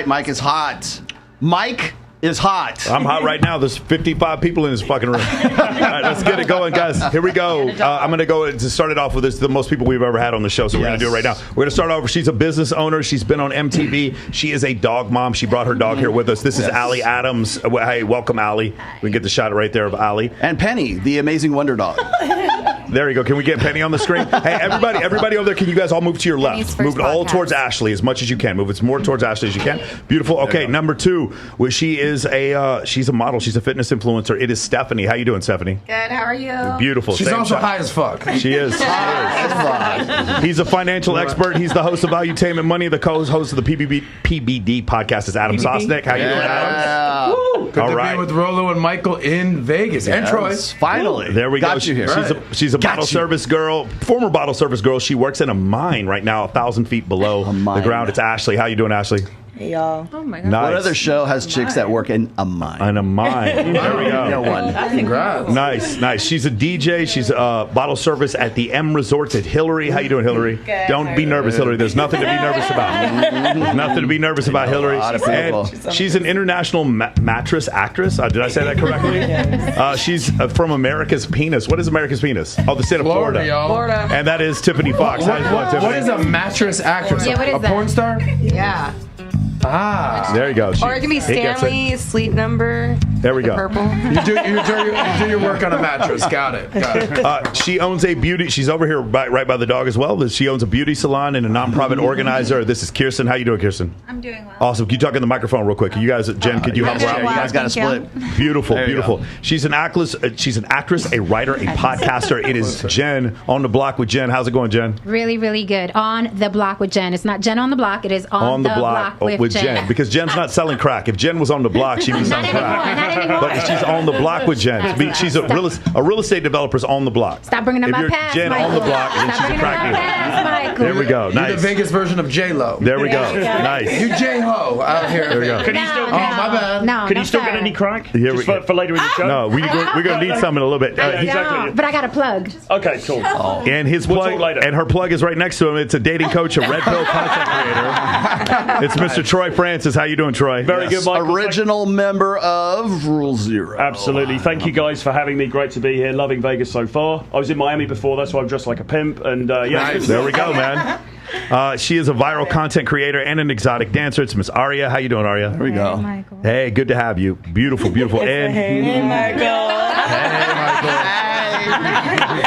right. Mike is hot. Mike is hot. I'm hot right now. There's 55 people in this fucking room. All right, let's get it going, guys. Here we go. I'm going to go to start it off with this. The most people we've ever had on the show, so we're going to do it right now. We're going to start off. She's a business owner. She's been on MTV. She is a dog mom. She brought her dog here with us. This is Allie Adams. Hey, welcome, Allie. We can get the shot right there of Allie. And Penny, the amazing wonder dog. There you go. Can we get Penny on the screen? Hey, everybody over there, can you guys all move to your left? Move it all towards Ashley as much as you can. Move it more towards Ashley as you can. Beautiful. Okay, number 2, well, she's a model. She's a fitness influencer. It is Stephanie. How you doing, Stephanie? Good. How are you? Beautiful. She's also high as fuck. She is. He's a financial expert. He's the host of Valuetainment Money. The co-host of the PBD podcast is Adam Sosnick. How you doing, Adam? Good to be with Rollo and Michael in Vegas. And Troy. Finally. There we go. Got you here. She's a bottle service girl, former bottle service girl. She works in a mine right now, 1,000 feet below the ground. It's Ashley. How you doing, Ashley? Hey, y'all. Oh, my God. Nice. What other show has chicks that work in a mine? In a mine. There we go. No one. Congrats. Nice. She's a DJ. She's a bottle service at the M Resorts at Hillary. How you doing, Hillary? Good. Don't be nervous, Hillary. There's nothing to be nervous about. There's nothing to be nervous about, Hillary. And she's an international mattress actress. Did I say that correctly? She's from America's Penis. What is America's Penis? Oh, the state of Florida. Florida. And that is Tiffany Fox. How you doing, Tiffany? What is a mattress actress? Yeah, what is a porn star? Yeah. There you go. Or it can be Stanley's sleep number. There we go. Purple. You do your work on a mattress. Got it. She owns a beauty. She's over here right by the dog as well. She owns a beauty salon and a nonprofit organizer. This is Kirsten. How you doing, Kirsten? I'm doing well. Awesome. Can you talk in the microphone real quick? You guys, Jen, could you help her out? You guys got to split. Beautiful. She's an actress, a writer, a podcaster. It is Jen on the block with Jen. How's it going, Jen? Really, really good. On the block with Jen. It's not Jen on the block. It is on the block with Jen. Because Jen's not selling crack. If Jen was on the block, she'd be selling crack. Not anymore. But she's on the block with Jen. She's a real estate developer's on the block. Stop bringing up my past, Jen Michael. on the block, and she's a crack dealer. There we go. You're Nice. the Vegas version of J-Lo. There we go. Nice. You J-Ho out here. There we go. Could he still? Oh, my bad. No, Could he still get any crack? Here Just for later in the show? No, we're going to need some in a little bit. Exactly. But I got a plug. Okay, cool. And his We'll plug, talk later. and her plug is right next to him. It's a dating coach, a red pill content creator. It's Mr. Troy Francis. How you doing, Troy? Very good, Michael. Original member of Rule Zero. Absolutely. Thank you guys for having me. Great to be here. Loving Vegas so far. I was in Miami before. That's why I'm dressed like a pimp. And yeah, There we go, man. She is a viral content creator and an exotic dancer. It's Miss Aria. How you doing, Aria? There we go. Hey, Michael. Hey, good to have you. Beautiful. And Hey, Michael.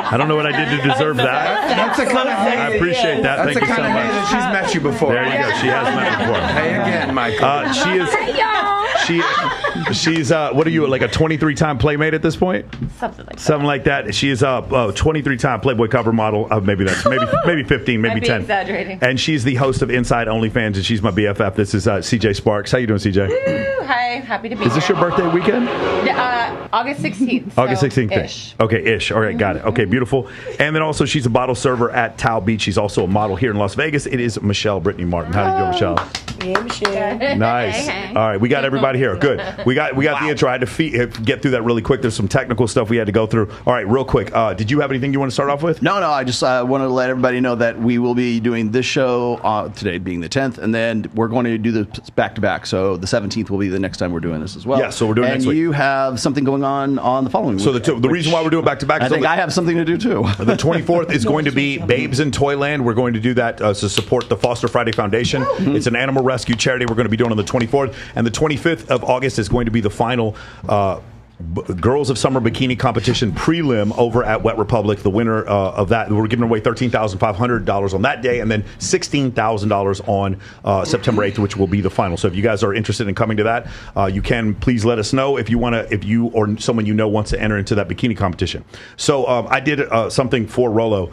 I don't know what I did to deserve that. That's the kind of I appreciate that. That's Thank the you so kind of much. hey that she's met you before. There you go. She has met me before. Hey again, Michael. She's what are you, like a 23-time Playmate at this point? Something like that. She is a 23-time Playboy cover model. Maybe 15, maybe 10. Exaggerating. And she's the host of Inside OnlyFans, and she's my BFF. This is CJ Sparks. How you doing, CJ? Woo, hi, happy to be Is this your birthday weekend? August 16th. August 16th. Ish. Okay, ish. All right, got it. Okay, beautiful. And then also she's a bottle server at Tao Beach. She's also a model here in Las Vegas. It is Michelle Brittany Martin. How do you do, Michelle? Yeah, Michelle. Nice. Hey. All right, we got everybody here. Good. We got the intro. I had to get through that really quick. There's some technical stuff we had to go through. All right, real quick. Did you have anything you want to start off with? No. I just wanted to let everybody know that we will be doing this show today being the 10th, and then we're going to do this back-to-back. So the 17th will be the next time we're doing this as well. Yeah, so we're doing and next week. And you have something going on the following week. So the reason why we're doing back-to-back is I think I have something to do, too. The 24th is going to be Babes in Toyland. We're going to do that to support the Foster Friday Foundation. It's an animal rescue charity we're going to be doing on the 24th. And the 25th of August is going to be the final Girls of Summer Bikini Competition prelim over at Wet Republic. The winner of that, we're giving away $13,500 on that day, and then $16,000 on September 8th, which will be the final. So if you guys are interested in coming to that, you can please let us know if you or someone you know wants to enter into that bikini competition. So I did something for Rollo.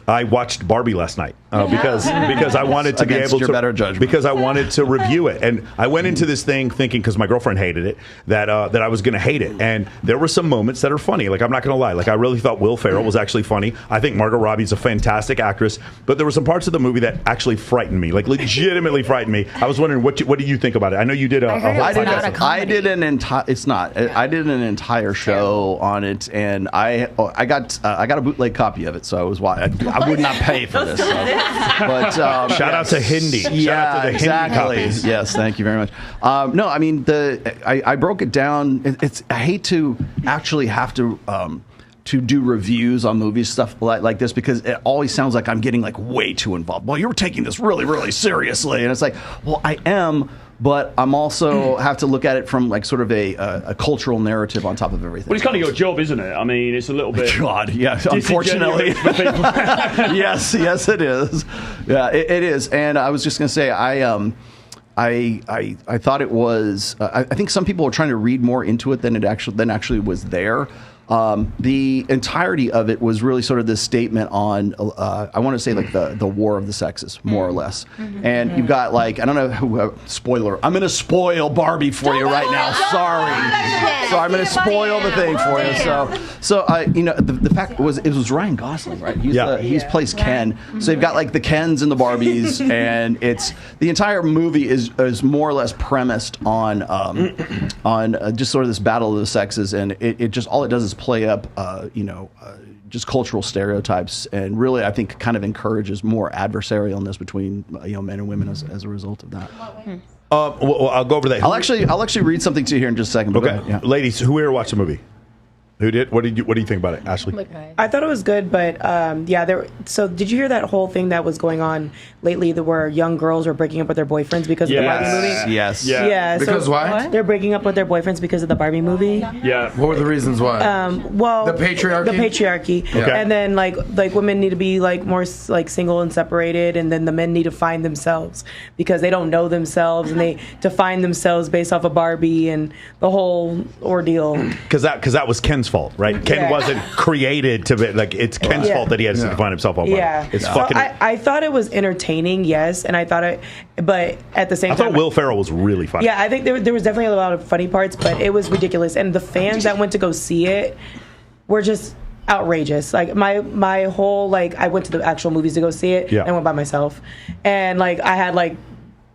I watched Barbie last night because I wanted to be able to better judgment. because I wanted to review it, and I went into this thing thinking, because my girlfriend hated it, that I was going to hate it, and there were some moments that are funny. Like, I'm not going to lie, like I really thought Will Ferrell was actually funny. I think Margot Robbie's a fantastic actress, but there were some parts of the movie that actually frightened me, like legitimately frightened me. I was wondering what do you think about it? I know you did a whole podcast. I did an entire. It's not. I did an entire show on it, and I got a bootleg copy of it, so I would not pay for this. So. But Shout out to Hindi. Shout out to the exactly. Hindi copies. Yes, thank you very much. No, I mean I broke it down. I hate to actually have to do reviews on movies, stuff like this, because it always sounds like I'm getting like way too involved. Well, you're taking this really, really seriously, and it's like, well, I am. But I'm also have to look at it from like sort of a cultural narrative on top of everything. Well, it's kind of your job, isn't it? I mean, it's a little bit. God, yeah. Unfortunately, yes, it is. Yeah, it is. And I was just going to say, I thought it was. I think some people were trying to read more into it than actually was there. The entirety of it was really sort of this statement on, I want to say like the war of the sexes, more or less. Mm-hmm. And you've got like, I don't know who, spoiler, I'm going to spoil Barbie for you right now. Sorry. So I'm going to spoil the thing for you. So the fact was, it was Ryan Gosling, right? He's plays Ken. So you've got like the Kens and the Barbies, and the entire movie is more or less premised on just sort of this battle of the sexes, and it just, all it does is play up, just cultural stereotypes, and really, I think, kind of encourages more adversarialness between men and women as a result of that. Well, I'll go over that. I'll actually read something to you here in just a second. Okay, yeah. Ladies, who here watched the movie? Who did? What do you think about it, Ashley? I thought it was good, but so did you hear that whole thing that was going on lately, where young girls were breaking up with their boyfriends because of the Barbie movie? Yes. Yeah. Because why? They're breaking up with their boyfriends because of the Barbie movie. Yeah. What were the reasons why? Well, the patriarchy. The patriarchy. Okay. And then like women need to be like more like single and separated, and then the men need to find themselves because they don't know themselves, and they define themselves based off of Barbie and the whole ordeal. Because that was Ken's fault, right? Ken wasn't created to be like, it's Ken's fault that he has to define himself on Barbie. Yeah. It's So fucking. I thought it was entertaining, yes, and I thought it, but at the same I time, thought Will Ferrell was really funny. yeah, I think there was definitely a lot of funny parts, but it was ridiculous, and the fans that went to go see it were just outrageous. Like my whole, like, I went to the actual movies to go see it. Yeah. I went by myself, and like I had like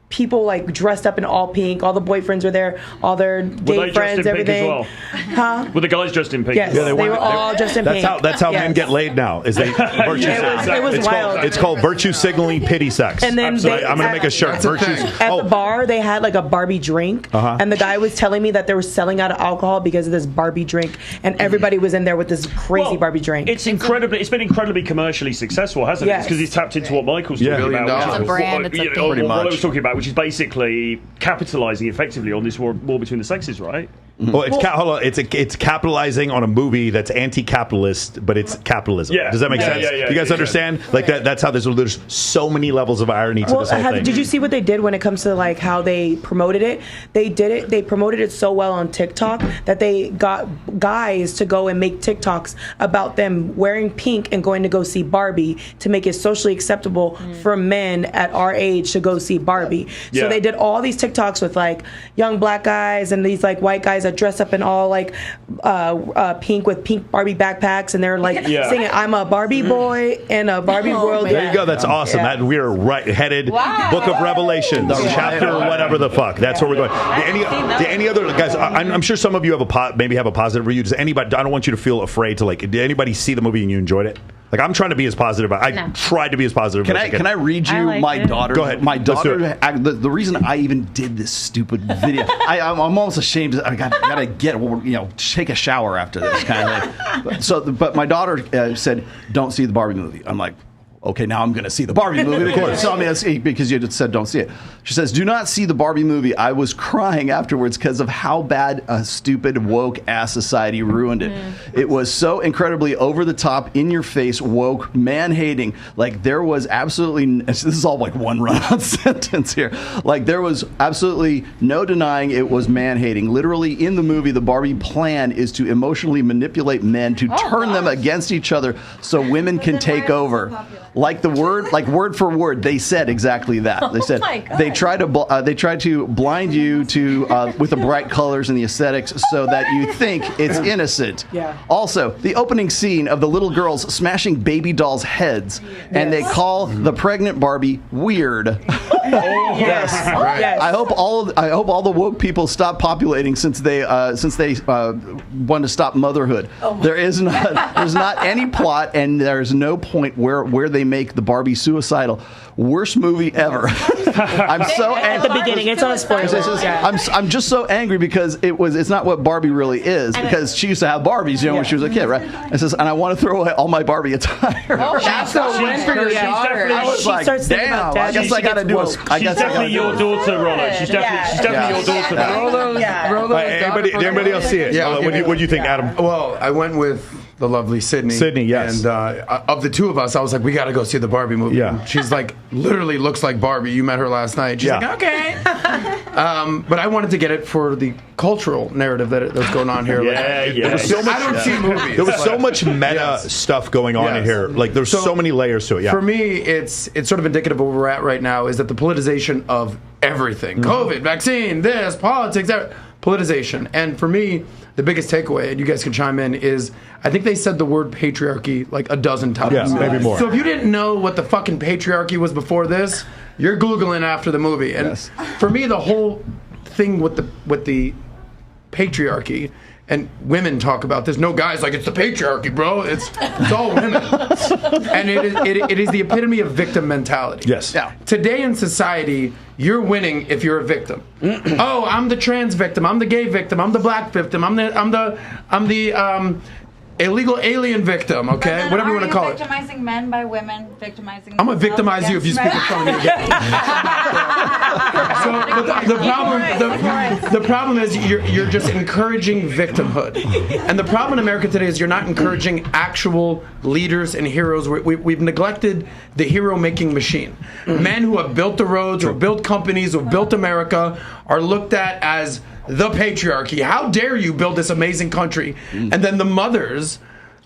people like dressed up in all pink. All the boyfriends were there. All their gay friends, everything. Pink as well? Were the guys dressed in pink? Yes, Yeah, they were all dressed in pink. That's how men get laid now. Is they virtue it was wild. It's called virtue signaling pity sex. And then I'm gonna make a shirt. Virtue. At the bar, they had like a Barbie drink, and the guy was telling me that they were selling out of alcohol because of this Barbie drink, and everybody was in there with this crazy Barbie drink. It's been incredibly commercially successful, hasn't it? Yes. It's because he's tapped into what Michael's talking about. $1 billion. It's a brand, it's a thing. Pretty What I much. was talking about, which is basically capitalizing effectively on this war between the sexes, right? Well, it's capitalizing on a movie that's anti-capitalist, but it's capitalism. Yeah. Does that make sense? Yeah, you guys understand? Like that's how there's so many levels of irony to this whole thing. Did you see what they did when it comes to like how they promoted it? They promoted it so well on TikTok that they got guys to go and make TikToks about them wearing pink and going to go see Barbie to make it socially acceptable for men at our age to go see Barbie. Yeah. So they did all these TikToks with like young black guys and these like white guys that dress up in all like pink with pink Barbie backpacks, and they're like singing "I'm a Barbie boy in a Barbie world." There you go. That's awesome. Yeah. That we're right headed. Book of Revelation, chapter whatever the fuck. That's where we're going. Any other guys? I'm sure some of you have maybe have a positive review. Does anybody? I don't want you to feel afraid to like. Did anybody see the movie and you enjoyed it? Like, I'm trying to be as positive. I tried to be as positive. Can I read you my daughter? Go ahead. My Let's do daughter. it. The reason I even did this stupid video, I'm almost ashamed. I gotta get take a shower after this kind of thing. But my daughter said, "Don't see the Barbie movie." I'm like, okay, now I'm going to see the Barbie movie because you saw me because you just said don't see it. She says, do not see the Barbie movie. I was crying afterwards because of how bad a stupid woke ass society ruined it. It was so incredibly over the top, in your face, woke, man hating. Like there was absolutely, this is all like one run on sentence here. Like there was absolutely no denying it was man hating. Literally in the movie, the Barbie plan is to emotionally manipulate men to turn them against each other so women can take over. Like word for word, they said exactly that. They said they try to blind you to with the bright colors and the aesthetics so that you think it's innocent. Yeah. Also, the opening scene of the little girls smashing baby dolls' heads, and they call the pregnant Barbie weird. Yes. Right. Yes. I hope all the woke people stop populating since they want to stop motherhood. There's not any plot, and there's no point where they make the Barbie suicidal. Worst movie ever. I'm so At the beginning, it's on a spoiler. I'm just so angry because it's not what Barbie really is, because she used to have Barbies, when she was a kid, right? And I want to throw away all my Barbie attire. Oh, that's the one for your daughter. I was like, starts thinking damn, about I guess I got to do a. She's definitely your daughter, Rollo. She's definitely your daughter. Rollo's Anybody else see it? Yeah, What do you think, Adam? Well, I went with the lovely Sydney. Sydney, yes. And of the two of us, I was like, we got to go see the Barbie movie. Yeah. And she's like, literally looks like Barbie. You met her last night. She's like, okay. But I wanted to get it for the cultural narrative that's going on here. Yeah. I don't see movies. There was so much meta stuff going on in here. Like, there's so many layers to it. Yeah. For me, it's sort of indicative of where we're at right now, is that the politicization of everything. COVID, vaccine, this, politics, politicization. And for me, the biggest takeaway, and you guys can chime in, is I think they said the word patriarchy like a dozen times. Yeah, maybe more. So if you didn't know what the fucking patriarchy was before this, you're Googling after the movie. And for me, the whole thing with the patriarchy, and women talk about this. No guys like, it's the patriarchy, bro. It's all women. And it is the epitome of victim mentality. Yes. Yeah. Today in society, you're winning if you're a victim. Oh, I'm the trans victim. I'm the gay victim. I'm the black victim. I'm the illegal alien victim. Okay, whatever you want to call it. Victimizing men by women, victimizing. I'm gonna victimize you if you speak in front of me again. So the problem is you're just encouraging victimhood, and the problem in America today is you're not encouraging actual leaders and heroes. We've neglected the hero-making machine. Men who have built the roads, who have built companies, who have built America, are looked at as the patriarchy. How dare you build this amazing country? And then the mothers.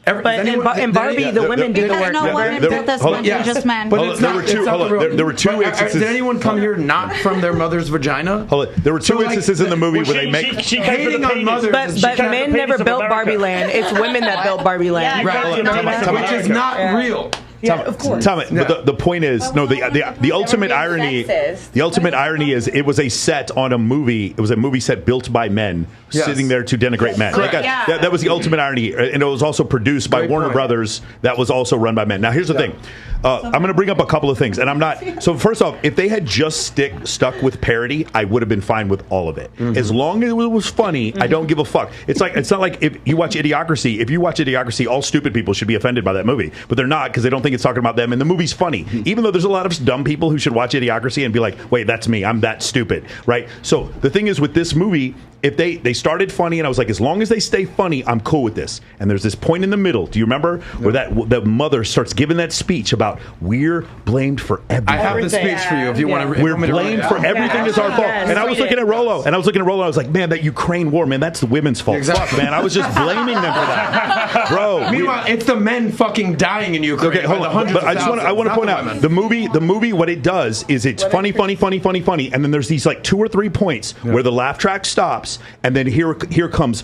But in Barbie, the women did the work. No women built this country, just men. But there were two instances. Did anyone come here not from their mother's vagina? There were two instances in the movie where they make. She came Hating for the on mothers. But men never built Barbie Land. It's women that built Barbie Land. Which is not real. Yeah, of course. But the point is, the ultimate irony. The ultimate irony is it was a set on a movie. It was a movie set built by men sitting there to denigrate men. Like, that was the ultimate irony, and it was also produced by Warner Brothers. That was also run by men. Now here's the thing. I'm going to bring up a couple of things, and I'm not. So first off, if they had just stuck with parody, I would have been fine with all of it. As long as it was funny, I don't give a fuck. It's not like if you watch Idiocracy. If you watch Idiocracy, all stupid people should be offended by that movie, but they're not, because they don't think it's talking about them. And the movie's funny, even though there's a lot of dumb people who should watch Idiocracy and be like, "Wait, that's me. I'm that stupid." Right? So the thing is with this movie, if they started funny, and I was like, as long as they stay funny, I'm cool with this. And there's this point in the middle. Do you remember where the mother starts giving that speech about we're blamed for everything? I have the speech for you if you want to. We're blamed for everything. Is our fault. And I was looking at Rollo, and I was like, man, that Ukraine war, man, that's the women's fault. Exactly. Fuck, man, I was just blaming them for that, bro. Meanwhile, it's the men fucking dying in Ukraine. Okay, hold on. But I want to point out the movie. What it does is it's funny, and then there's these like 2 or 3 points where the laugh track stops, and then here comes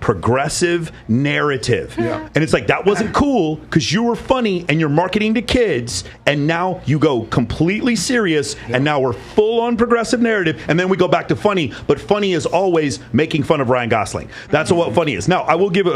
progressive narrative, and it's like, that wasn't cool because you were funny and you're marketing to kids, and now you go completely serious, and now we're full on progressive narrative, and then we go back to funny. But funny is always making fun of Ryan Gosling. That's what funny is. Now I will give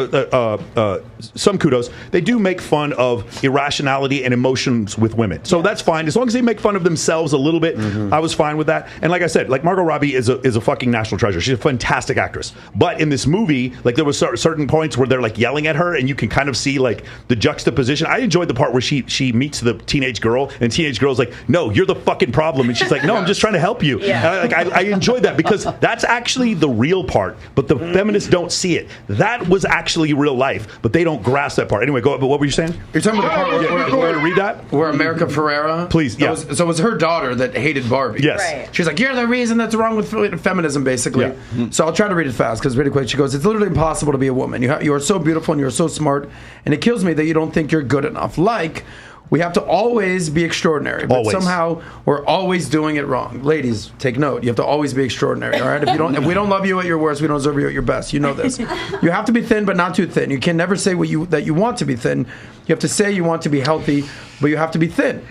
some kudos. They do make fun of irrationality and emotions with women, so that's fine as long as they make fun of themselves a little bit. I was fine with that. And like I said, like, Margot Robbie is a fucking national treasure. She's a fantastic actress. But in this movie, like, there was certain points where they're like yelling at her, and you can kind of see like the juxtaposition. I enjoyed the part where she meets the teenage girl, and the teenage girl's like, "No, you're the fucking problem," and she's like, "No, I'm just trying to help you." And I enjoyed that, because that's actually the real part, but the feminists don't see it. That was actually real life, but they don't grasp that part. Anyway, go. But what were you saying? You're talking about the part where you want to read that? Where America Ferrera, please, so it was her daughter that hated Barbie. Yes, right. She's like, "You're the reason that's wrong with feminism," basically. Yeah. So I'll try to read it fast because really quick. She goes, "It's literally impossible to be a woman. You are so beautiful and you're so smart, and it kills me that you don't think you're good enough. Like, we have to always be extraordinary, but somehow we're always doing it wrong. Ladies, take note. You have to always be extraordinary. All right. If we don't love you at your worst, we don't deserve you at your best. You know this. You have to be thin, but not too thin. You can never say that you want to be thin. You have to say you want to be healthy, but you have to be thin.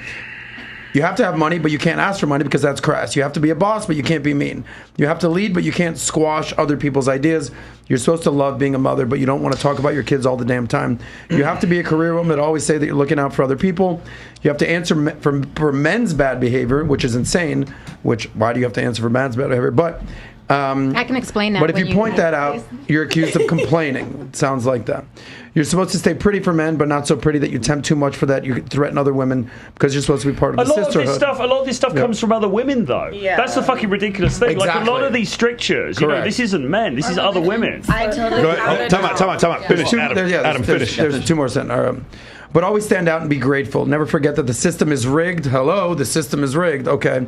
You have to have money, but you can't ask for money because that's crass. You have to be a boss, but you can't be mean. You have to lead, but you can't squash other people's ideas. You're supposed to love being a mother, but you don't want to talk about your kids all the damn time. You have to be a career woman that always say that you're looking out for other people. You have to answer for men's bad behavior, which is insane. Why do you have to answer for men's bad behavior? But I can explain that. But if you point that out, you're accused of complaining. It sounds like that. You're supposed to stay pretty for men, but not so pretty that you tempt too much for that. You threaten other women because you're supposed to be part of the sisterhood. A lot of this stuff comes from other women, though. Yeah. That's the fucking ridiculous thing. Exactly. Like, a lot of these strictures, this isn't men. This is other women. I totally. Time out. Finish, Adam. Finish. There's two more sentences. But always stand out and be grateful. Never forget that the system is rigged. Hello, the system is rigged. Okay.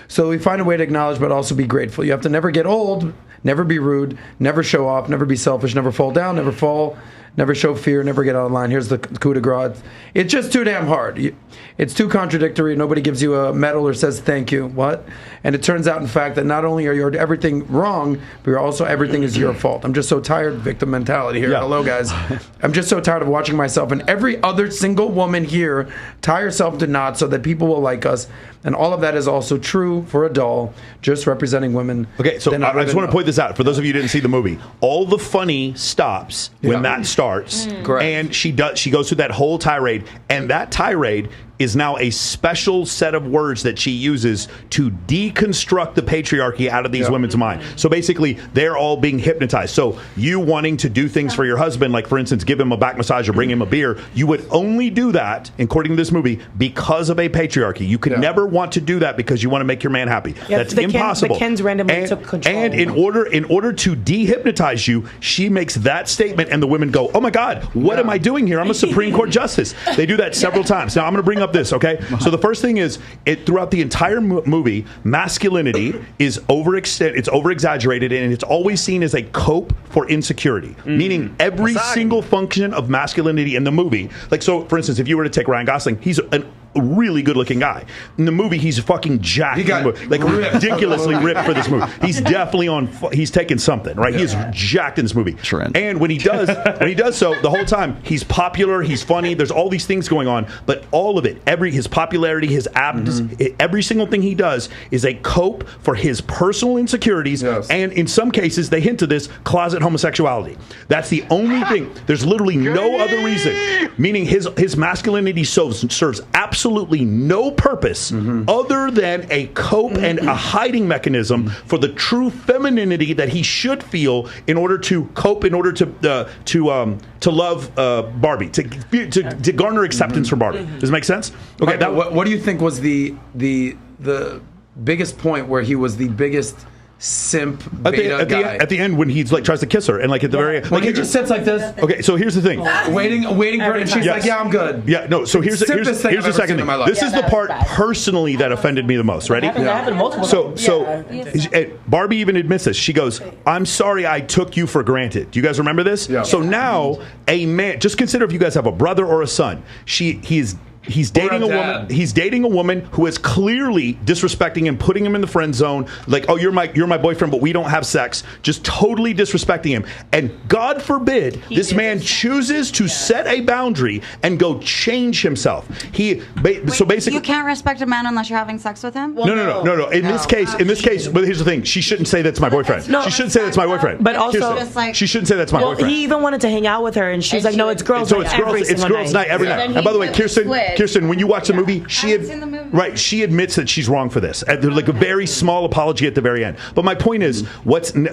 So we find a way to acknowledge, but also be grateful. You have to never get old, never be rude, never show off, never be selfish, never fall down, never fall, never show fear, never get out of line. Here's the coup de grace. It's just too damn hard. It's too contradictory. Nobody gives you a medal or says thank you. What? And it turns out, in fact, that not only are you everything wrong, but you're also everything is your fault. I'm just so tired of victim mentality here. Yeah. Hello, guys. I'm just so tired of watching myself and every other single woman here tie herself to knots so that people will like us. And all of that is also true for a doll, just representing women. Okay, so I just want to point this out. For those of you who didn't see the movie, all the funny stops when that starts. Correct. And she goes through that whole tirade. And that tirade is now a special set of words that she uses to deconstruct the patriarchy out of these women's mind. So basically, they're all being hypnotized. So you wanting to do things for your husband, like, for instance, give him a back massage or bring him a beer, you would only do that, according to this movie, because of a patriarchy. You could never want to do that because you want to make your man happy. That's impossible. The Kens randomly took control. And in order to dehypnotize you, she makes that statement, and the women go, "Oh my God, what am I doing here? I'm a Supreme Court justice." They do that several times. Now I'm going to bring up this, okay? So the first thing is, throughout the entire movie, masculinity is over-exaggerated, and it's always seen as a cope for insecurity. Meaning every single function of masculinity in the movie, like, so for instance, if you were to take Ryan Gosling, he's a really good-looking guy. In the movie, he's fucking jacked. He got ridiculously ripped for this movie. He's definitely he's taking something, right? He is jacked in this movie. And when he does so, the whole time, he's popular, he's funny, there's all these things going on, but all of it, his popularity, his abs, every single thing he does is a cope for his personal insecurities, and in some cases, they hint to this, closet homosexuality. That's the only thing. There's literally no other reason. Meaning his masculinity serves absolutely no purpose other than a cope and a hiding mechanism for the true femininity that he should feel in order to cope, in order to love Barbie, to garner acceptance for Barbie. Does it make sense? Okay. What do you think was the biggest point where he was the biggest simp beta guy? At the end, when he tries to kiss her, and at the very end, when he just sits like this. Okay, so here's the thing: waiting for her, and she's like, "Yeah, I'm good." Yeah, no. So here's the second thing. This is the part personally that offended me the most. Ready? So Barbie even admits this. She goes, "I'm sorry, I took you for granted." Do you guys remember this? Yeah. So now a man. Just consider if you guys have a brother or a son. He's dating a woman. He's dating a woman who is clearly disrespecting him, putting him in the friend zone. Like, "Oh, you're my boyfriend, but we don't have sex." Just totally disrespecting him. And God forbid this man chooses to set a boundary and go change himself. So basically, you can't respect a man unless you're having sex with him. Well, no. In this case, but here's the thing: she shouldn't say that's my boyfriend. No, she shouldn't say that's my boyfriend. But also, she shouldn't say that's my boyfriend. He even wanted to hang out with her, and she's like, "No, it's girls' night every single night." It's girls' night every night. And by the way, Kirsten, when you watch the movie, she admits that she's wrong for this. There's like a very small apology at the very end. But my point is,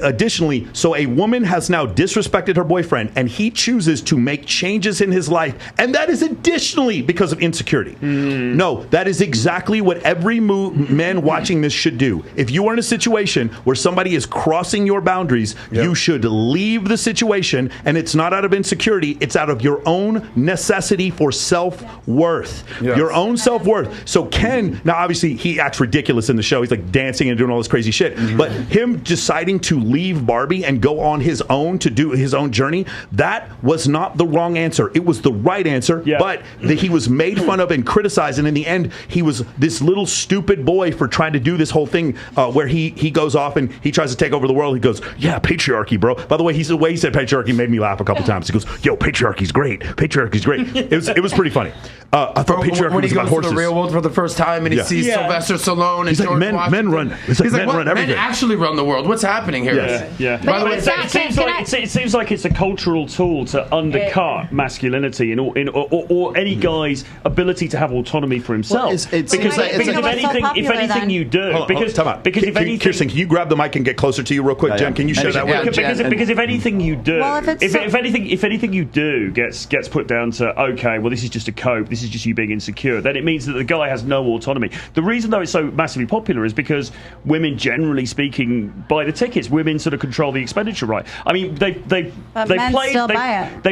additionally, so a woman has now disrespected her boyfriend, and he chooses to make changes in his life, and that is additionally because of insecurity. No, that is exactly what every man watching this should do. If you are in a situation where somebody is crossing your boundaries, you should leave the situation, and it's not out of insecurity, it's out of your own necessity for self-worth. Your own self-worth. So Ken, now obviously he acts ridiculous in the show. He's like dancing and doing all this crazy shit. But him deciding to leave Barbie and go on his own to do his own journey, that was not the wrong answer. It was the right answer. Yeah. But he was made fun of and criticized. And in the end, he was this little stupid boy for trying to do this whole thing where he goes off and he tries to take over the world. He goes, "Yeah, patriarchy, bro." By the way, the way he said patriarchy made me laugh a couple times. He goes, "Yo, patriarchy's great. Patriarchy's great." It was pretty funny. I thought patriarchy when he was about goes horses. to the real world for the first first time and he sees Sylvester Stallone and He's like, George men Washington. run. It's like men run everything. Men actually run the world. What's happening here? Yeah. But By the way, it's it seems like it's a cultural tool to undercut masculinity or any guy's ability to have autonomy for himself. It's because if anything you do, because if anything, Kirsten, can you grab the mic and get closer to you real quick, Jen? Can you share that with us? Because if anything you do, if anything you do gets put down to okay, well this is just a cope, this is just you being insecure, then it means that the guy has no autonomy. The reason though it's so massively popular is because women, generally speaking, buy the tickets. Women sort of control the expenditure, right? I mean, they've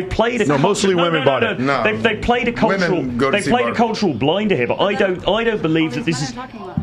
played a mostly women bought it. They've played a cultural blinder here, but I don't believe that this is.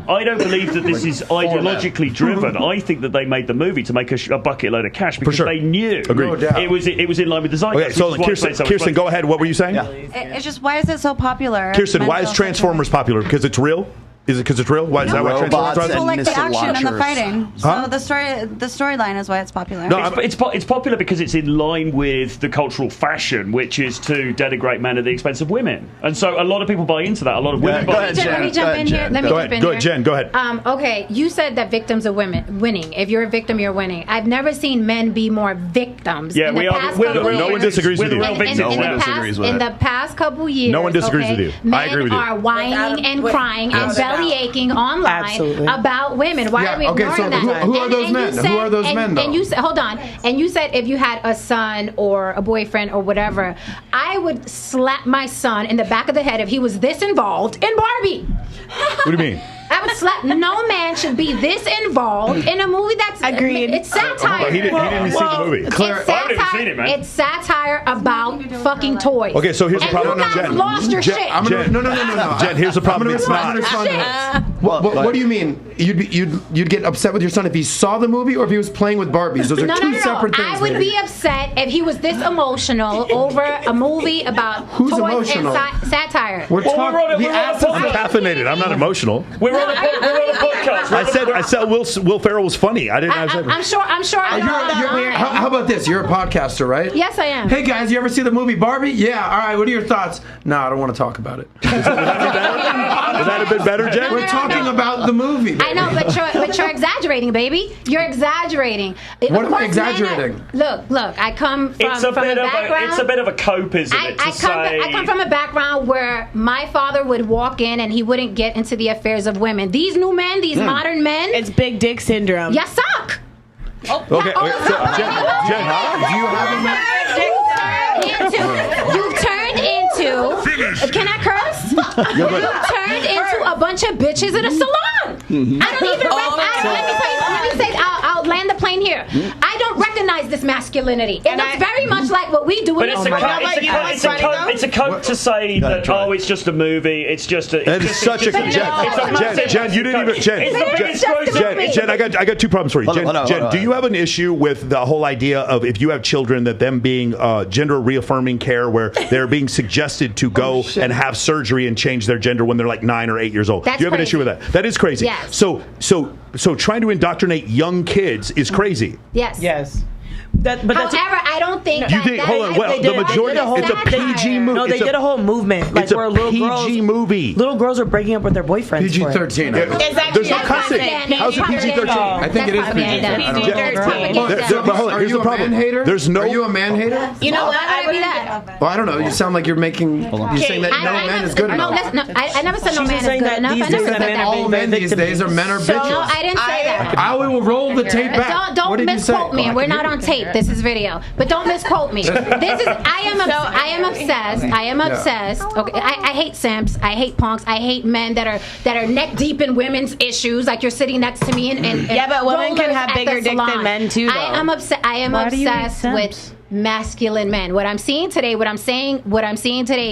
I don't believe that this is ideologically driven. I think that they made the movie to make a bucket load of cash because they knew it was in line with the zeitgeist. Okay, so Kirsten, go ahead. What were you saying? It's just, why is it so popular? Kirsten, why is Transformers popular? Because it's real? Is it because it's real? Why is that why Transformers? People like the action and the fighting. So the storyline is why it's popular. No, it's popular because it's in line with the cultural fashion, which is to denigrate men at the expense of women, and so a lot of people buy into that. A lot of women buy into that. Let me jump in here. Go ahead, Jen. Go ahead. Okay, you said that victims are winning. If you're a victim, you're winning. I've never seen men be more victims. Yeah, we are. No one disagrees with you. In the past couple years, no one disagrees with you. I agree with you. Men are whining and crying and belly aching online about women. Why are we ignoring that? Who are those men? Who are those men, though? And you said, hold on. And you said if you had a son or a boyfriend or whatever, I would slap my son in the back of the head if he was this involved in Barbie. What do you mean? I would slap. No man should be this involved in a movie that's agreed. It's satire. He didn't see the movie. It's satire about fucking toys. Okay, so here's the problem. You guys lost your shit. No. Jen, here's the problem. It's not. What do you mean? You'd get upset with your son if he saw the movie or if he was playing with Barbies? Those are two separate things. I would be upset if he was this emotional over a movie about toys and satire. I'm caffeinated. I'm not emotional. We're on a podcast. I said Will Ferrell was funny. I didn't. I'm sure. How about this? You're a podcaster, right? Yes, I am. Hey guys, you ever see the movie Barbie? Yeah. All right. What are your thoughts? No, I don't want to talk about it. Would that have been better, Jen? We're talking about the movie. Baby. I know, but you're exaggerating, baby. You're exaggerating. What am I exaggerating? Look. I come from a background. It's a bit of a cope, isn't it? I come from a background where my father would walk in and he wouldn't get into the affairs of women. These new men, these modern men. It's big dick syndrome. You suck. Okay. Jen, do you have a man? You've turned into. Can I curse? You've turned into a bunch of bitches in a salon. I don't even. Let me say. I'll land the plane here. I don't recognize this masculinity. It looks very much like what we do in the salon. It's a cope to say that it's just a movie. It's just a. That is such a Jen. You didn't even Jen. I got two problems for you. Jen, do you have an issue with the whole idea of if you have children that them being gender reaffirming care where they're being suggested to go and have surgery and change their gender when they're like 9 or 8 years old? Do you have an issue with that? That is crazy. Yes. So trying to indoctrinate young kids is crazy. Yes. However, I don't think you think. Hold on. Well, the majority. It's a PG movie. No, they did a whole movement. Like it's where a PG movie. Little girls are breaking up with their boyfriends. PG-13. There's no cussing. How's it PG-13? I think it is PG-13. But hold on. Here's the problem. There's no. Are you a man hater? You know what? I would be that. Well, I don't know. You sound like you're making. You're saying that no man is good enough. No, I never said no man is good enough. I never said that. All men these days are men are bitches. No, I didn't say that. I will roll the tape back. Don't misquote me. We're not on tape. This is video. But don't misquote me. I am obsessed. Okay, I hate simps. I hate punks. I hate men that are neck deep in women's issues. Like you're sitting next to me and yeah, but women can have bigger dick than men too. Though. I am obsessed with masculine men. What I'm seeing today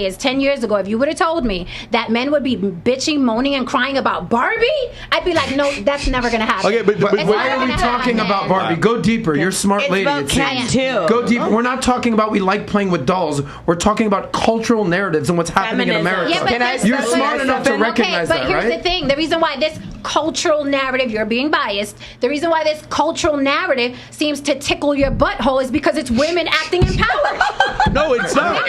is 10 years ago, if you would have told me that men would be bitching, moaning, and crying about Barbie, I'd be like, no, that's never going to happen. Okay, but why are we talking about Barbie? Go deeper. You're a smart lady. About Ken too. Go deeper. We're not talking about we like playing with dolls. We're talking about cultural narratives and what's happening in America. Yeah, you're smart enough to recognize that, right? But here's the thing. The reason why this cultural narrative, you're being biased. The reason why this cultural narrative seems to tickle your butthole is because it's women acting in power. No, it's not.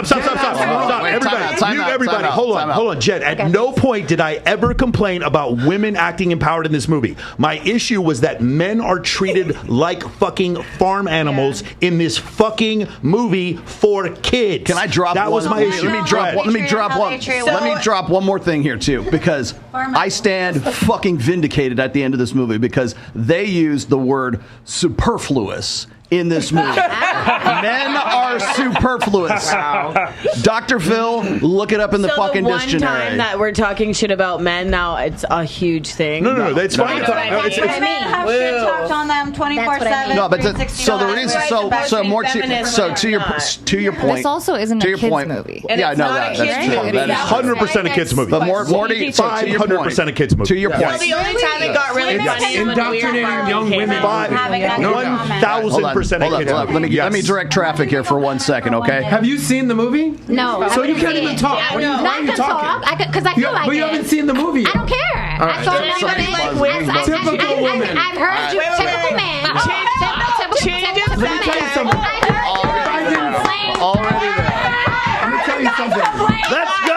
Stop. Everybody. Hold on, Jen. At no point did I ever complain about women acting empowered in this movie. My issue was that men are treated like fucking farm animals in this fucking movie for kids. Can I drop that one? was my issue. Let me drop one more thing here too, because I stand fucking vindicated at the end of this movie because they use the word superfluous in this movie. Men are superfluous. Wow. Dr. Phil, look it up in the fucking dictionary. The one time that we're talking shit about men, now it's a huge thing. No, that's fine. Men have shit talked on them 24/7. No, but so the reason, so to your point. This also isn't a kids movie. Yeah, I know that. That's true. That is 100% a kids movie. But Morty, 500% a kids movie. To your point. Well, the only time it got really funny when indoctrinating young women. 1,000%. Let me direct traffic here for 1 second, okay? Have you seen the movie? No. So you can't even talk. Why are you talking? Because I feel like But you haven't seen the movie. I don't care. Right. Typical woman. I've heard you. Typical man. Let me tell you something. Already there. Let me tell you something. Let's go!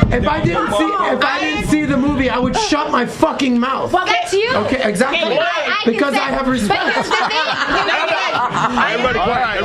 If I didn't see the movie, I would shut my fucking mouth. Well, that's you. Okay, exactly. Because I have respect. Everybody quiet.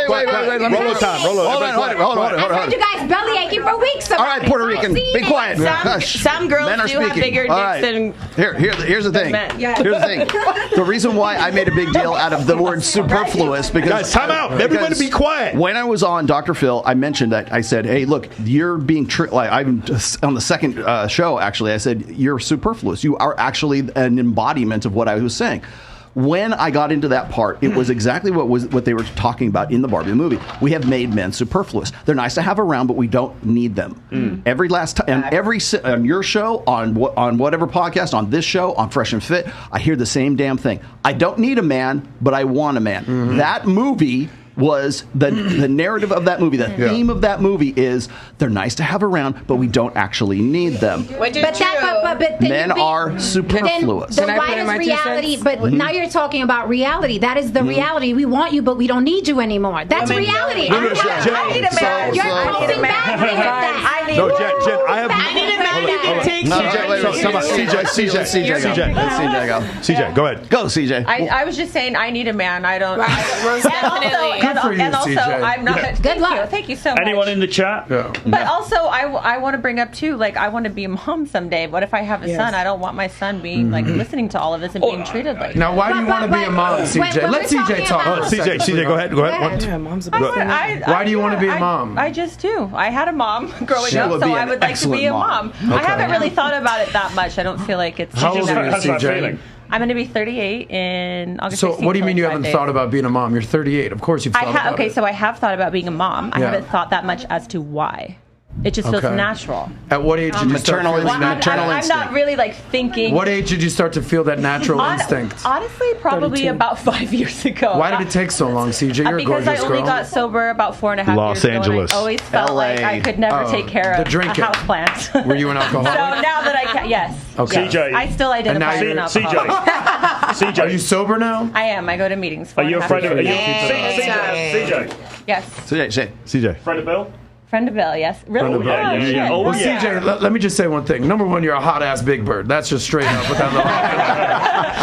Wait. Rollo time. Hold on. I've heard you guys belly aching for weeks. All right, Puerto Rican, be quiet. Some girls Men are do have speaking. bigger dicks than Here's the thing. Here's the thing. The reason why I made a big deal out of the word superfluous because guys, time out. Everybody be quiet. When I was on Dr. Phil, I mentioned that I said, "Hey, look, you're being like I'm on the second show. Actually, I said you're superfluous. You are actually an embodiment of what I was saying." When I got into that part, it was exactly what they were talking about in the Barbie movie. We have made men superfluous. They're nice to have around, but we don't need them. Every last time, on your show, on whatever podcast, on this show, on Fresh and Fit, I hear the same damn thing. I don't need a man, but I want a man. That movie was the narrative of that movie. The theme of that movie is they're nice to have around, but we don't actually need them. Men are superfluous. Then why does reality? But now you're talking about reality. That is the reality. We want you, but we don't need you anymore. That's reality. I need a man. You're coping badly with that. Jen, I need a man who can take CJ, go. CJ, go ahead. Go, CJ. I was just saying I need a man. I don't. Most definitely. Good for you, and also, CJ. I'm not. Good luck. Thank you so much. Anyone in the chat? Yeah. But also, I want to bring up too. Like, I want to be a mom someday. What if I have a son? I don't want my son being like listening to all of this and being treated like. Now, why do you want to be a mom, CJ? Let CJ talk. CJ, go ahead. Yeah, mom's a Why do you want to be a mom? I just do. I had a mom growing up, so I would like to be a mom. I haven't really thought about it that much. I don't feel like it's. How old are you, CJ? I'm going to be 38 in August. So what do you mean you haven't thought about being a mom? You're 38. Of course you've thought about it. Okay, so I have thought about being a mom. I haven't thought that much as to why. It just feels natural. At what age did you start feeling maternal instinct? I'm not really like thinking. What age did you start to feel that natural instinct? Honestly, probably 32. About 5 years ago. Why did it take so long, CJ? You're a gorgeous girl. Because I only got sober about 4.5 years ago. Los Angeles. I always felt like I could never take care of a house plant. Were you an alcoholic? So now that I can, yes. Okay. Yes. CJ. I still identify as an alcoholic. CJ. Are you sober now? I am. I go to meetings. Are you afraid of CJ? Yes. CJ. Friend of Bill? Friend of Bill, yes. Really? Well, CJ, let me just say one thing. Number one, you're a hot ass big bird. That's just straight up without the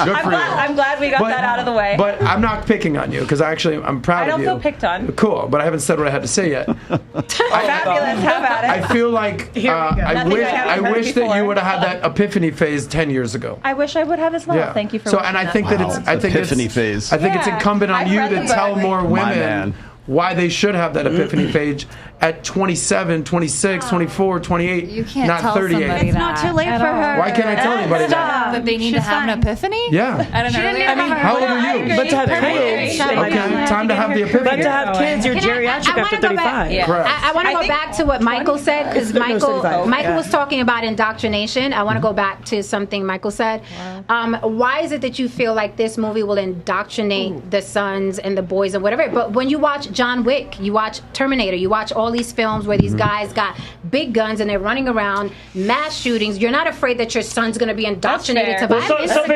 Good for you. I'm glad we got that out of the way. But I'm not picking on you because I'm proud of you. I don't feel picked on. Cool, but I haven't said what I had to say yet. Fabulous. Have at it. I feel like I wish that you would have had that epiphany phase 10 years ago. I wish I would have as well. Yeah. Thank you for. So, and I think that epiphany phase. I think it's incumbent on you to tell more women why they should have that epiphany phase at 27, 26, 24, 28, you can't not tell 38. somebody It's not too late for her. Why can't I tell anybody that? that they need to have an epiphany? Yeah. I don't know. How old are you? But to have kids, Okay, time to have the epiphany. but to have kids, you're geriatric after 35. I want to go back to what Michael said, because Michael was talking about indoctrination. I want to go back to something Michael said. Why is it that you feel like this movie will indoctrinate the sons and the boys and whatever? But when you watch John Wick, you watch Terminator, you watch all these films where these guys got big guns and they're running around, mass shootings, you're not afraid that your son's going to be indoctrinated to violence? Time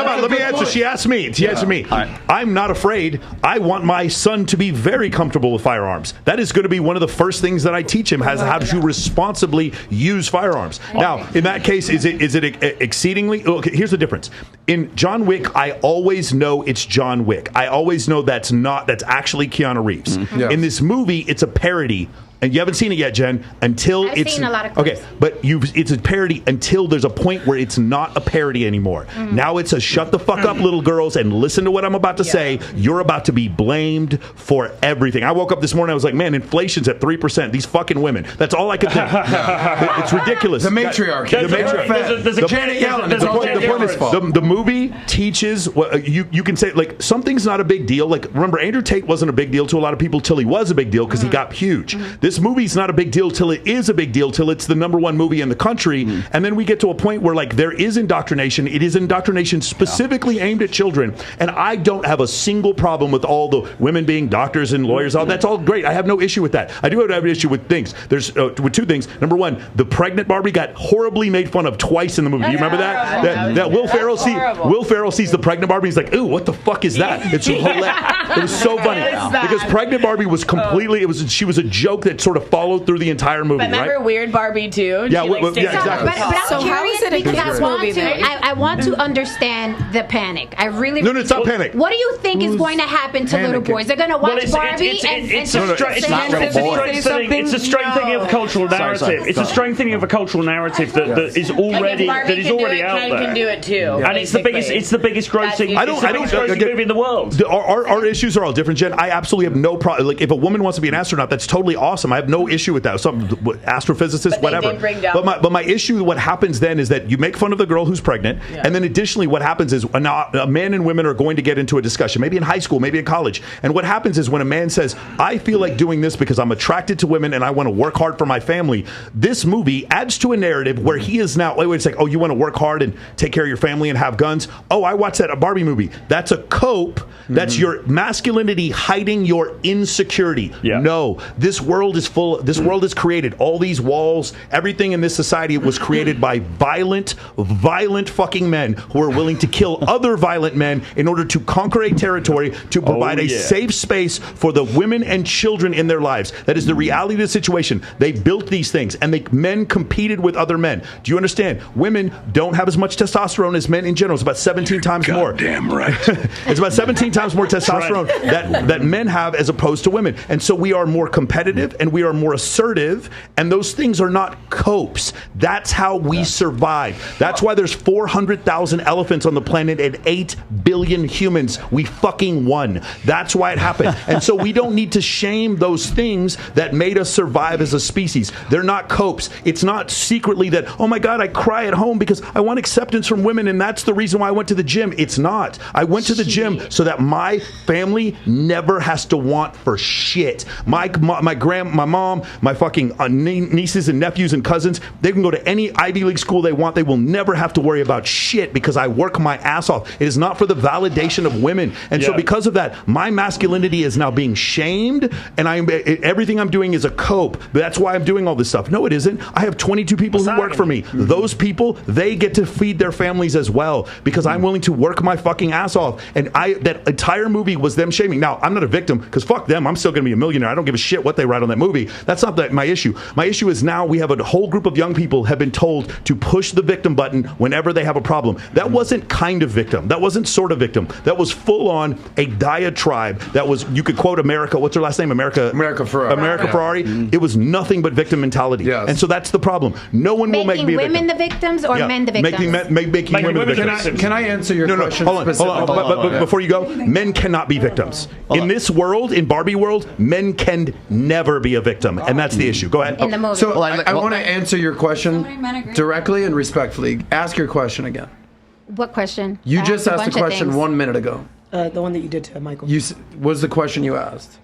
out. Let me answer. She asked me. I'm not afraid. I want my son to be very comfortable with firearms. That is going to be one of the first things that I teach him, how to responsibly use firearms. Now, in that case, is it exceedingly? Okay, here's the difference. In John Wick, I always know it's John Wick. I always know that's actually Keanu Reeves. In this movie, it's a parody. And you haven't seen it yet, Jen, until I've seen a lot of clips. Okay, but it's a parody until there's a point where it's not a parody anymore. Now it's a shut the fuck up, little girls, and listen to what I'm about to say. You're about to be blamed for everything. I woke up this morning, I was like, man, inflation's at 3%. These fucking women. That's all I could think. It's ridiculous. The matriarchy. There's a Janet Yellen. The point is the movie teaches you can say, like, something's not a big deal. Like, remember, Andrew Tate wasn't a big deal to a lot of people till he was a big deal because he got huge. This movie's not a big deal till it is a big deal, till it's the #1 movie in the country. And then we get to a point where, like, there is indoctrination. It is indoctrination specifically aimed at children. And I don't have a single problem with all the women being doctors and lawyers. That's all great. I have no issue with that. I do have an issue with things. There's with two things. Number one, the pregnant Barbie got horribly made fun of twice in the movie. Do you remember that? That Will Ferrell sees the pregnant Barbie. He's like, ooh, what the fuck is that? It's hilarious. It was so funny because pregnant Barbie was completely. She was a joke that sort of followed through the entire movie. But remember Weird Barbie too? Yeah, exactly. But I'm curious because I want to understand the panic. I really no, it's not panic. What do you think is going to happen to little boys? They're going to watch Barbie it's a strengthening of cultural narrative. It's a strengthening of a cultural narrative that is already out there. Can do it too. And it's the biggest grossing. Movie in the world. Our issues are all different, Jen. I absolutely have no problem. Like, if a woman wants to be an astronaut, that's totally awesome. I have no issue with that. Some astrophysicist, whatever. But my issue, what happens then is that you make fun of the girl who's pregnant, and then additionally, what happens is a man and women are going to get into a discussion, maybe in high school, maybe in college. And what happens is when a man says, "I feel like doing this because I'm attracted to women and I want to work hard for my family," this movie adds to a narrative where he is now. It's like, oh, you want to work hard and take care of your family and have guns? Oh, I watched that Barbie movie. That's a cope. That's your masculinity hiding your insecurity. No, this world is full. This world is created. All these walls, everything in this society was created by violent fucking men who are willing to kill other violent men in order to conquer a territory, to provide a safe space for the women and children in their lives. That is the reality of the situation. They built these things, and men competed with other men. Do you understand? Women don't have as much testosterone as men in general. It's about 17 times more. Damn right. It's about 17 times more testosterone that men have as opposed to women. And so we are more competitive and we are more assertive, and those things are not copes. That's how we survive. That's why there's 400,000 elephants on the planet and 8 billion humans. We fucking won. That's why it happened. And so we don't need to shame those things that made us survive as a species. They're not copes. It's not secretly that, oh my God, I cry at home because I want acceptance from women and that's the reason why I went to the gym. It's not. I went to the gym so that my family never has to want for shit. My mom, my fucking nieces and nephews and cousins, they can go to any Ivy League school they want. They will never have to worry about shit because I work my ass off. It is not for the validation of women. And so because of that, my masculinity is now being shamed, and everything I'm doing is a cope. That's why I'm doing all this stuff. No, it isn't. I have 22 people who work for me. Those people, they get to feed their families as well because I'm willing to work my fucking ass off. And that entire movie was them shaming. Now, I'm not a victim because fuck them. I'm still going to be a millionaire. I don't give a shit what they write on that movie. That's not my issue. My issue is now we have a whole group of young people have been told to push the victim button whenever they have a problem. That wasn't kind of victim. That wasn't sort of victim. That was full on a diatribe. That was, you could quote America. What's her last name? America Ferrari. It was nothing but victim mentality. And so that's the problem. No one will make me a victim. Making women the victims or men the victims? Making women the victims. Can I answer your question? Hold on. But before you go, men cannot be victims. In this world, in Barbie world, men can never be be a victim, and that's the issue. Go ahead. In the movie. So I want to answer your question directly and respectfully. Ask your question again. What question? You I just asked a bunch of question things. 1 minute ago. The one that you did to Michael. Was the question you asked?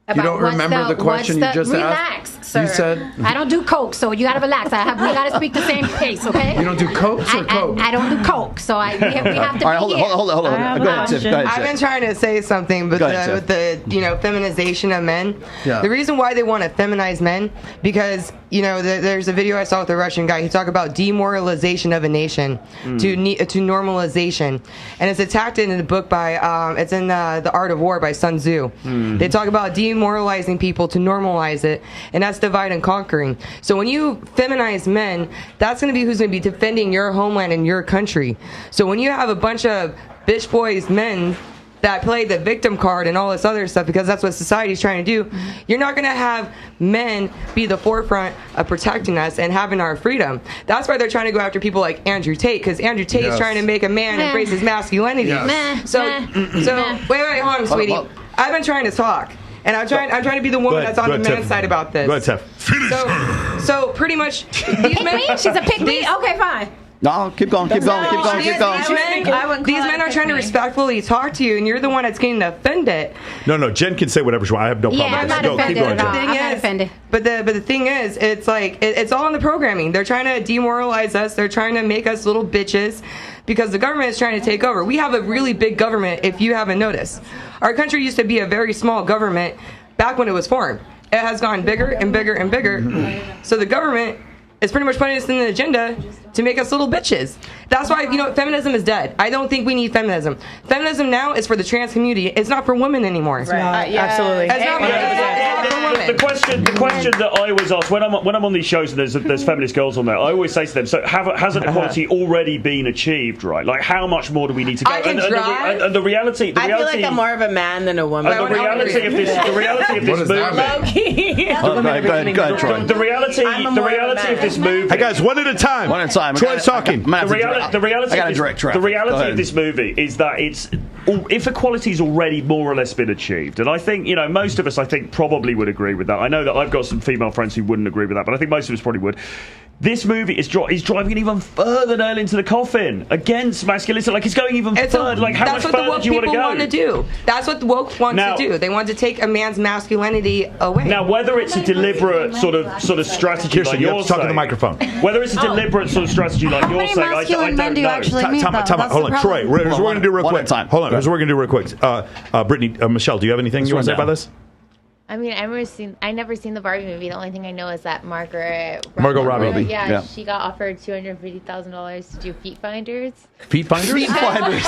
You About don't what's remember the question you just relax, asked? Sir. You said I don't do coke, so you gotta relax. We gotta speak the same pace, okay? you don't do cokes or coke? I don't do coke, so we have to All right, hold on. Go ahead, Tiff. I've been trying to say something, but with the feminization of men. Yeah. The reason why they want to feminize men, because there's a video I saw with a Russian guy. He talked about demoralization of a nation to normalization, and it's attacked in the book by it's in The Art of War by Sun Tzu. They talk about demoralizing people to normalize it, and that's divide and conquering. So when you feminize men, that's going to be who's going to be defending your homeland and your country. So when you have a bunch of bitch boys men that play the victim card and all this other stuff, because that's what society's trying to do, you're not going to have men be the forefront of protecting us and having our freedom. That's why they're trying to go after people like Andrew Tate, because Andrew Tate is trying to make a man embrace his masculinity. So wait, hold on, sweetie. I've been trying to talk. And I'm trying to be the woman that's on the men's side about this. Go ahead, Tiff. So pretty much, these men. She's a pick me. Okay, fine. No, keep going. These men are trying to respectfully talk to you, and you're the one that's getting offended. No, Jen can say whatever she wants. I have no problem with this. I'm not offended Keep going, at all. Jen. I'm not offended. But the thing is, it's like it's all in the programming. They're trying to demoralize us. They're trying to make us little bitches, because the government is trying to take over. We have a really big government, if you haven't noticed. Our country used to be a very small government back when it was formed. It has gone bigger and bigger and bigger. So the government is pretty much putting us in the agenda to make us little bitches. That's why, feminism is dead. I don't think we need feminism. Feminism now is for the trans community. It's not for women anymore. Absolutely. It's not for women. The question that I always ask when I'm on these shows and there's feminist girls on there, I always say to them, so hasn't equality already been achieved, right? Like, how much more do we need to go? I can try. And the reality, I feel like I'm more of a man than a woman. And the reality of this movement. Go ahead, Troy. The reality of this movie. Hey guys, one at a time. One at a time. Troy's talking. The reality of this movie is that if equality's already more or less been achieved, and I think most of us probably would agree with that. I know that I've got some female friends who wouldn't agree with that, but I think most of us probably would. This movie is driving it even further nail into the coffin against masculinity. Like, it's going even further. Like, how much further do you want to go? That's what the woke people want to do. That's what the woke want to do. They want to take a man's masculinity away. Now, whether it's a deliberate sort of strategy, Kirsten, like you you're have to talk to the saying, microphone. whether it's a deliberate sort of strategy like you're saying, I don't know. Time out. Hold on, Troy. Here's what we're going to do real quick. Hold on. Here's what we're going to do real quick. Brittany, Michelle, do you have anything you want to say about this? I mean, I never seen the Barbie movie. The only thing I know is that Margot Robbie. Yeah, she got offered $250,000 to do feet finders. Feet finders? Feet finders.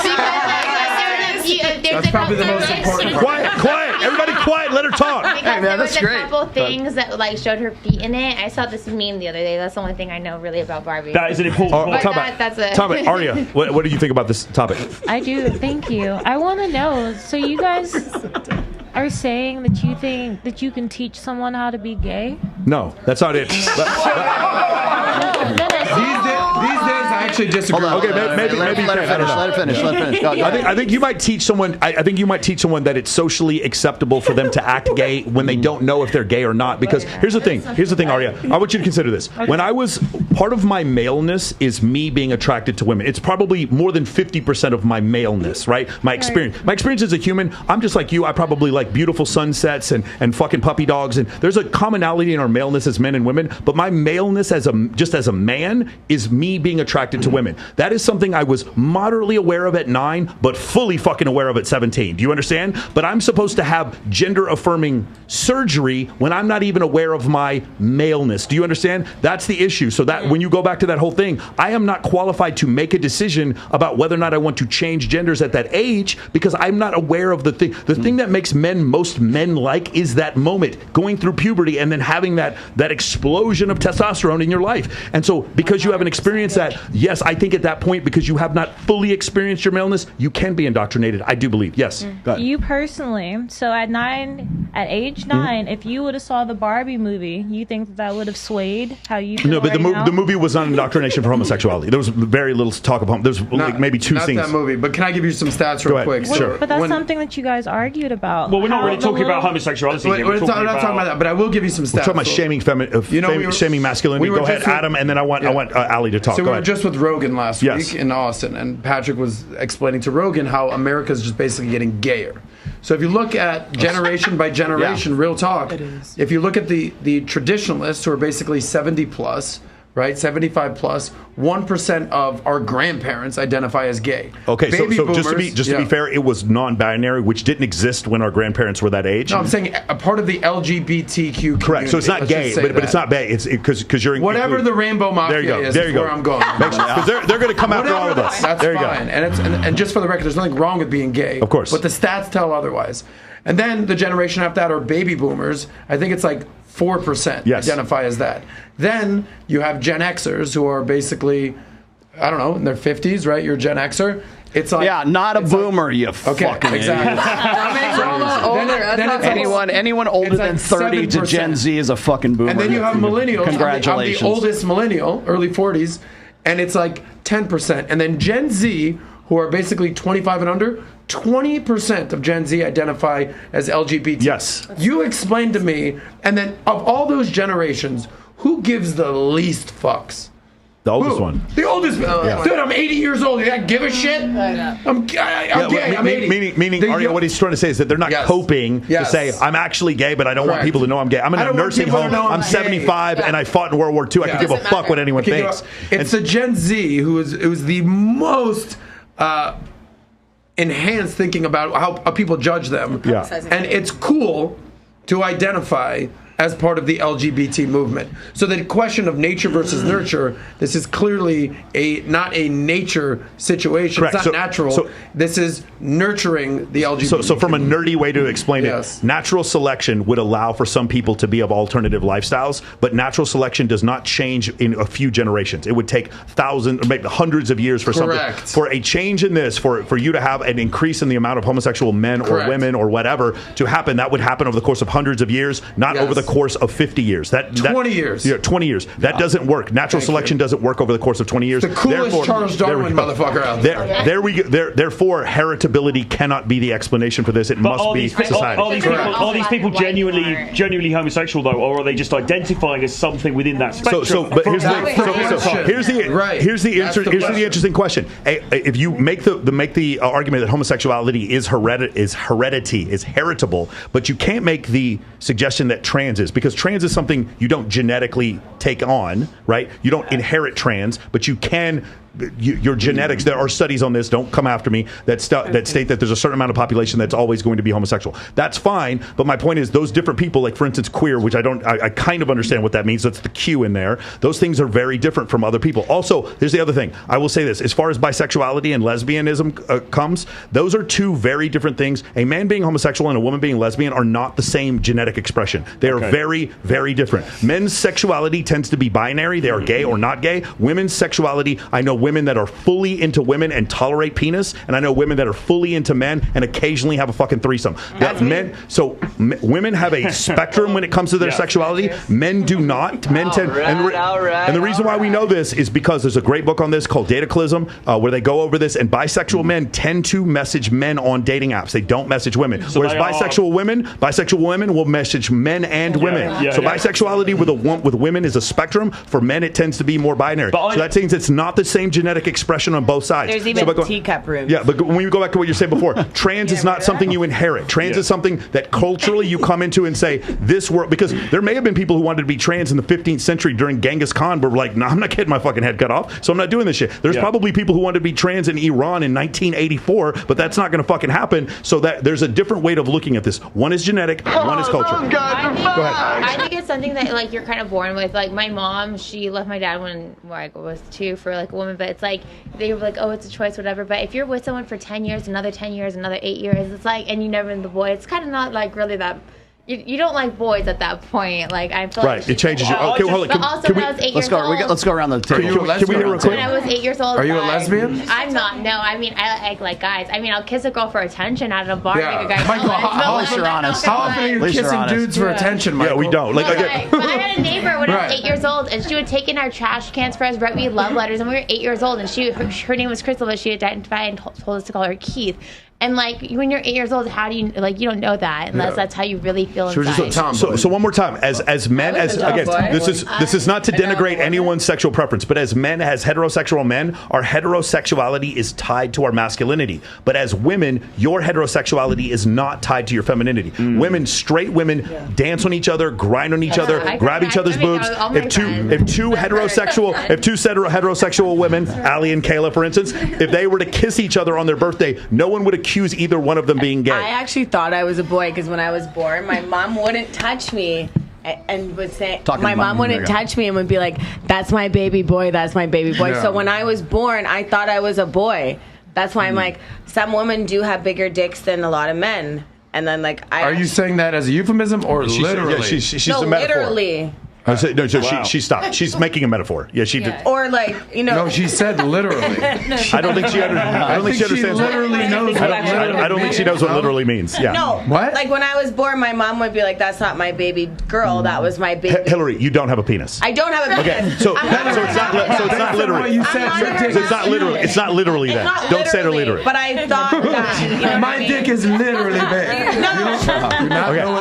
That's probably the most important part. Quiet. Everybody quiet. Let her talk. Because there was a couple things that showed her feet in it. I saw this meme the other day. That's the only thing I know really about Barbie. That is an important point. That's it. Talk about Arya. What do you think about this topic? I do. Thank you. I want to know. So you guys are saying that you think that you can teach someone how to be gay? No, that's not it. These days, I actually disagree. Okay, maybe let her finish. I think you might teach someone. I think you might teach someone that it's socially acceptable for them to act gay when they don't know if they're gay or not. Because here's the thing, Arya. I want you to consider this. When I was part of my maleness is me being attracted to women. It's probably more than 50% of my maleness, right? My experience as a human. I'm just like you. I probably like beautiful sunsets and fucking puppy dogs. And there's a commonality in our maleness as men and women. But my maleness as a man is me being attracted to women. That is something I was moderately aware of at 9, but fully fucking aware of at 17. Do you understand? But I'm supposed to have gender-affirming surgery when I'm not even aware of my maleness. Do you understand? That's the issue. So that when you go back to that whole thing, I am not qualified to make a decision about whether or not I want to change genders at that age because I'm not aware of the thing. The thing that makes most men like is that moment, going through puberty and then having that explosion of testosterone in your life. And so because you haven't experienced that, yes, yes, I think at that point, because you have not fully experienced your maleness, you can be indoctrinated. I do believe. Yes. Go ahead. You personally, so at age 9, if you would have saw the Barbie movie, you think that would have swayed how you feel No, but right the movie was not indoctrination for homosexuality. There was very little talk of There's like maybe 2 scenes. Not that movie, but can I give you some stats real quick? Sure. But that's something that you guys argued about. Well, we're not really talking about homosexuality. We're not talking about that, but I will give you some stats. We're talking about shaming masculinity. Go ahead, Adam, and then I want Ali to talk. So Go we were ahead. just with Rogan last week in Austin, and Patrick was explaining to Rogan how America's just basically getting gayer. So if you look at generation by generation, real talk, if you look at the traditionalists who are basically 70 plus, right, 75 plus, 1% of our grandparents identify as gay. Okay, Baby so boomers, just to be fair, it was non-binary, which didn't exist when our grandparents were that age. No, I'm saying a part of the LGBTQ community. Correct. So it's not gay, but it's not gay. It's because you're whatever the rainbow mafia is. There you go. Where I'm going. Because they're going to come after all of us. That's there you fine. go. And just for the record, there's nothing wrong with being gay. Of course. But the stats tell otherwise. And then the generation after that are baby boomers. I think it's like 4% identify as that. Then you have Gen Xers who are basically, I don't know, in their 50s, right? You're a Gen Xer. It's like not a boomer, you fucking exactly. Anyone older than 30 to Gen Z is a fucking boomer. And then you have millennials. Congratulations. I'm the oldest millennial, early 40s, and it's like 10%. And then Gen Z, who are basically 25 and under, 20% of Gen Z identify as LGBT. Yes. You explained to me, and then of all those generations, who gives the least fucks? The oldest one. The oldest. Dude, I'm 80 years old. You don't give a shit? I'm gay. I'm 80. Meaning, Arya, what he's trying to say is that they're not coping to say, I'm actually gay, but I don't want people to know I'm gay. I'm in a nursing home. I'm 75, and I fought in World War II. I can give a fuck what anyone thinks. It's the Gen Z who is the most enhanced thinking about how people judge them. Yeah. And it's cool to identify as part of the LGBT movement. So the question of nature versus nurture, this is clearly not a nature situation. Correct. It's not natural. This is nurturing the LGBT. So from a nerdy way to explain it, natural selection would allow for some people to be of alternative lifestyles, but natural selection does not change in a few generations. It would take thousands, or maybe hundreds of years for something. For a change in this, for you to have an increase in the amount of homosexual men or women or whatever to happen, that would happen over the course of hundreds of years, not over the course of 50 years. 20 years. Yeah, 20 years. That doesn't work. Natural selection doesn't work over the course of 20 years. The coolest Charles Darwin motherfucker out there. Therefore, heritability cannot be the explanation for this. It must be society. Are these people genuinely homosexual though, or are they just identifying as something within that spectrum? Here's the interesting question. If you make the argument that homosexuality is heritable, but you can't make the suggestion that trans is, because trans is something you don't genetically take on, right? You don't inherit trans, but you can. Your genetics, there are studies on this, don't come after me, that state that there's a certain amount of population that's always going to be homosexual. That's fine, but my point is those different people, like for instance queer, which I kind of understand what that means, that's the Q in there, those things are very different from other people. Also, there's the other thing, I will say this, as far as bisexuality and lesbianism comes, those are two very different things. A man being homosexual and a woman being lesbian are not the same genetic expression. They are very, very different. Men's sexuality tends to be binary, they are gay or not gay. Women's sexuality, I know women that are fully into women and tolerate penis, and I know women that are fully into men and occasionally have a fucking threesome. Women have a spectrum when it comes to their sexuality. Men do not. Men tend, and the reason why we know this is because there's a great book on this called Dataclysm, where they go over this, and bisexual men tend to message men on dating apps. They don't message women. Whereas bisexual women will message men and women. Bisexuality with women is a spectrum. For men, it tends to be more binary. So that means it's not the same genetic expression on both sides. There's even teacup rooms. Yeah, but when you go back to what you said before, trans is not something you inherit. Trans is something that culturally you come into and say, this world, because there may have been people who wanted to be trans in the 15th century during Genghis Khan, but were like, no, I'm not getting my fucking head cut off, so I'm not doing this shit. There's probably people who wanted to be trans in Iran in 1984, but that's not going to fucking happen, so that there's a different way of looking at this. One is genetic, one is culture. Go ahead. I think it's something that like you're kind of born with. Like my mom, she left my dad when I was 2 for like a woman, but it's like they were like, oh, it's a choice, whatever. But if you're with someone for 10 years, another 10 years, another 8 years, it's like, and you never been the boy, it's kind of not like really that You don't like boys at that point. Like I feel Right, like it changes you. Okay, hold on. But also, when I was 8 years old. Let's go around the table. Can we hear real quick? When I was 8 years old. Are you a lesbian? I'm not. No, I mean I like guys. I mean I'll kiss a girl for attention at a bar. Yeah. Make a guy Michael, jealous, at least you're honest. How often are you kissing dudes for attention, Michael? Yeah, we don't. Like, But I had a neighbor when I Right. was 8 years old, and she would take in our trash cans for us, write me love letters, and we were 8 years old, and her name was Crystal, but she identified and told us to call her Keith. And like when you're 8 years old, how do you like? You don't know that unless that's how you really feel inside. So one more time, as men, this is not to denigrate anyone's sexual preference, but as men, as heterosexual men, our heterosexuality is tied to our masculinity. But as women, your heterosexuality is not tied to your femininity. Women, straight women, dance on each other, grind on each other, grab each other's boobs. If two heterosexual women, Allie and Kayla, for instance, if they were to kiss each other on their birthday, no one would accuse either one of them being gay. I actually thought I was a boy because when I was born, my mom wouldn't touch me and would say, my mom wouldn't touch me and would be like, that's my baby boy, that's my baby boy. Yeah. So when I was born, I thought I was a boy. That's why I'm like, some women do have bigger dicks than a lot of men. And then like, Are you saying that as a euphemism or literally? She's no, a metaphor. literally. She stopped. She's making a metaphor. Yeah, she did. Or like, you know. No, she said literally. I don't think she understands. She literally knows what I don't think she knows what literally means. Yeah. No. What? Like when I was born, my mom would be like, that's not my baby girl. That was my baby. Hillary, you don't have a penis. I don't have a penis. Okay, so it's not literally. So it's not literally. It's not literally then. Don't say it literally. But I thought that. You know My dick is literally big. Okay,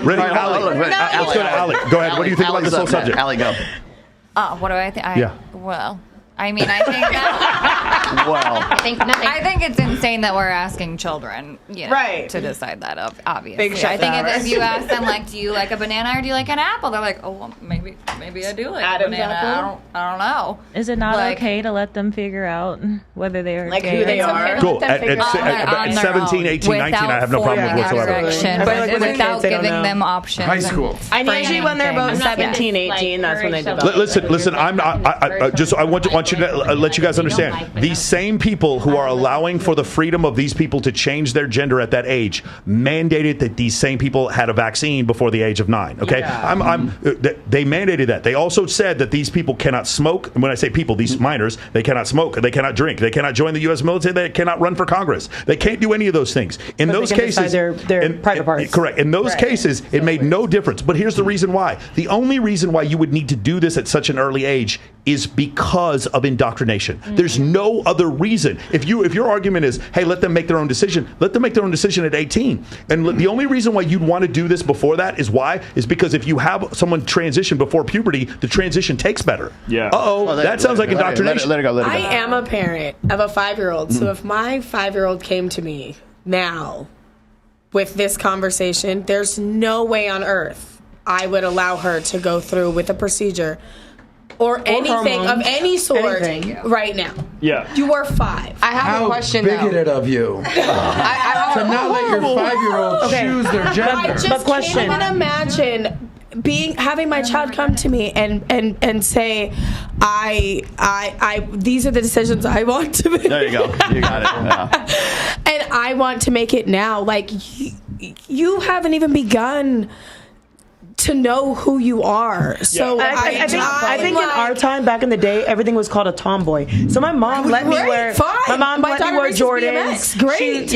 ready? Allie. Let's go to Allie. Go ahead. What do you think about this whole subject? Allie, go. What do I think? Yeah. Well, I mean, I think that. Well, I think nothing. I think it's insane that we're asking children, to decide that. Obviously, Big I think shot if you ask them, like, do you like a banana or do you like an apple? They're like, oh, well, maybe I do like a banana. Apple? I don't know. Is it not okay to let them figure out whether they are Like gay who they or are? not? Cool. At 17, 18, 19, I have no problem with whatsoever. Without giving them options. High school. And usually when they're about 17, 18, that's when they develop. Listen. I want you to let you guys understand. These same people who are allowing for the freedom of these people to change their gender at that age mandated that these same people had a vaccine before the age of 9. Okay, they mandated that. They also said that these people cannot smoke. And when I say people, these minors, they cannot smoke, they cannot drink, they cannot join the U.S. military, they cannot run for Congress. They can't do any of those things. In those cases, their private parts. Correct. In those cases, it made no difference. But here's the reason why. The only reason why you would need to do this at such an early age is because of indoctrination. There's no other reason. If your argument is, hey, let them make their own decision, let them make their own decision at 18. And the only reason why you'd want to do this before that is because if you have someone transition before puberty, the transition takes better. Yeah. That sounds like indoctrination. Let it go. I am a parent of a 5-year-old, so if my 5-year-old came to me now with this conversation, there's no way on earth I would allow her to go through with a procedure or anything of any sort right now. Yeah. You are 5. I have a question, bigoted of you. To not let your 5-year-old choose their gender. I just can't even imagine having my child come to me and say, I these are the decisions I want to make. There you go. You got it. Yeah. And I want to make it now. Like you haven't even begun to know who you are. So I think in our time back in the day, everything was called a tomboy. So my mom let me wear Jordans. Great.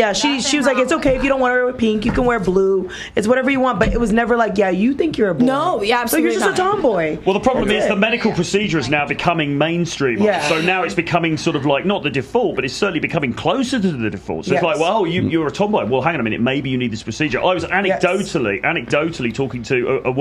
She was like, it's okay if you don't want to wear pink, you can wear blue. It's whatever you want. But it was never like, you think you're a boy. No, absolutely. So you're just a tomboy. Well, the problem is the medical procedure is now becoming mainstream. Yeah. So now it's becoming sort of like not the default, but it's certainly becoming closer to the default. So it's like, well, you're a tomboy. Well, hang on a minute, maybe you need this procedure. I was anecdotally talking to a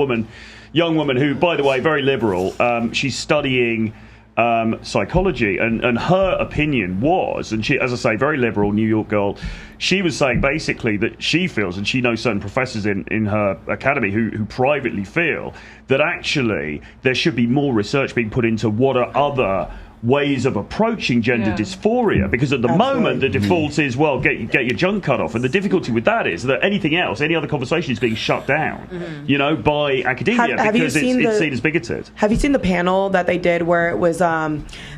young woman who, by the way, very liberal. She's studying psychology, and her opinion was, and she, as I say, very liberal, New York girl. She was saying basically that she feels, and she knows certain professors in her academy who privately feel that actually there should be more research being put into what are other ways of approaching gender dysphoria, because at the moment the default is, well, get your junk cut off, and the difficulty with that is that anything else, any other conversation is being shut down, you know, by academia because it's seen as bigoted. Have you seen the panel that they did where it was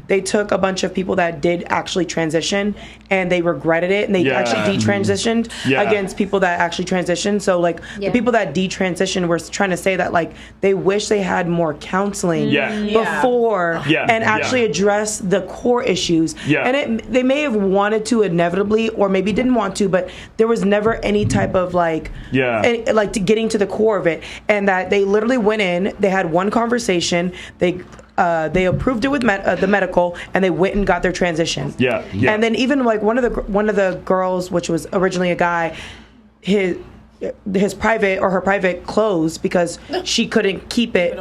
they took a bunch of people that did actually transition and they regretted it, and they actually detransitioned against people that actually transitioned? So like the people that detransitioned were trying to say that like they wish they had more counseling before and actually address the core issues. And they may have wanted to inevitably, or maybe didn't want to, but there was never any type of like getting to the core of it. And that they literally went in, they had one conversation, they approved it with the medical, and they went and got their transition. And then even like one of the girls, which was originally a guy, his private or her private closed because she couldn't keep it.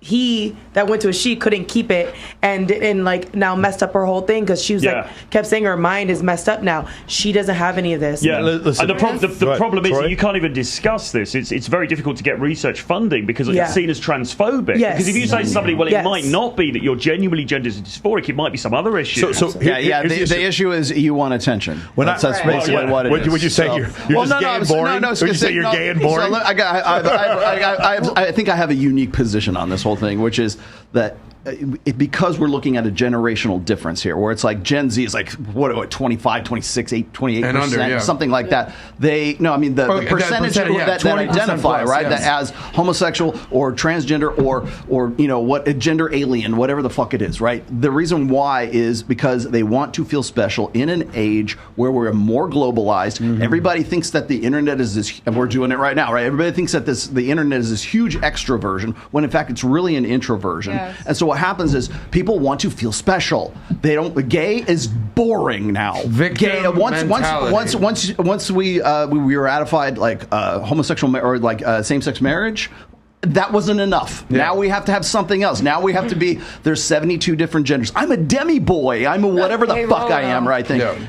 He that went to a she couldn't keep it, and like now messed up her whole thing because she was like kept saying her mind is messed up now. She doesn't have any of this. Listen, and the problem is that you can't even discuss this. It's very difficult to get research funding because it's seen as transphobic. Because if you say to somebody, well, it might not be that you're genuinely gender dysphoric, it might be some other issue. The issue is you want attention. That's basically what it is. Would you say you're just gay and boring? Would you say you're gay and boring? I think I have a unique position on this whole thing, which is that because we're looking at a generational difference here, where it's like Gen Z is like, what 25, 26, 28%, something like that. The percentage that identify, right, that as homosexual or transgender or you know, what a gender alien, whatever the fuck it is, right? The reason why is because they want to feel special in an age where we're more globalized. Everybody thinks that the internet is this, and we're doing it right now, right? Everybody thinks that the internet is this huge extroversion, when in fact it's really an introversion. And so what happens is people want to feel special. They don't. Gay is boring now. Once we ratified like homosexual or like same-sex marriage, that wasn't enough. Now we have to have something else. Now we have to be, there's 72 different genders. I'm a demi-boy. I'm a whatever the fuck I am, right?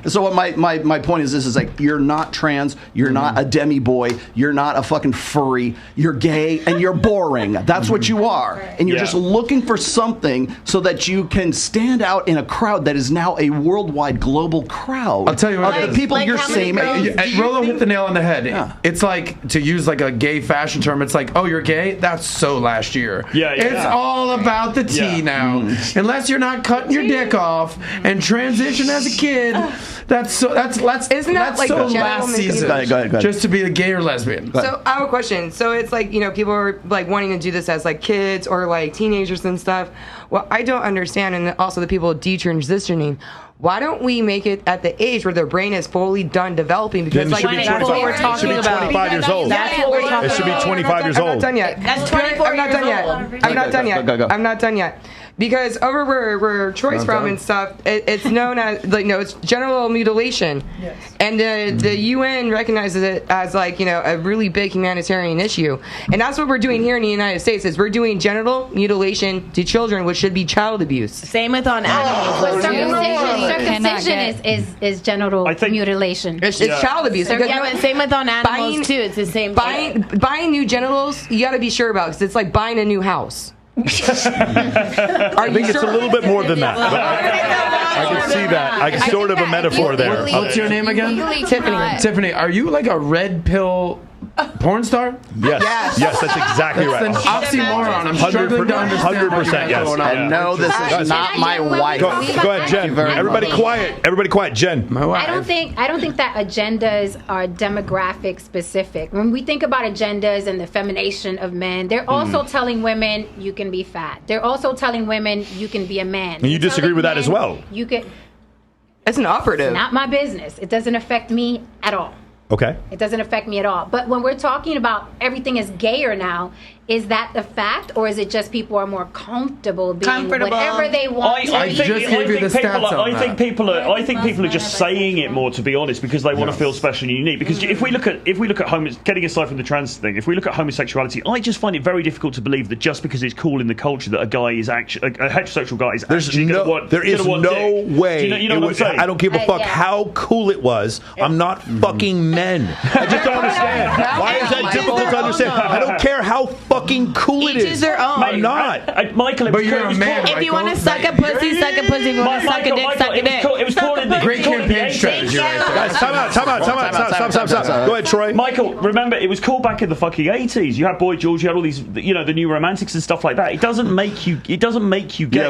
So what my point is this is like, you're not trans, you're not a demi-boy, you're not a fucking furry, you're gay, and you're boring. That's what you are. And you're just looking for something so that you can stand out in a crowd that is now a worldwide global crowd. I'll tell you what, the people your same age. Rollo hit the nail on the head. It's like, to use like a gay fashion term, it's like, oh, you're gay? That's so last year. It's all about the tea now. Unless you're not cutting your dick off and transition as a kid, that's last season. Go ahead. Just to be a gay or lesbian. So I have a question. So it's like, you know, people are like wanting to do this as like kids or like teenagers and stuff. Well, I don't understand, and also the people detransitioning. Why don't we make it at the age where their brain is fully done developing? Because like that's what we're talking about. 25 years old. That's what we're talking about. It should be 25 years old. I'm not done yet. That's 24 years old. I'm not done yet. Because over where Troy's from and stuff, it's known as like it's genital mutilation, and the UN recognizes it as like a really big humanitarian issue, and that's what we're doing here in the United States. Is we're doing genital mutilation to children, which should be child abuse. Same with on animals. Circumcision is genital mutilation. It's child abuse. But same with on animals too. It's the same. Buying new genitals, you got to be sure about, because it's like buying a new house. I think it's a little bit more than that. But I can see that. I can sort of a metaphor there. What's your name again? Tiffany. Tiffany, are you like a red pill porn star? Yes, that's exactly right. That's an oxymoron. I'm struggling to understand 100%, yes. And no, this is not my wife. Go ahead, Jen. Everybody quiet. Jen. My wife. I don't think that agendas are demographic specific. When we think about agendas and the feminization of men, they're also telling women you can be fat. They're also telling women you can be a man. And you disagree with that as well? You can. It's an operative. It's not my business. It doesn't affect me at all. Okay. It doesn't affect me at all. But when we're talking about everything is gayer now, is that the fact, or is it just people are more comfortable being whatever they want? I think people are just saying it more, to be honest, because they want to feel special and unique. Because if we look at getting aside from the trans thing, if we look at homosexuality, I just find it very difficult to believe that just because it's cool in the culture that a guy is actually a heterosexual guy is actually going to want. There is no way. You know what I'm saying? I don't give a fuck how cool it was. I'm not fucking men. I just don't understand. Why is that difficult to understand? I don't care how fucking fucking cool it is. Each is their own. I'm not. Michael, but you're a man. If you want to suck a pussy, suck a pussy. If you want to suck a dick, suck a dick. It was called in the Great campaign strategy right there. Guys, time out. Stop. Go ahead, Troy. Michael, remember, it was cool back in the fucking 80s. You had Boy George, you had all these, you know, the new romantics and stuff like that. It doesn't make you gay.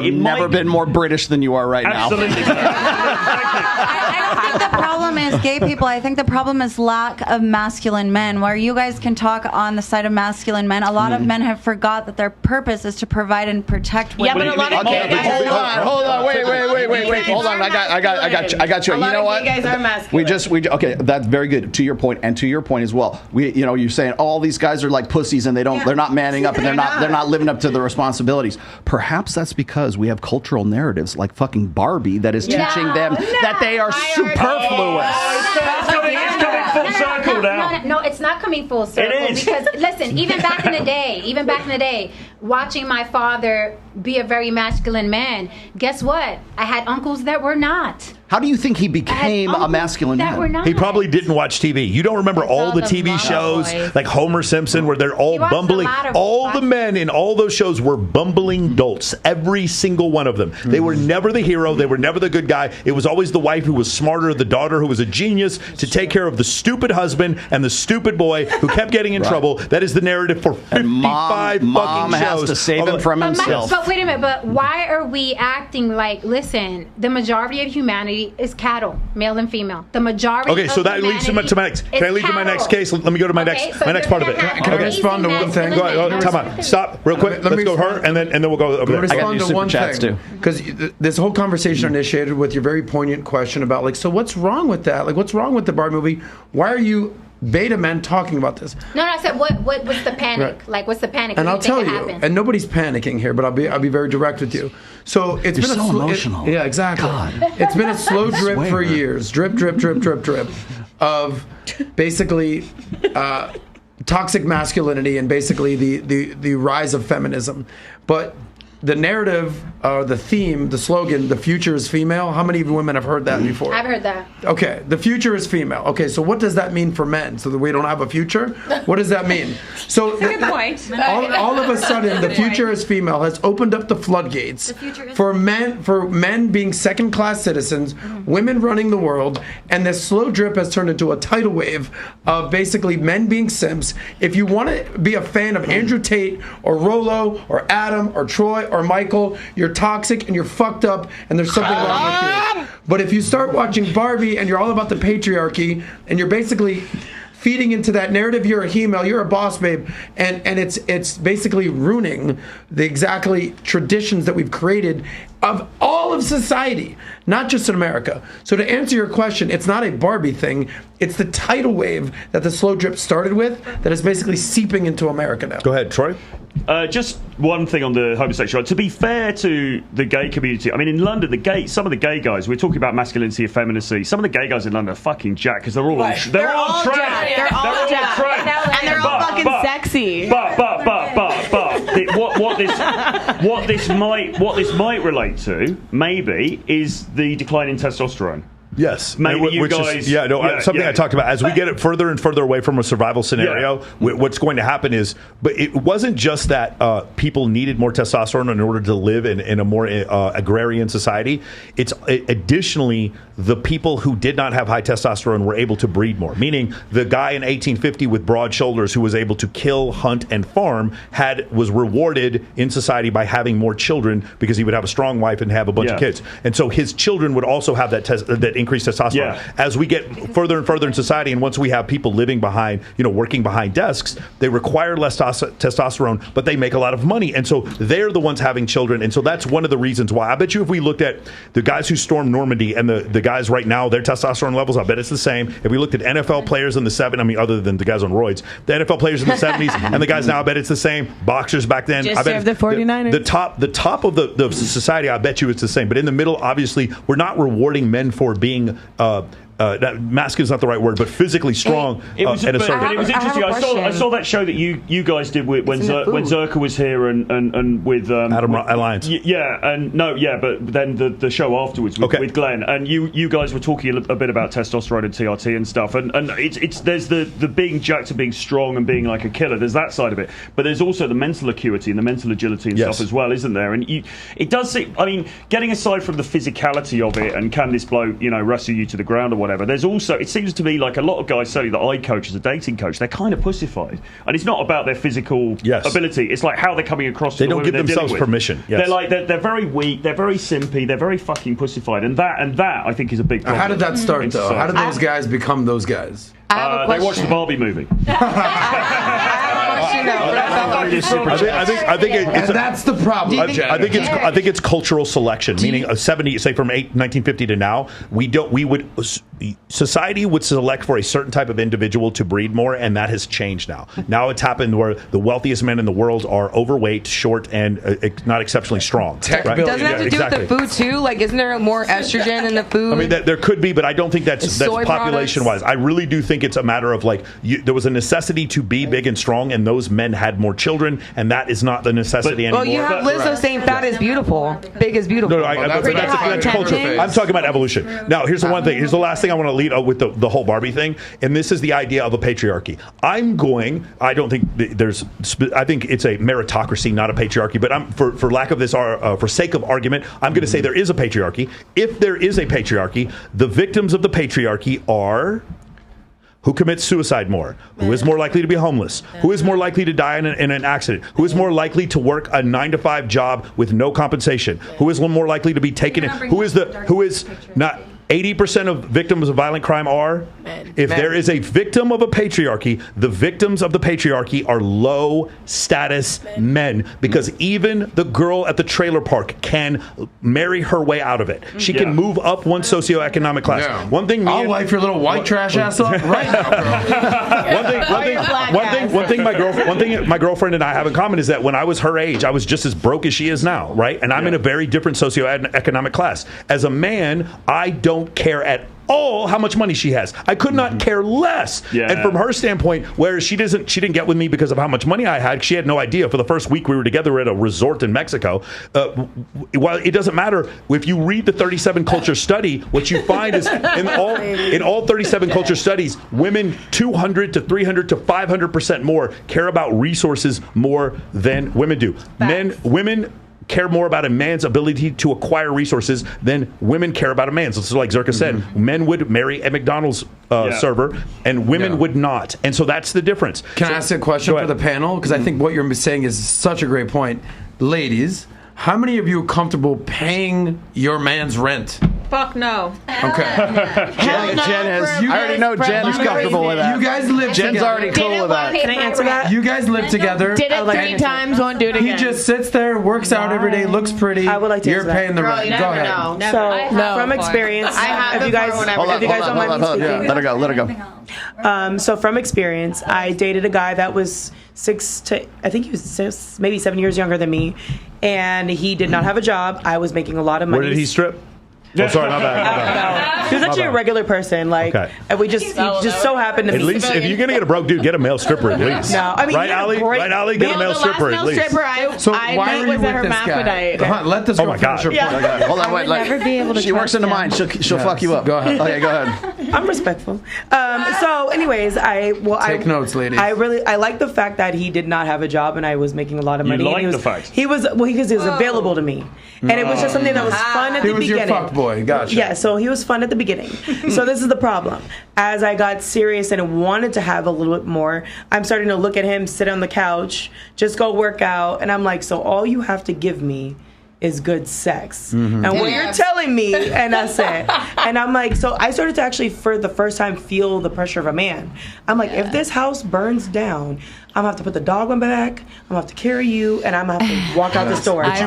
You've never been more British than you are right now. Absolutely. I don't think the problem is gay people. I think the problem is lack of masculine men. Where you guys can talk on the side of masculine men, a lot of men have forgot that their purpose is to provide and protect women. Yeah, but a lot of gay guys. Hold on. Wait. Hold on. I got you. You know what? Gay guys are masculine. Okay, that's very good. To your point, and to your point as well. You're saying all these guys are like pussies and they're not manning up and they're not living up to the responsibilities. Perhaps that's because we have cultural narratives like fucking Barbie that is teaching them that they are superfluous. It's coming full circle now. No, it's not coming full circle. It is. Because listen, even back in the day, watching my father be a very masculine man, guess what? I had uncles that were not. How do you think he became a masculine man? He probably didn't watch TV. You don't remember all the TV shows like Homer Simpson where they're all bumbling. All the men in all those shows were bumbling dolts. Every single one of them. They were never the hero. They were never the good guy. It was always the wife who was smarter, the daughter who was a genius to take care of the stupid husband and the stupid boy who kept getting in trouble. That is the narrative for 55 fucking Mom shows. has to save him from himself. But wait a minute. But why are we acting like? Listen, the majority of humanity is cattle, male and female. The majority. Okay, so that leads to my next. Can I lead to my next case? Let me go to my next part of it. Can I respond to one thing? Go ahead. Time out. Stop real quick. Let's go her, and then we'll go over there. Respond to one thing, because this whole conversation initiated with your very poignant question about like, so what's wrong with that? Like, what's wrong with the Barbie movie? Why are you beta men talking about this? No, I said what's the panic? Right. Like, what's the panic? And I'll tell you, and nobody's panicking here, but I'll be very direct with you. So it's You're been so emotional. Yeah, exactly. God. It's been a slow drip for years, drip, of basically toxic masculinity and basically the rise of feminism, but. The narrative, the theme, the slogan, the future is female. How many women have heard that before? I've heard that. Okay, the future is female. Okay, so what does that mean for men? So that we don't have a future? What does that mean? So Good point. all of a sudden, the future is female has opened up the floodgates for men being second-class citizens, women running the world, and this slow drip has turned into a tidal wave of basically men being simps. If you want to be a fan of Andrew Tate or Rollo or Adam or Troy or Michael, you're toxic and you're fucked up and there's something wrong with you. But if you start watching Barbie and you're all about the patriarchy and you're basically feeding into that narrative, you're a female, you're a boss babe, and it's basically ruining the exactly traditions that we've created of all of society, not just in America. So to answer your question, it's not a Barbie thing, it's the tidal wave that the slow drip started with that is basically seeping into America now. Go ahead, Troy. Just one thing on the homosexual. To be fair to the gay community, I mean, in London, some of the gay guys, we're talking about masculinity and femininity. Some of the gay guys in London are fucking jacked because they're all on track. They're all jacked. And they're all fucking sexy. But what this might relate to maybe is the decline in testosterone. Yes, maybe you guys. Something I talked about as we get it further and further away from a survival scenario. What's going to happen is, but it wasn't just that people needed more testosterone in order to live in a more agrarian society. It's additionally the people who did not have high testosterone were able to breed more. Meaning, the guy in 1850 with broad shoulders who was able to kill, hunt, and farm was rewarded in society by having more children because he would have a strong wife and have a bunch of kids, and so his children would also have that increased testosterone. As we get further and further in society, and once we have people living behind, working behind desks, they require less testosterone, but they make a lot of money, and so they're the ones having children, and so that's one of the reasons why. I bet you if we looked at the guys who stormed Normandy and the guys right now, their testosterone levels, I bet it's the same. If we looked at NFL players in the 70s, I mean, other than the guys on roids, the NFL players in the 70s and the guys now, I bet it's the same. Boxers back then, Just I bet the 49ers. The top of the society, I bet you it's the same. But in the middle, obviously, we're not rewarding men for being masculine is not the right word, but physically strong. It was, and but assertive. it was interesting. I saw that show that you guys did when Zerka was here and with Adam Alliance. But then the show afterwards with Glenn, and you guys were talking a bit about testosterone and TRT and stuff, and it's there's the being jacked and being strong and being like a killer. There's that side of it, but there's also the mental acuity and the mental agility and stuff as well, isn't there? And it does seem, I mean, getting aside from the physicality of it and can this bloke wrestle you to the ground or whatever, there's also, it seems to me like a lot of guys, certainly that I coach as a dating coach, they're kind of pussified, and it's not about their physical ability, it's like how they're coming across. They don't give themselves permission. They're like they're very weak, they're very simpy, they're very fucking pussified, and that I think is a big problem. How did that start though? How did those guys become those guys? They watched the Barbie movie. I think that's the problem. I think it's cultural selection, meaning a 70, say from 1950 to now, society would select for a certain type of individual to breed more, and that has changed now. Now it's happened where the wealthiest men in the world are overweight, short, and not exceptionally strong. Right? Doesn't it have to do with the food too? Like, isn't there more estrogen in the food? I mean, there could be, but I don't think that's population-wise. I really do think it's a matter of there was a necessity to be big and strong, and those men had more children, and that is not the necessity anymore. Well, you have Lizzo saying fat is beautiful, big is beautiful. No, that's culture. I'm talking about evolution. Now, here's the one thing. Here's the last thing I want to lead up with the whole Barbie thing, and this is the idea of a patriarchy. I think it's a meritocracy, not a patriarchy, but for lack of this, for sake of argument, I'm going to say there is a patriarchy. If there is a patriarchy, the victims of the patriarchy are... Who commits suicide more? Who is more likely to be homeless? Who is more likely to die in an accident? Who is more likely to work a 9-to-5 job with no compensation? Who is more likely to be taken in? Who is not 80% of victims of violent crime are men. If there is a victim of a patriarchy, the victims of the patriarchy are low status men, because even the girl at the trailer park can marry her way out of it. She can move up one socioeconomic class. Yeah. One thing, I'll wipe your little white trash ass up right now, girl. One thing my girlfriend and I have in common is that when I was her age, I was just as broke as she is now, right? And I'm in a very different socioeconomic class. As a man, I don't care at all how much money she has. I could not care less. Yeah. And from her standpoint, whereas she didn't get with me because of how much money I had. She had no idea. For the first week we were together at a resort in Mexico. While it doesn't matter, if you read the 37 culture study, what you find is in all 37 culture studies, women 200 to 300 to 500% more care about resources more than women do. Women care more about a man's ability to acquire resources than women care about a man's. So like Zerka said, men would marry a McDonald's server and women would not. And so that's the difference. Can I ask a question for the panel? Because I think what you're saying is such a great point. Ladies, how many of you are comfortable paying your man's rent? Fuck no. Okay. Jen is. I already know Jen is comfortable with that. You guys live together. Jen's already cool with that. Can I answer that? You guys live together. Did it 3 times, won't do it again. He just sits there, works out every day, looks pretty. I would like to You're answer that. paying the rent. Go ahead. So, from experience, if you guys don't mind me speaking. Let her go. So from experience, I dated a guy that was 6, maybe 7 years younger than me, and he did not have a job. I was making a lot of money. Where did he strip? Oh, sorry, my bad. He was actually a regular person. Like, and we just so happened to at be. least if you're gonna get a broke dude, get a male stripper at least. No, I mean, right, Ali? Right, Ali? Get a male stripper at least. So why are you with this guy? Let this girl finish her point. Hold on, wait. never be able to She works in the mine. She'll fuck you up. Go ahead. Okay, go ahead. I'm respectful. So, anyways, take notes, ladies. I like the fact that he did not have a job and I was making a lot of money. You like the fact he was because he was available to me, and it was just something that was fun at the beginning. He was your fuck boy. Gotcha. Yeah, so he was fun at the beginning. So this is the problem. As I got serious and wanted to have a little bit more, I'm starting to look at him sit on the couch, just go work out, and I'm like, so all you have to give me is good sex. And what you're telling me, and that's it. And I'm like, so I started to actually, for the first time, feel the pressure of a man. I'm like, if this house burns down, I'm gonna have to put the dog on my back, I'm gonna have to carry you, and I'm gonna have to walk out the store. But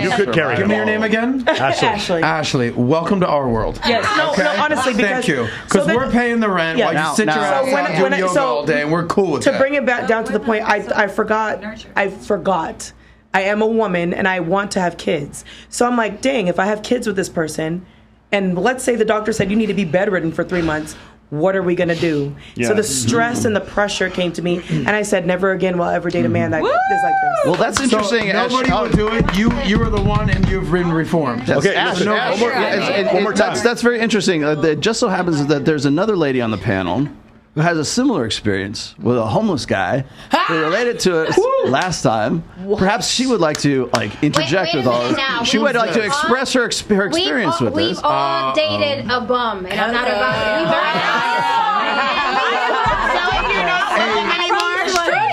you could carry him. Give me your name again. Ashley. Ashley, welcome to our world. Yes, no, honestly, because thank you, because we're paying the rent while you sit your ass out doing yoga all day, and we're cool with that. To bring it back down to the point, I forgot. I am a woman and I want to have kids. So I'm like, dang, if I have kids with this person, and let's say the doctor said you need to be bedridden for 3 months. What are we going to do? Yeah. So the stress and the pressure came to me, and I said, never again will I ever date a man that is like this. Well, that's interesting. So nobody will do it. You are the one, and you've been reformed. Yes. Okay, Ash, listen, Ash, one more time. That's very interesting. It just so happens that there's another lady on the panel who has a similar experience with a homeless guy who related to it last time. Perhaps she would like to interject Wait with all minute now. this. She would like to express her experience with this. We've all dated a bum, and I'm not about it.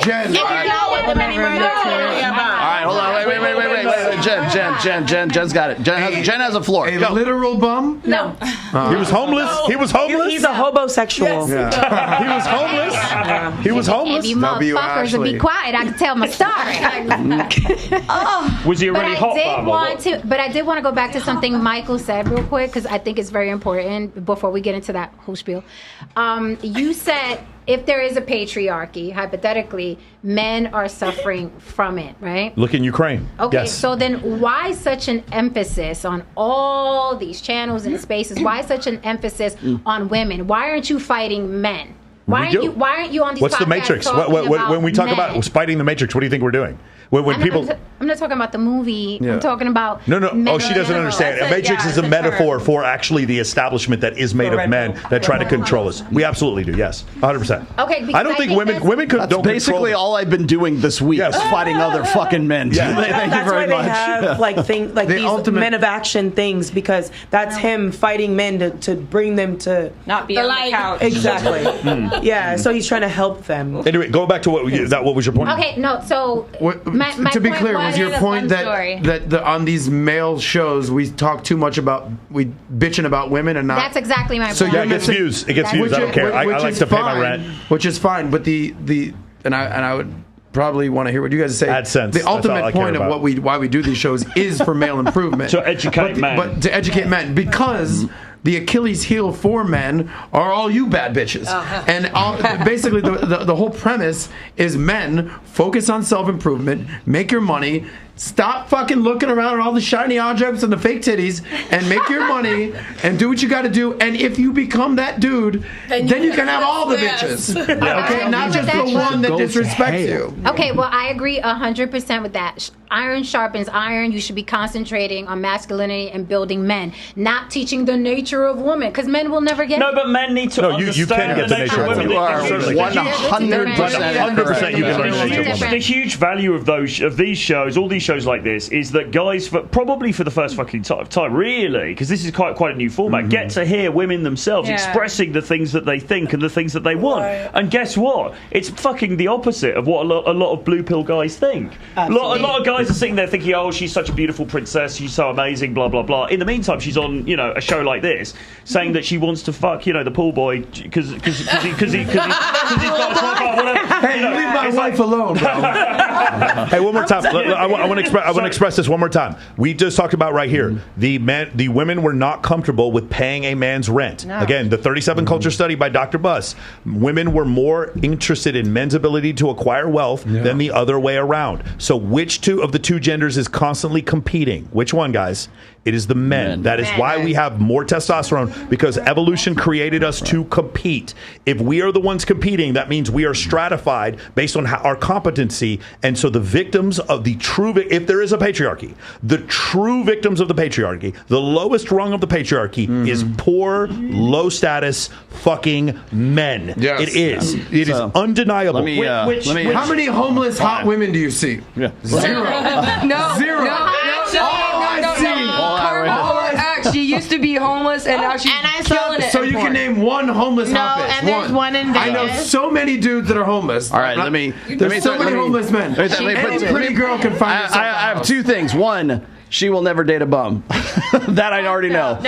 Jen, all right, hold on. Wait. Jen's got it. Jen has the floor. A literal bum? No. He was homeless? No. He was homeless? He's a hobosexual. Yes. Yeah. He was homeless? Yeah. He was homeless? If you motherfuckers would be quiet, I could tell my story. Was he a really hot bum? But I did want to go back to something Michael said real quick, because I think it's very important before we get into that whole spiel. You said if there is a patriarchy, hypothetically, men are suffering from it, right? Look in Ukraine. Okay, Yes. so then why such an emphasis on all these channels and spaces? Why such an emphasis on women? Why aren't you fighting men? Why aren't you on these What's the podcasts Matrix? talking about When we talk men? about fighting the Matrix, what do you think we're doing? When people... I'm not talking about the movie. Yeah. I'm talking about No. men Oh, she in doesn't general. understand. A matrix is a metaphor for actually the establishment that is made of men that try to control us. We absolutely do. Yes, 100%. Okay, because I don't think women could. That's don't basically control. all I've been doing this week is fighting other fucking men. Yeah. Thank you That's very why they much. have The these ultimate- men of action things, because that's him fighting men to bring them to not be on the couch. Exactly. Yeah. So he's trying to help them. Anyway, go back to what was your point? Okay, no. So my to be point clear, was your point that on these male shows we talk too much about bitching about women and not? That's exactly my So point. it gets views. It gets views. I don't care. I like to pay my rent. Which is fine, but I would probably want to hear what you guys say. AdSense. The That's all I ultimate care point of about. why we do these shows is for male improvement. To educate men. But to educate men, because the Achilles heel for men are all you bad bitches. And basically the whole premise is men focus on self-improvement, make your money, stop fucking looking around at all the shiny objects and the fake titties, and make your money and do what you got to do. And if you become that dude, then you can have all the bitches. Okay, not just the one that disrespects you. Okay, well, I agree 100% with that. Iron sharpens iron. You should be concentrating on masculinity and building men, not teaching the nature of women, because men will never get it. No, but men need to understand you can get the nature of women. women. You are 100% you can learn the nature of women. The huge value of these shows, all these shows like this, is that guys, probably for the first fucking time, really, because this is quite a new format, get to hear women themselves expressing the things that they think and the things that they want. And guess what? It's fucking the opposite of what a lot of blue pill guys think. A lot of guys are sitting there thinking, oh, she's such a beautiful princess, she's so amazing, blah blah blah. In the meantime, she's on a show like this, saying that she wants to fuck the pool boy because he's got a top up, whatever. Hey, leave my wife alone, bro. Hey, one more time. I want to express this one more time. We just talked about right here. The women were not comfortable with paying a man's rent. No. Again, the 37 culture study by Dr. Buss. Women were more interested in men's ability to acquire wealth than the other way around. So which two of the two genders is constantly competing? Which one, guys? It is the men. That is why we have more testosterone, because evolution created us to compete. If we are the ones competing, that means we are stratified based on our competency. And so the victims of the true, if there is a patriarchy, the true victims of the patriarchy, the lowest rung of the patriarchy is poor, low status fucking men. Yes. It is. It is undeniable. How many homeless hot women do you see? No. Zero. She used to be homeless, and now she's killing it. So you can name one homeless hot bitch. And there's one in Vegas. I know so many dudes that are homeless. All right, There's so many homeless men. Any pretty girl can find herself. I have two things. One, she will never date a bum. That I already know.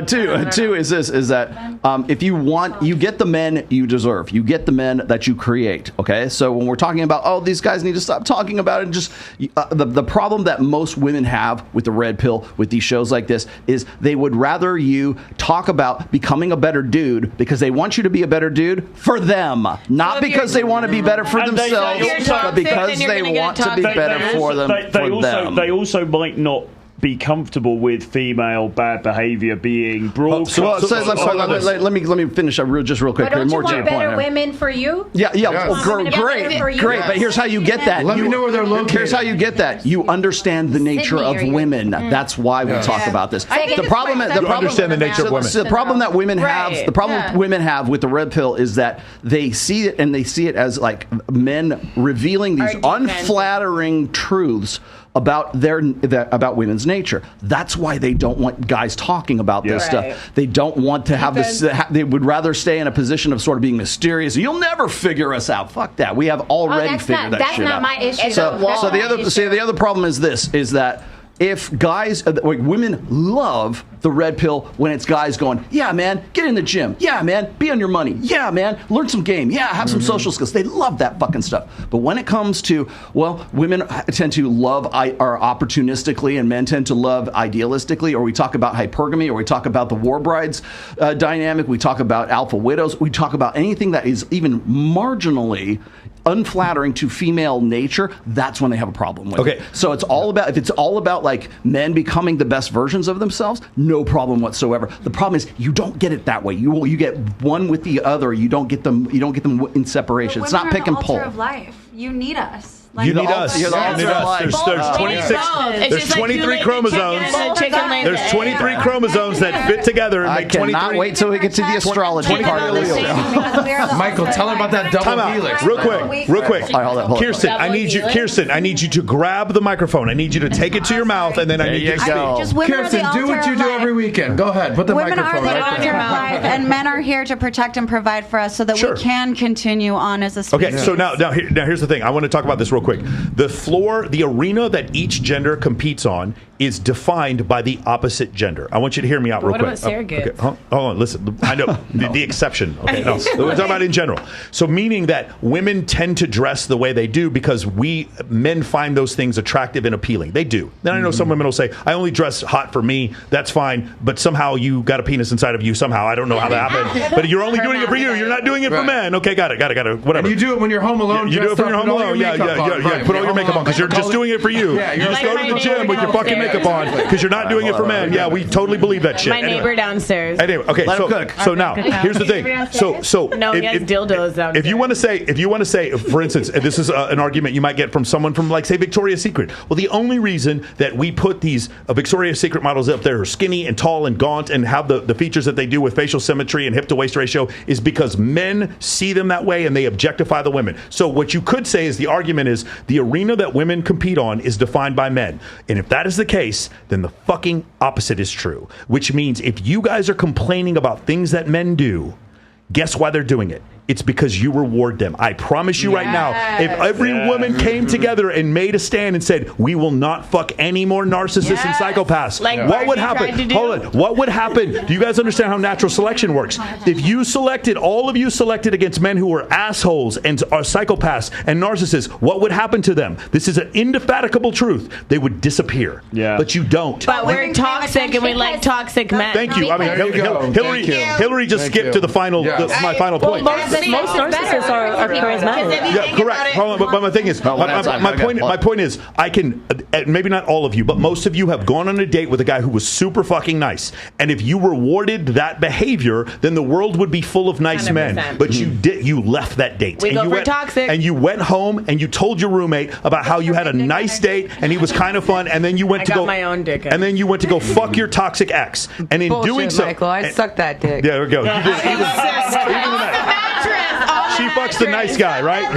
Two is this: is that if you want, you get the men you deserve. You get the men that you create. Okay, so when we're talking about, these guys need to stop talking about it. Just the problem that most women have with the red pill, with these shows like this, is they would rather you talk about becoming a better dude because they want you to be a better dude for them, not because they want to be better for themselves, but because they want to be better for them. They also might not be comfortable with female bad behavior being brought. Let me finish up just real quick. But don't you more want better point. women for you? Yeah. Well, great. But here's how you get that. Let me know where they're located. Here's how you get that. You understand the nature of women. That's why we talk about this. The problem understand the nature of women. The problem that women have, women have with the red pill is that they see it and they see it as like men revealing these unflattering truths about about women's nature. That's why they don't want guys talking about this stuff. They don't want to have this. They would rather stay in a position of sort of being mysterious. You'll never figure us out. Fuck that. We have already figured that shit out. That's not my issue. So the other problem is this: is that if guys, women love the red pill when it's guys going, yeah, man, get in the gym. Yeah, man, be on your money. Yeah, man, learn some game. Yeah, have some social skills. They love that fucking stuff. But when it comes to, women tend to love are opportunistically and men tend to love idealistically, or we talk about hypergamy, or we talk about the war brides dynamic. We talk about alpha widows. We talk about anything that is even marginally unflattering to female nature. That's when they have a problem with it. So it's all about, if it's all about like men becoming the best versions of themselves, no problem whatsoever. The problem is you don't get it that way. You get one with the other. You don't get them in separation. It's not pick and pull. Of life. You need us. You need us. There's 26. There's 23 chromosomes. There's 23 chromosomes that fit together and make 23. I cannot wait till we get to the astrology part of this. Michael, tell her about that double helix. Real quick. Kirsten, I need you to grab the microphone. I need you to take it to your mouth, and then I need you to speak. Kirsten, do what you do every weekend. Go ahead. Put the microphone right there. And men are here to protect and provide for us so that we can continue on as a species. Okay, so now here's the thing. I want to talk about this real quick. The arena that each gender competes on is defined by the opposite gender. I want you to hear me out real quick. What about surrogates? Okay, hold on, listen. I know the exception. Okay, no, we're talking about in general. So meaning that women tend to dress the way they do because men find those things attractive and appealing. They do. Then I know some women will say, I only dress hot for me. That's fine. But somehow you got a penis inside of you somehow. I don't know how that happened. But you're only doing it for you. You're not doing it for men. Okay, got it. Whatever. And you do it when you're home alone. You do it when you're home alone. Yeah. Put all your makeup on because you're just doing it for you. You just go to the gym with your fucking makeup on because you're not doing it for men. Yeah, we totally believe that shit. My neighbor downstairs. Anyway, okay. So now here's the thing. So no, he has dildos downstairs. If you want to say, for instance, this is an argument you might get from someone from like say Victoria's Secret. Well, the only reason that we put these Victoria's Secret models up there who are skinny and tall and gaunt and have the features that they do with facial symmetry and hip to waist ratio is because men see them that way and they objectify the women. So what you could say is the argument is the arena that women compete on is defined by men. And if that is the case, then the fucking opposite is true. Which means if you guys are complaining about things that men do, guess why they're doing it? It's because you reward them. I promise you right now, if every woman came together and made a stand and said, we will not fuck any more narcissists and psychopaths, what would happen? Hold on. What would happen? Do you guys understand how natural selection works? If all of you selected against men who were assholes and are psychopaths and narcissists, what would happen to them? This is an indefatigable truth. They would disappear. Yeah. But you don't. But we're toxic and we like toxic men. Thank you. I mean, Hillary just skipped to the final, my final point. Most narcissists are charismatic. Yeah, correct. But my thing is, my point is, I can maybe not all of you, but most of you have gone on a date with a guy who was super fucking nice, and if you rewarded that behavior, then the world would be full of nice 100%. Men. But you left that date. We go for toxic. And you went home and you told your roommate about how you had a nice date and he was kind of fun, and then you went to go my own dick. And then you went to go fuck your toxic ex, and in doing so, Michael, I sucked that dick. Yeah, there we go. You did, she fucks the nice guy, right?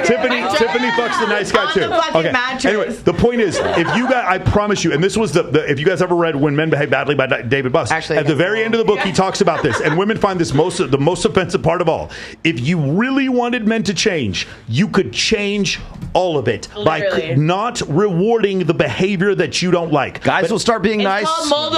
Tiffany fucks the nice guy too. Okay. Anyway, the point is, I promise you, and this was if you guys ever read When Men Behave Badly by David Buss, actually, at the very end of the book, he talks about this, and women find this the most offensive part of all. If you really wanted men to change, you could change all of it by not rewarding the behavior that you don't like. Guys will start being nice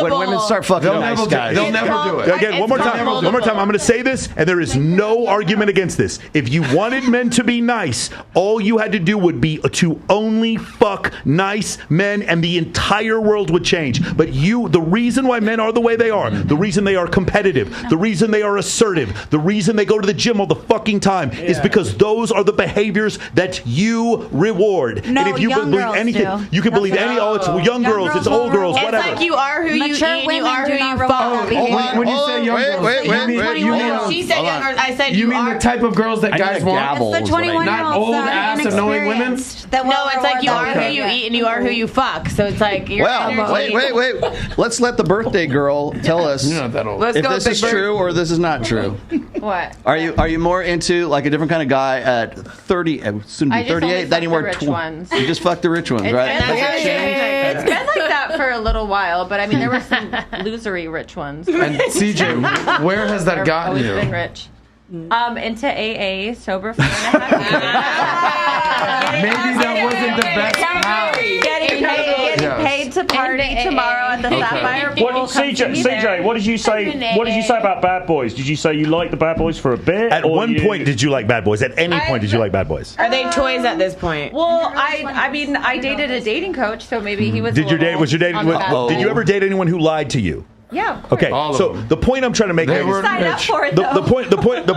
when women start fucking nice guys. They'll never do it. Again, one more time. I'm going to say this, and there is no argument against this. If you wanted men to be nice, case, all you had to do would be to only fuck nice men, and the entire world would change. But the reason why men are the way they are, the reason they are competitive, the reason they are assertive, the reason they go to the gym all the fucking time is because those are the behaviors that you reward. No, and if you believe anything, you can believe any. Oh, it's young girls, it's old girls, whatever. It's like you are who you eat, and you are who you fuck. When you say young girls, you mean she said young girls. I said you mean the type of girls that guys want? It's the 21-year-olds not old ass annoying women. No, it's like you are who you eat and you are who you fuck. So it's like you're wait. Let's let the birthday girl tell us if this is true or this is not true. What? Are you more into like a different kind of guy at 30, soon to be 38, than you were rich ones. You just fuck the rich ones, right? It's been like that for a little while, but I mean there were some losery rich ones. And CJ, where has that gotten always you? Been rich. Into AA, sober for 1.5 years. Maybe that wasn't the best path. Getting paid to party tomorrow at the Sapphire Pool. CJ, what did you say? What did you say about Bad Boys? Did you say you liked the Bad Boys for a bit? At one point, did you like Bad Boys? At any point, did you like Bad Boys? Are they toys at this point? Well, I mean, I dated a dating coach, so maybe he was. Did you ever date anyone who lied to you? Yeah. Okay. So the point I'm trying to make the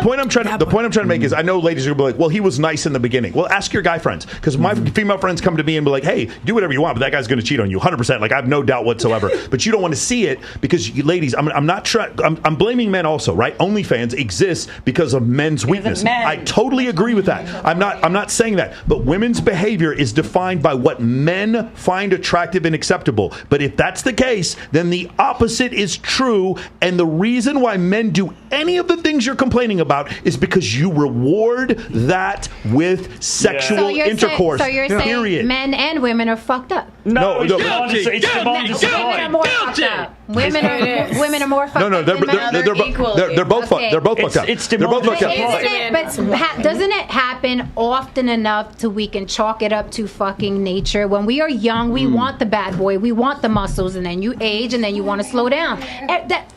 point I'm trying to make is I know ladies are gonna be like, well, he was nice in the beginning. Well, ask your guy friends, because my female friends come to me and be like, hey, do whatever you want, but that guy's gonna cheat on you 100%. Like I have no doubt whatsoever. But you don't want to see it because you ladies, I'm blaming men also, right? OnlyFans exists because of men's weakness. I totally agree with that. I'm not saying that, but women's behavior is defined by what men find attractive and acceptable. But if that's the case, then the opposite is true, and the reason why men do any of the things you're complaining about is because you reward that with sexual intercourse. So you're saying men and women are fucked up? No, it's demand and supply. Women are more fucked up. Women are more fucked up. No, they're both fucked. They're both fucked up. It's they're both fucked up. But doesn't it happen often enough to we can chalk it up to fucking nature? When we are young, we want the bad boy, we want the muscles, and then you age, and then you want to slow down.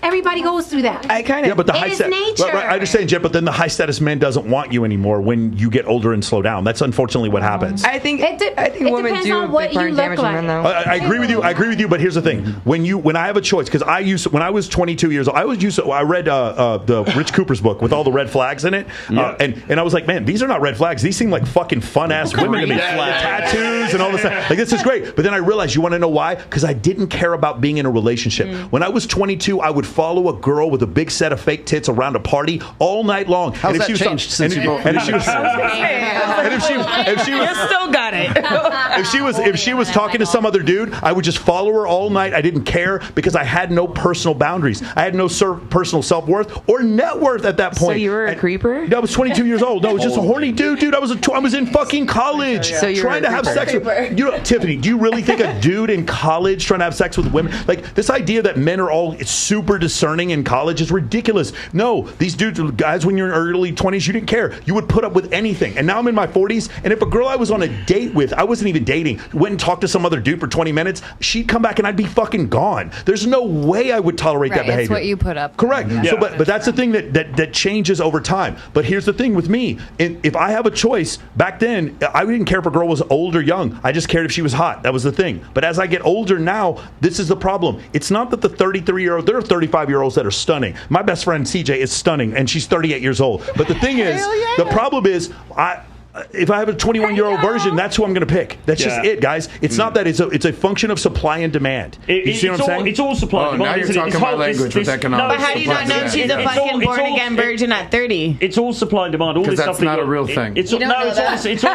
Everybody goes through that. But the high nature. Right, I understand, Jen, but then the high status man doesn't want you anymore when you get older and slow down. That's unfortunately what happens. I think women depends do on what you look like. I agree with you, but here's the thing: when I have a choice, because when I was 22 years old, I read the Rich Cooper's book with all the red flags in it, and I was like, man, these are not red flags. These seem like fucking fun ass women to me, tattoos and all this stuff. Like this is great. But then I realized, you want to know why? Because I didn't care about being in a relationship. When I was 22, I would follow a girl with a big set of fake tits around a party all night long. How's that changed since you broke? And if she was, You still got it. if she was talking to some other dude, I would just follow her all night. I didn't care because I had no personal boundaries. I had no personal self-worth or net worth at that point. So you were a creeper? I was 22 years old. No, I was just a horny dude. I was in fucking college trying to have sex with. Tiffany, do you really think a dude in college trying to have sex with women, like this idea that men are all super discerning in college is ridiculous. No, these guys, when you're in early 20s, you didn't care. You would put up with anything. And now I'm in my 40s, and if a girl I was on a date with, I wasn't even dating, went and talked to some other dude for 20 minutes, she'd come back and I'd be fucking gone. There's no way I would tolerate that behavior. It's what you put up. Correct. Yeah. So, but that's the thing that changes over time. But here's the thing with me: if I have a choice, back then I didn't care if a girl was old or young. I just cared if she was hot. That was the thing. But as I get older now, this is the problem. It's not that the 33-year-old, there are 35-year-olds that are stunning. My best friend CJ is stunning, and she's 38 years old. But the thing is, the problem is, if I have a 21-year-old version, that's who I'm going to pick. That's just it, guys. It's not that. It's a function of supply and demand. You see what I'm saying? It's all supply and demand. Now you're talking my language with economics. But how do you not know she's a fucking born-again virgin at 30? It's all supply and demand. All this stuff that's not a real thing. It's all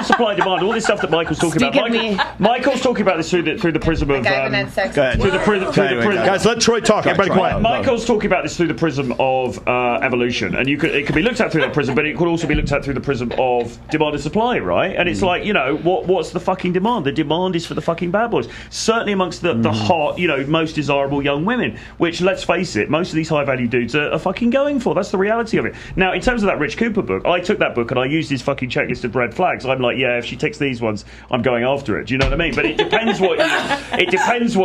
supply and demand. All this stuff that Michael's talking about. Michael's talking about this through the prism of. Guys, let Troy talk. Everybody quiet. Michael's talking about this through the prism of evolution, and it could be looked at through that prism, but it could also be looked at through the prism of demand and supply, right? And it's like, what's the fucking demand? The demand is for the fucking bad boys. Certainly amongst the hot, most desirable young women, which, let's face it, most of these high-value dudes are fucking going for. That's the reality of it. Now, in terms of that Rich Cooper book, I took that book and I used his fucking checklist of red flags. I'm like, yeah, if she ticks these ones, I'm going after it. Do you know what I mean? But it depends what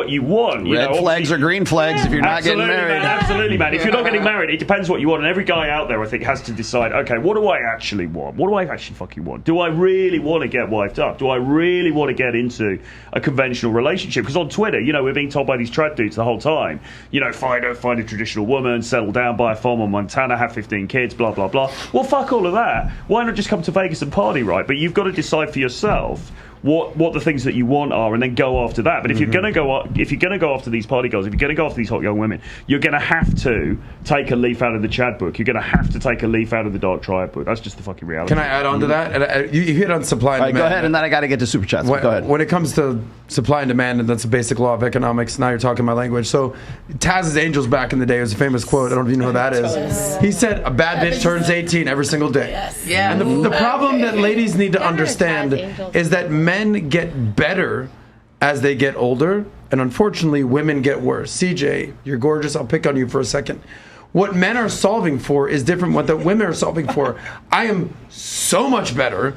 you want. Red flags or green flags if you're not getting married. Absolutely, man. If you're not getting married, it depends what you want. And every guy out there, I think, has to decide, okay, what do I actually want? What do I actually fucking want? Do I really want to get wifed up? Do I really want to get into a conventional relationship? Because on Twitter, we're being told by these trad dudes the whole time, find a traditional woman, settle down, buy a farm in Montana, have 15 kids, blah, blah, blah. Well, fuck all of that. Why not just come to Vegas and party, right? But you've got to decide for yourself what the things that you want are, and then go after that. But if you're going to go after these party girls, if you're going to go after these hot young women, you're going to have to take a leaf out of the Chad book. You're going to have to take a leaf out of the Dark Triad book. That's just the fucking reality. Can I add on to that? And you hit on supply and demand. Go ahead, and then I got to get to super chats. Go ahead. When it comes to supply and demand, and that's a basic law of economics. Now you're talking my language. So Taz's Angels back in the day was a famous quote. I don't know if you know who that is. He said, "A bad bitch turns 18 every single day." Yes. Yeah. And the problem that ladies need to understand is that men get better as they get older, and unfortunately women get worse. CJ, you're gorgeous. I'll pick on you for a second. What men are solving for is different from what the women are solving for. I am so much better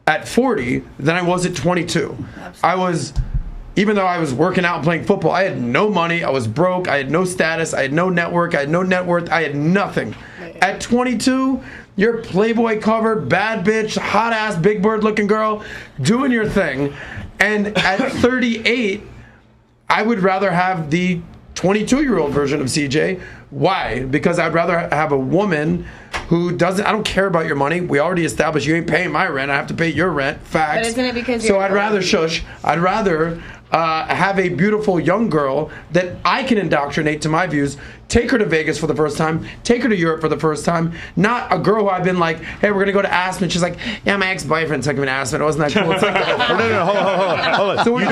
at 40 than I was at 22. Even though I was working out and playing football, I had no money, I was broke, I had no status, I had no network, I had no net worth, I had nothing. At 22, you're Playboy cover, bad bitch, hot ass, big bird looking girl, doing your thing. And at 38, I would rather have the 22-year-old version of CJ. Why? Because I'd rather have a woman who doesn't, I don't care about your money. We already established you ain't paying my rent. I have to pay your rent. Facts. But isn't it because So I'd rather have a beautiful young girl that I can indoctrinate to my views, take her to Vegas for the first time, take her to Europe for the first time, not a girl who I've been like, hey, we're going to go to Aspen. She's like, yeah, my ex-boyfriend took me to Aspen. It wasn't that cool. It's like, no, hold on. So You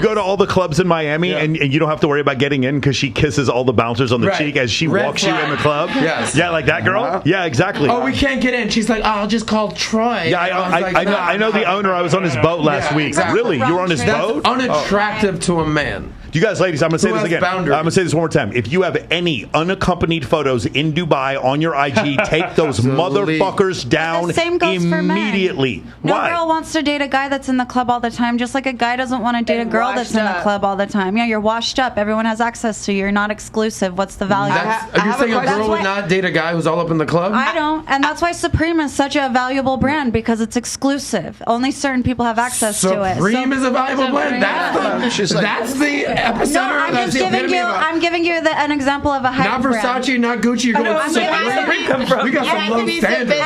go to all the clubs in Miami, and you don't have to worry about getting in because she kisses all the bouncers on the cheek as she walks you in the club. Yes. Yeah, like that girl? Yeah, exactly. Oh, we can't get in. She's like, oh, I'll just call Troy. Yeah, I know the owner. I was on his boat last week. Exactly. Really? You were on his boat? Unattractive to a man. You guys, ladies, I'm going to say this again. Boundaries. I'm going to say this one more time. If you have any unaccompanied photos in Dubai on your IG, take those motherfuckers down The same goes for men. immediately. No Why? girl wants to date a guy that's in the club all the time, just like a guy doesn't want to date a girl that's in the club all the time. Yeah, you're washed up. Everyone has access to you. You're not exclusive. What's the value? Are you saying a girl would not date a guy who's all up in the club? I don't. And that's why Supreme is such a valuable brand, because it's exclusive. Only certain people have access to it. Supreme is a valuable brand? That's the epicenter. No, I'm giving you an example of a hype not brand. Not Versace, not Gucci. You're going Supreme. We got some low standards.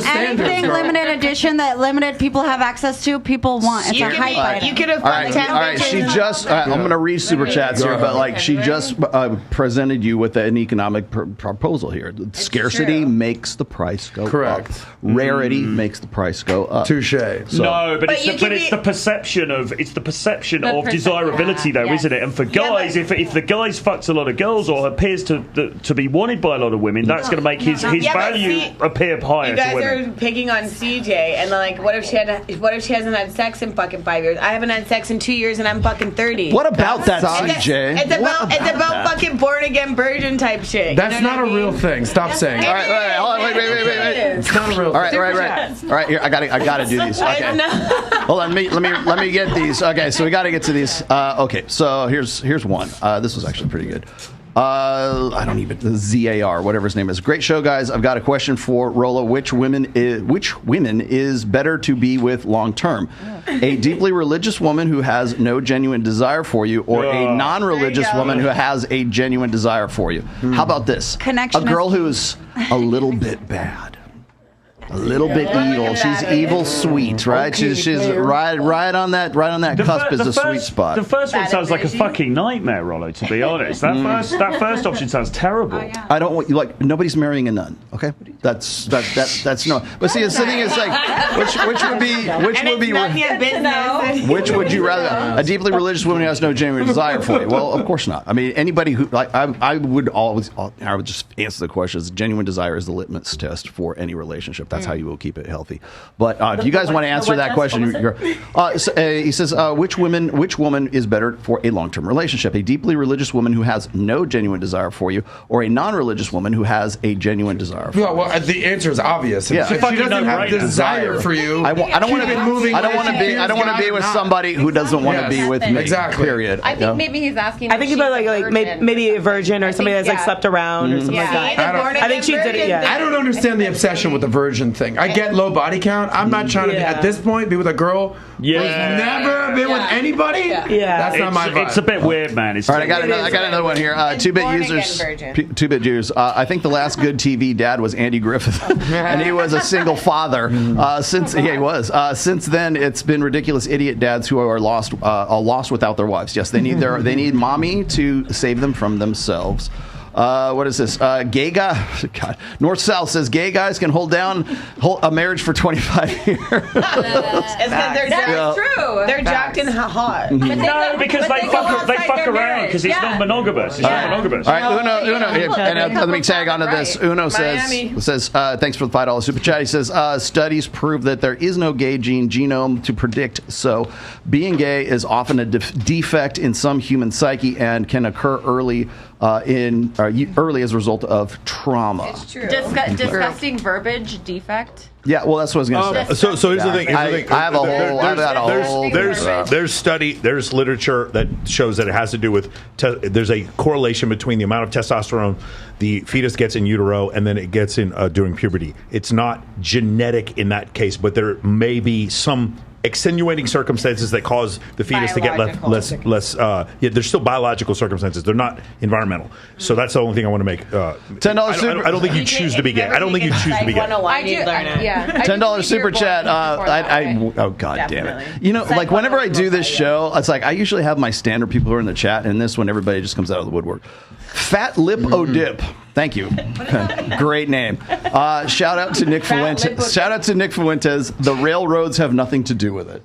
Anything limited edition that limited people have access to, people want. It's a hype item. You could have all right. She just. I'm going to read super chats here, but she just presented you with an economic proposal here. Scarcity makes the price go up. Rarity makes the price go up. Touche. No, but it's the perception of desirability, though, isn't it? And for guys, if the guy's fucks a lot of girls or appears to be wanted by a lot of women, that's going to make his value appear higher. You guys to women. are picking on CJ, and like, what if she hasn't had sex in fucking 5 years? I haven't had sex in 2 years, and I'm fucking 30. What about that, CJ? It's about fucking born again virgin type shit. That's not a real thing. Stop saying. All right, wait. It's not a real thing. All right. Here, I gotta do these. Okay. Hold on. Let me get these. Okay, so we got to get to these. Okay, so here's one. This was actually pretty good. I don't even ZAR, whatever his name is. Great show, guys. I've got a question for Rollo. Which women is better to be with long term? A deeply religious woman who has no genuine desire for you, or a non-religious woman who has a genuine desire for you? How about this? A girl who's a little bit bad. A little bit evil. She's evil sweet, right? She's right on that cusp is the sweet spot. The first one sounds like a fucking nightmare, Rollo. To be honest, that first option sounds terrible. I don't want you nobody's marrying a nun. Okay, that's no. But see, the thing is which would you rather? A deeply religious woman who has no genuine desire for you? Well, of course not. I mean, anybody who I would just answer the question: is genuine desire is the litmus test for any relationship. That's how you will keep it healthy. But if you guys want to answer that question, he says, which woman is better for a long-term relationship? A deeply religious woman who has no genuine desire for you, or a non-religious woman who has a genuine desire for you? Well, the answer is obvious. If she doesn't have desire for you, I don't want to be with somebody who doesn't want to be with me. Exactly. Period. I think maybe he's asking. I think he's like maybe a virgin or somebody that's like slept around or something like that. I think she did it. Yeah. I don't understand the obsession with the virgin version thing. I get low body count. I'm not trying to, at this point, be with a girl who's never been with anybody. Yeah. That's not my vibe. It's a bit weird, man. All right, I got another one here. 2-bit users. 2-bit users. I think the last good TV dad was Andy Griffith, and he was a single father. Since then, it's been ridiculous idiot dads who are lost without their wives. Yes, they need mommy to save them from themselves. What is this? Gay guy. God. North South says gay guys can hold a marriage for 25 years. That's true. They're jacked and hot. No, because they fuck around because it's non-monogamous. It's non-monogamous. All right, Uno, and let me tag onto this. Uno says, thanks for the $5 super chat. He says, studies prove that there is no gay genome to predict. So being gay is often a defect in some human psyche and can occur early as a result of trauma. It's true. Disgusting verbiage, defect. Yeah, well, that's what I was going to say. So here's the thing. There's literature that shows that it has to do with, there's a correlation between the amount of testosterone the fetus gets in utero and then it gets in during puberty. It's not genetic in that case, but there may be some extenuating circumstances that cause the fetus to get less. There's still biological circumstances. They're not environmental. So that's the only thing I want to make. $10 super. I don't think you choose to be gay. I don't think you choose to be gay. $10 super chat. Oh God damn it! Like whenever I do this show, it's like I usually have my standard people who are in the chat, and this one everybody just comes out of the woodwork. Fat Lip O'Dip. Thank you. Great name. Shout out to Nick Fuentes. The railroads have nothing to do with it.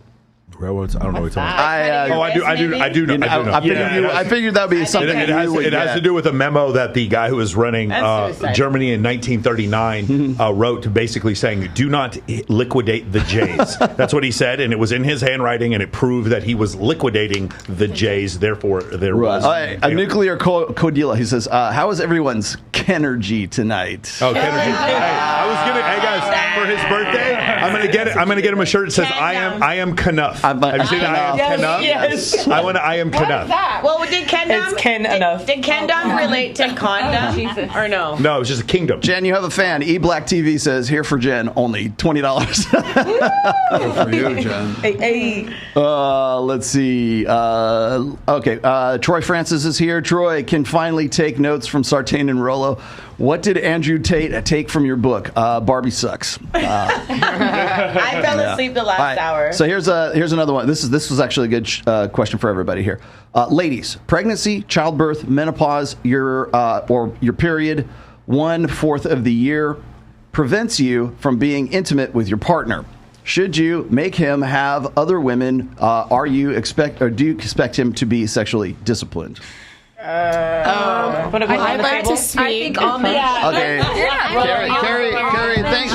Railroads? I don't know what you're talking about. I do know. I figured that would be something it has to do with a memo that the guy who was running Germany in 1939 wrote, basically saying, do not liquidate the Jays. That's what he said, and it was in his handwriting, and it proved that he was liquidating the Jays. Therefore, there was a nuclear codilla. He says, how is everyone's Kenergy tonight? Oh, Kenergy. I was gonna, hey guys, for his birthday, I'm gonna get him a shirt that says I am Knuff. Have you seen I am Knuff? Yes. I am Knuff. Well, did Kendom? It's Ken enough. Did Kendom relate to condom or no? No, it's just a kingdom. Jen, you have a fan. Black TV says here for Jen only $20. For you, Jen. Hey. Let's see. Okay. Troy Francis is here. Troy can finally take notes from Sartain and Rollo. What did Andrew Tate take from your book? Barbie sucks. I fell asleep the last hour. So here's another one. This was actually a good question for everybody here. Ladies, pregnancy, childbirth, menopause, your period, 1/4 of the year prevents you from being intimate with your partner. Should you make him have other women? Do you expect him to be sexually disciplined? I'd like to speak. I think all men. Okay. Carrie,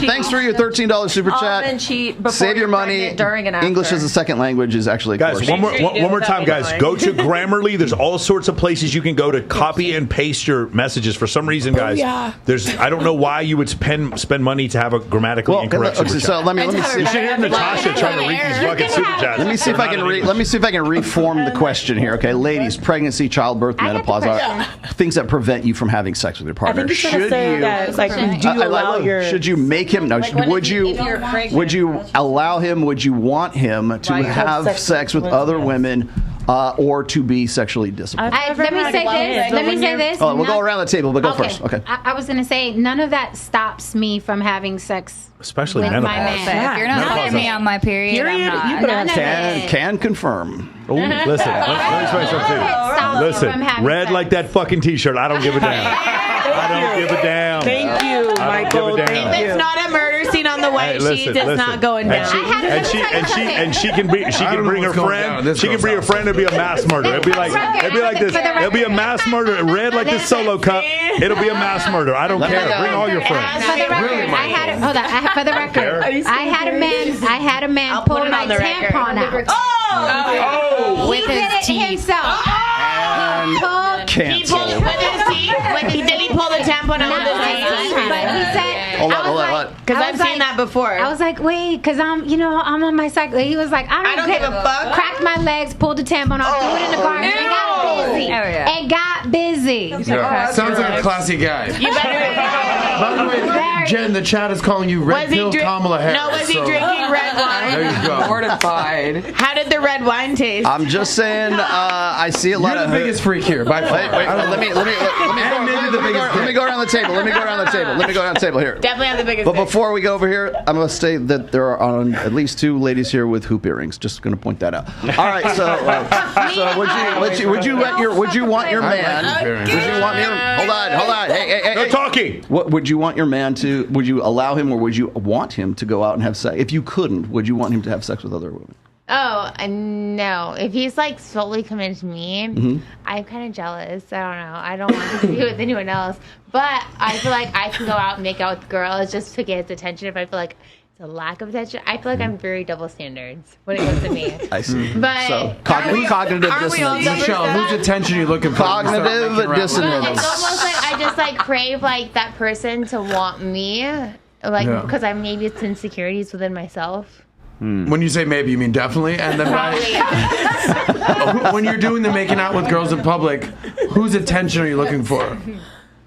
thanks for your $13 super chat. All men cheat before Save your money. During and after. English as a second language is actually a guys. course. One more time, guys. Go to Grammarly. There's all sorts of places you can go to copy and paste your messages. For some reason, guys, I don't know why you would spend money to have a grammatically incorrect super chat. So let me see. You should hear Natasha trying to read these fucking super chats. Let me see if I can reform the question here. Okay, ladies, pregnancy, childbirth, menopause are things that prevent you from having sex with your partner. Should you make him? No. Would you allow him? Would you want him to have sex with other women? Or to be sexually disciplined. Let me say this. Oh, we'll go around the table, but go first. Okay. I was going to say, none of that stops me from having sex. Especially with menopause. my man. If you're not putting me on my period, I'm not. Can confirm. Ooh, listen, let me explain something to you. Listen, red like that fucking T-shirt. I don't give a damn. I don't give a damn. Thank you, Michael. If it's not a murder scene on the white sheet, it's not going down. And she can bring her friend. She can bring her friend to be a mass murder. It'd be like this. It'll be a mass murder. Red like this Solo cup. It'll be a mass murder. I don't care. Bring all your friends. For the record, for the record, I had a man pull my tampon out. Oh! With his teeth himself. He pulled with his teeth. Did he pull the tampon out with his teeth? But he said, hold on. Because I've seen that before. I was like, wait, because I'm on my cycle. He was like, I don't give a fuck. Cracked my legs, pulled the tampon off, threw it in the garbage, and got busy. Sounds like a classy guy. You better. By the way, Jen, the chat is calling you red pill Kamala Harris. No, was he drinking red wine? There you go. Mortified. How did the red wine taste? I'm just saying, I see a lot You're of the biggest freak here, by far. Wait, let me go around the table. Let me go around the table here. Definitely have the biggest. But before we go over here, I'm going to say that there are at least 2 ladies here with hoop earrings. Just going to point that out. All right, so would you want your man? Hold on. Hey. No talking. What would you want your man to? Would you allow him, or would you want him to go out and have sex? If you couldn't, would you want him to have sex with other women? Oh, no. If he's like solely committed to me, I'm kind of jealous. I don't know. I don't want him to be with anyone else. But I feel like I can go out and make out with girls just to get his attention. If I feel like it's a lack of attention, I feel like I'm very double standards when it comes to me. I see. But so cognitive dissonance. Michelle, whose attention are you looking for? Cognitive dissonance. It's almost like I just like crave like that person to want me, like because maybe it's insecurities within myself. When you say maybe, you mean definitely? And then when you're doing the making out with girls in public, whose attention are you looking for?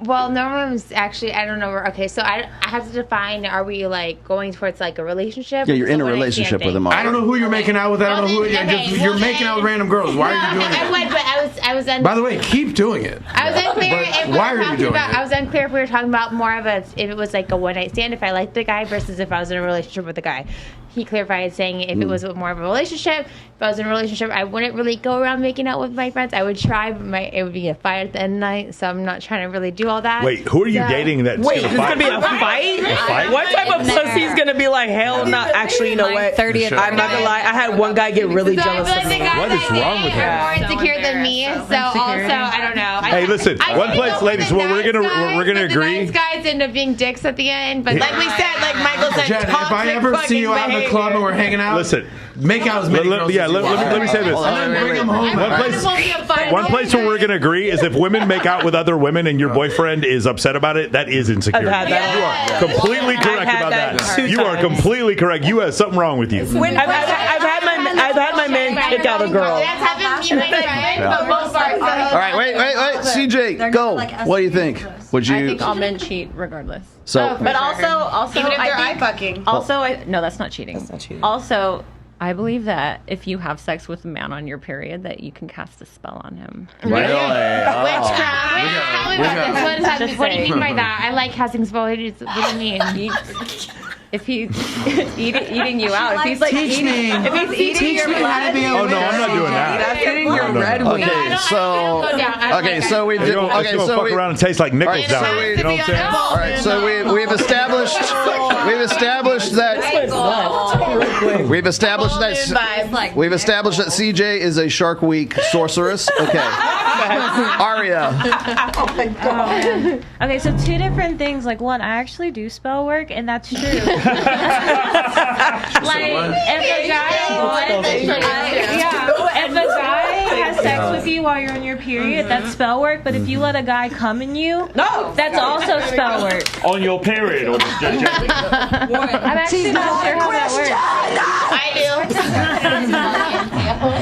Well, normally actually, I don't know. Okay, so I have to define, are we like going towards like a relationship? Yeah, you're in a relationship with them. I don't know who you're making out with. I don't know who you're making out with random girls. Why are you doing it? I would, but I was By the way, keep doing it. I was unclear if why are you doing it? I was unclear if we were talking about more of if it was like a one night stand, if I liked the guy, versus if I was in a relationship with the guy. He clarified saying if it was more of a relationship, if I was in a relationship, I wouldn't really go around making out with my friends. I would try, but it would be a fight at the end of the night, so I'm not trying to really do all that. Wait, who are you dating that's Wait, it's going to be a fight? What type of pussy's going to be like, hell no? Actually, you know what? 30th. I'm not going to lie. I had one guy get really jealous of me. What is wrong with him? More insecure than me, so also, I don't know. Hey, listen, one place, ladies, well, we're gonna agree. Nice guys end up being dicks at the end, but like we said, like Michael said, Jen, if I ever see you out in the club and we're hanging out, listen, make out as many girls as you want. let me say this. And then bring them home. One place where we're going to agree is if women make out with other women and your boyfriend is upset about it, that is insecurity. I've had that. You are completely correct about that. You are completely correct. You have something wrong with you. I've had my man kick out a girl. That's having me my friend, but most parts. All right, wait. CJ, go. What do you think? Would you? I think all men cheat regardless. So, but also, Even if they're I think, eye fucking. Also, no, that's not cheating. That's not cheating. Also, I believe that if you have sex with a man on your period, that you can cast a spell on him. Really? Witchcraft. Tell me about this. What do you mean by that? I like casting spells. What do you mean? If he's eating you out, if he's like Teach eating, me. if he's eating your blood, Oh no, I'm not doing that. That's getting your red wing. Okay, so we did. Okay, so fuck around and taste like nickels down. You know what I'm saying? All right, so we've established that CJ is a Shark Week sorceress. Okay, Aria. Oh my God. Okay, so 2 different things. Like, one, I actually do spell work, and that's true. Like, if a guy has sex with you while you're on your period, that's spell work. But if you let a guy come in you, that's also spell work. On your period, or just generally? I'm actually not sure how that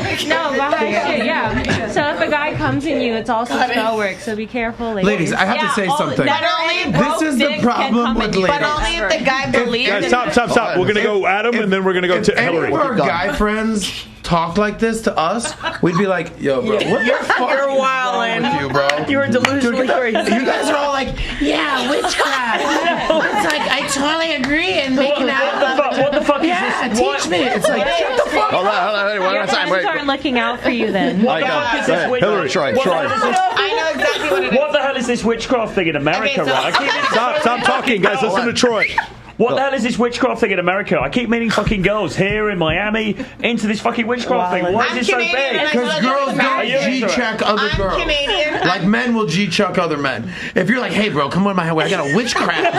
works. No, behind shit, yeah. So if a guy comes in you, it's also spell work. So be careful, ladies. I have to say something. This is the problem with ladies. But only if the guy believes. Guys, stop. We're gonna go Adam, and then we're gonna go to Hillary. If our guy friends talked like this to us, we'd be like, yo, bro, what the fuck You're is wildin'. wrong with you, bro? You were delusionally crazy. You guys are all like, Yeah, witchcraft. It's like I totally agree and making out. What the fuck is Yeah, this? teach me. It's like shut the fuck Hold on. One Your at a time. friends Wait. aren't looking out for you then. What the fuck is this? Hillary, Troy. I know exactly what it is. What the hell is this witchcraft thing in America, Okay, so- right? I keep meaning Stop talking, guys. Listen to Troy. What the hell is this witchcraft thing in America? I keep meeting fucking girls here in Miami into this fucking witchcraft thing. Why is it so big? because girls don't G-check other I'm girls. Canadian. Like men will G-check other men. If you're like, hey, bro, come on my way. I got a witchcraft.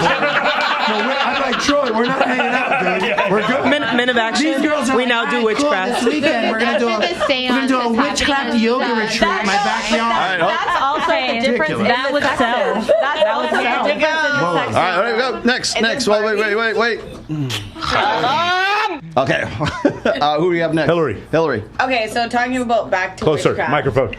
I'm like, Troy, we're not hanging out, dude. We're good. Men of action. These girls are We now do witchcraft. This weekend, we're gonna do a witchcraft yoga retreat in my backyard. That's also the difference. That would sell. That's also the difference in the sex. All right, go. Next. Wait. Okay. Who do we have next? Hillary. Okay, so talking about back to Closer. witchcraft.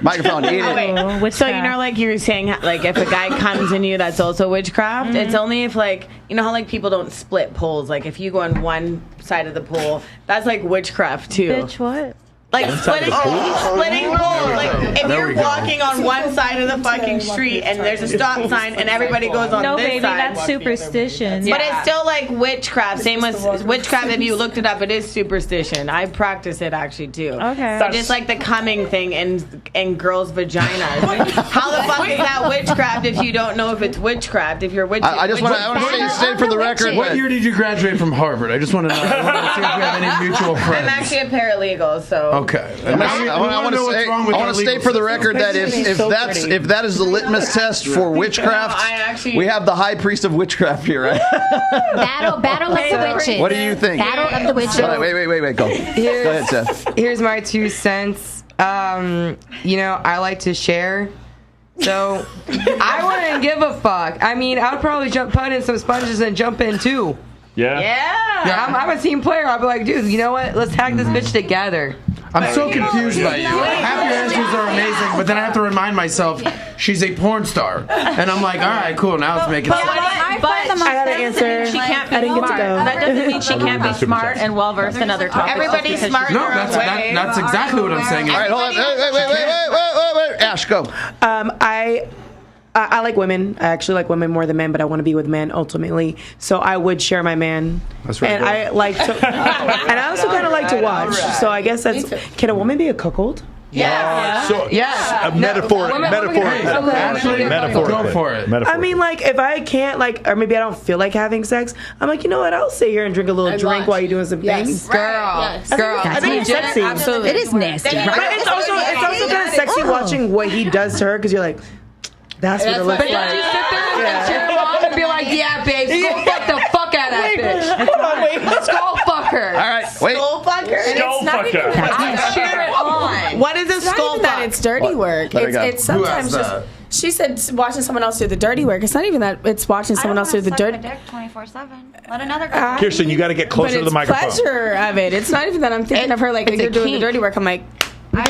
Microphone. Okay. So you know, like you were saying, like if a guy comes in you, that's also witchcraft. It's only if like you know how like people don't split poles. Like if you go on one side of the pole, that's like witchcraft too. Bitch, what? Like splitting poles. Like if you're walking on one side of the fucking street and there's a stop sign and everybody goes on No, this baby, side. that's superstition. But it's still like witchcraft. Same with witchcraft. If you looked it up, it is superstition. I practice it actually too. Okay. So just like the coming thing in girls' vaginas. How the fuck is that witchcraft if you don't know if it's witchcraft? If you're I just want to say for the record. What year did you graduate from Harvard? I just want to know. I want to see if we have any mutual friends. I'm actually a paralegal, so. Okay. I want to state for the record that if that is the litmus test for witchcraft, we have the high priest of witchcraft here, right? Battle of the witches. What do you think? Battle of the witches. Wait, go. Go ahead, Seth. Here's my 2 cents. I like to share. So I wouldn't give a fuck. I mean, I would probably put in some sponges and jump in too. Yeah. I'm a team player. I'll be like, dude, you know what? Let's hack this bitch together. I'm so confused by you. Half your answers are amazing, but then I have to remind myself she's a porn star, and I'm like, all right, cool. Now let's make it. I got an answer. She can't be I didn't get to smart. go. That doesn't mean she can't be smart and well versed in other topics. Everybody's smart. No, that's exactly what I'm saying. All right, hold on. Wait. Ash, go. I like women. I actually like women more than men, but I want to be with men ultimately. So I would share my man. That's right. And I like to, and I also kind of like to watch. So I guess that's. Can a woman be a cuckold? So, metaphor. Go for it. I mean, like, if I can't, like, or maybe I don't feel like having sex, I'm like, you know what? I'll sit here and drink a little drink while you're doing some things. Girl. I think it's sexy. Absolutely. It is nasty, right? But it's also kind of sexy watching what he does to her because you're like, that's what it looks But like. don't you sit there and cheer her on and be like, yeah, babe, skull fuck the fuck out of that bitch. Hold on, wait. Skull fuck her. All right, wait. Skull fucker. Skull fucker. I cheer it on. What is a skull that it's dirty work. It's sometimes just. She said watching someone else do the dirty work. It's not even that. It's watching someone else do the dirty. 24/7. Let another guy. Kirsten, you got to get closer to the microphone. Pleasure of it. It's not even that I'm thinking of her like you're doing the dirty work. I'm like. I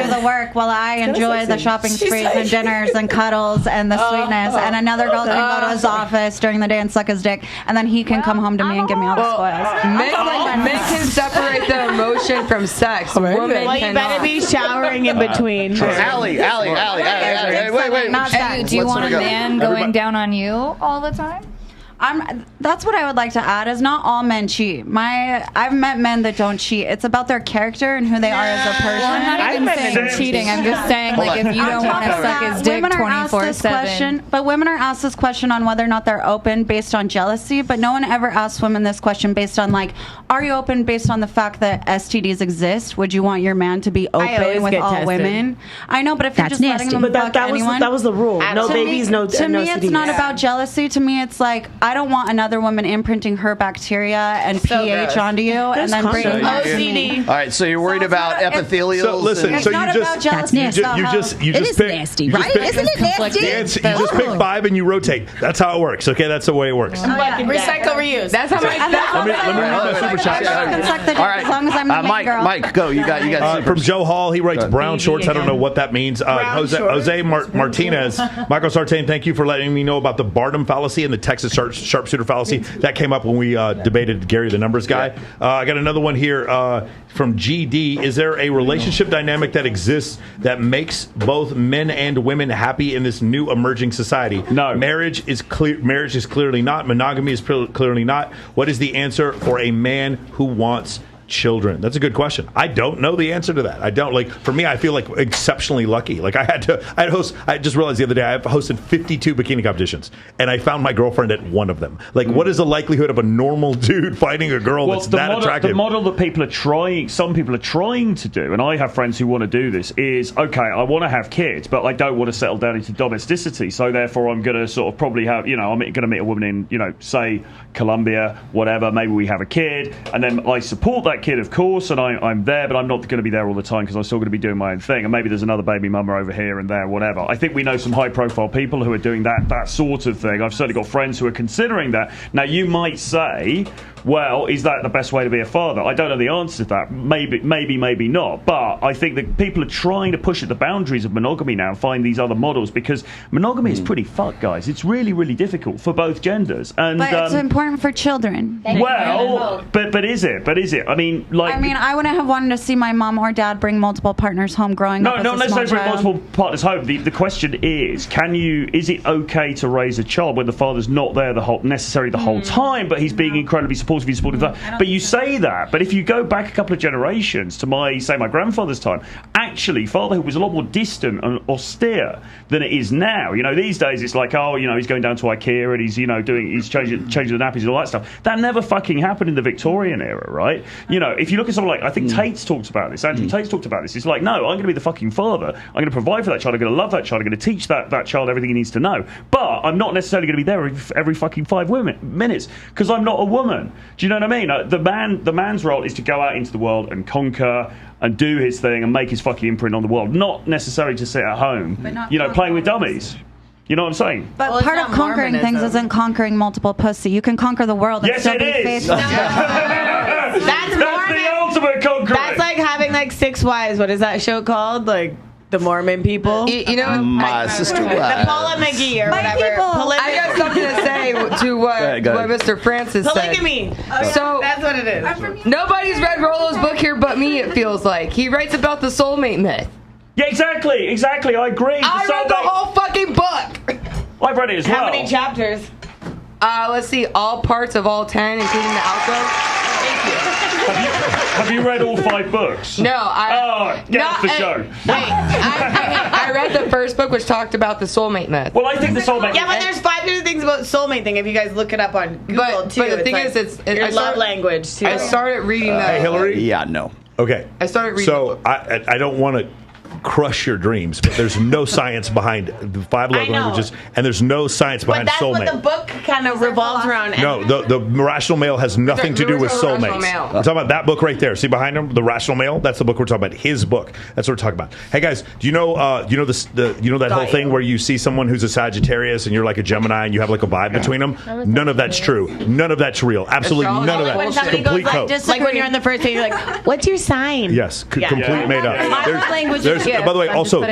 do the work while I enjoy the shopping sprees and dinners and cuddles and the sweetness. And another girl can go to his office during the day and suck his dick, and then he can come home to me and give me all the spoils. Men can separate the emotion from sex. Women Well, you cannot. better be showering in between. Allie. Wait. Do you want a man going down on you all the time? That's what I would like to add is not all men cheat. I've met men that don't cheat. It's about their character and who they are as a person. Well, I'm not even saying cheating. I'm just saying, like, if you don't want to suck his dick 24/7. But women are asked this question on whether or not they're open based on jealousy. But no one ever asks women this question based on, like, are you open based on the fact that STDs exist? Would you want your man to be open with all women? I know, but if you're just letting them fuck anyone, that was the rule. No babies, no to me, CDs. it's not about jealousy. To me, it's like I don't want another woman imprinting her bacteria and pH onto you and then bringing that to me. All right, so you're worried about epithelial. So listen, It's so not about jealousy. you just pick nasty, right? Isn't it nasty? You just pick 5 and you rotate. That's how it works. Okay, that's the way it works. Recycle, reuse. That's how my. Let me read my super chat. All right, as long as I'm the main girl. Mike, go. You got from Joe Hall. He writes brown shorts. I don't know what that means. Jose Martinez, Michael Sartain. Thank you for letting me know about the Barnum fallacy and the Texas sharpshooter fallacy. That came up when we debated Gary the Numbers guy. I got another one here from GD. Is there a relationship dynamic that exists that makes both men and women happy in this new emerging society? No. Marriage is clearly not. Monogamy is clearly not. What is the answer for a man who wants children? That's a good question. I don't know the answer to that. I don't. Like, for me, I feel like exceptionally lucky. Like, I just realized the other day I've hosted 52 bikini competitions, and I found my girlfriend at one of them. Like, what is the likelihood of a normal dude finding a girl that's that attractive? The model that some people are trying to do, and I have friends who want to do this, is, okay, I want to have kids, but I don't want to settle down into domesticity, so therefore I'm going to sort of probably have, I'm going to meet a woman in, say, Colombia, whatever, maybe we have a kid, and then I support that that kid, of course, and I'm there, but I'm not going to be there all the time because I'm still going to be doing my own thing. And maybe there's another baby mama over here and there, whatever. I think we know some high-profile people who are doing that sort of thing. I've certainly got friends who are considering that. Now, you might say, well, is that the best way to be a father? I don't know the answer to that. Maybe not. But I think that people are trying to push at the boundaries of monogamy now and find these other models, because monogamy is pretty fucked, guys. It's really, really difficult for both genders. And but it's important for children. Well, but is it? I mean, I wouldn't have wanted to see my mom or dad bring multiple partners home growing up as a small child. No, not necessarily bring multiple partners home. The question is, is it okay to raise a child when the father's not there the whole time, but he's being incredibly supportive of that? But you say that, but if you go back a couple of generations to my grandfather's time, actually fatherhood was a lot more distant and austere than it is now. These days it's like, he's going down to IKEA and he's changing the nappies and all that stuff. That never fucking happened in the Victorian era, right? If you look at someone like, I think Tate's talked about this, Andrew Tate's talked about this. It's like, no, I'm going to be the fucking father. I'm going to provide for that child. I'm going to love that child. I'm going to teach that child everything he needs to know. But I'm not necessarily going to be there every fucking 5 minutes because I'm not a woman. Do you know what I mean? The man's role is to go out into the world and conquer and do his thing and make his fucking imprint on the world, not necessarily to sit at home, playing with dummies. You know what I'm saying? But part of conquering things isn't conquering multiple pussy. You can conquer the world and still be faithful. That's the ultimate conquering. That's like having like 6 wives. What is that show called? Like the Mormon people. My sister. The Paula McGee or whatever. I got something to say to what Mr. Francis said. Polygamy. So that's what it is. Nobody's read Rollo's book here but me, it feels like. He writes about the soulmate myth. Yeah, exactly. I agree. I read the whole fucking book. I've read it as well. How many chapters? Let's see, all parts of all 10, including the outro. Have you read all 5 books? No, get off the show. Wait, I read the first book, which talked about the soulmate myth. Well, I think the soulmate. Yeah, but there's 5 different things about soulmate thing. If you guys look it up on Google too. But the thing is, it's your love language too. I started reading that. Hey, Hillary. Yeah, no. Okay. I started reading. So I don't want to crush your dreams, but there's no science behind the 5 love languages, and there's no science behind soulmate. But that's what the book kind of revolves around. No, the rational male has nothing to do with soulmates. We're talking about that book right there. See behind him, the rational male. That's the book we're talking about. His book. That's what we're talking about. Hey guys, do you know that whole thing where you see someone who's a Sagittarius and you're like a Gemini and you have like a vibe between them? None of that's true. None of that's real. Absolutely none of that. When somebody Complete goes hoax. like when you're on the first date, you're like, "What's your sign?" Yes, complete made up. My language is by the way, also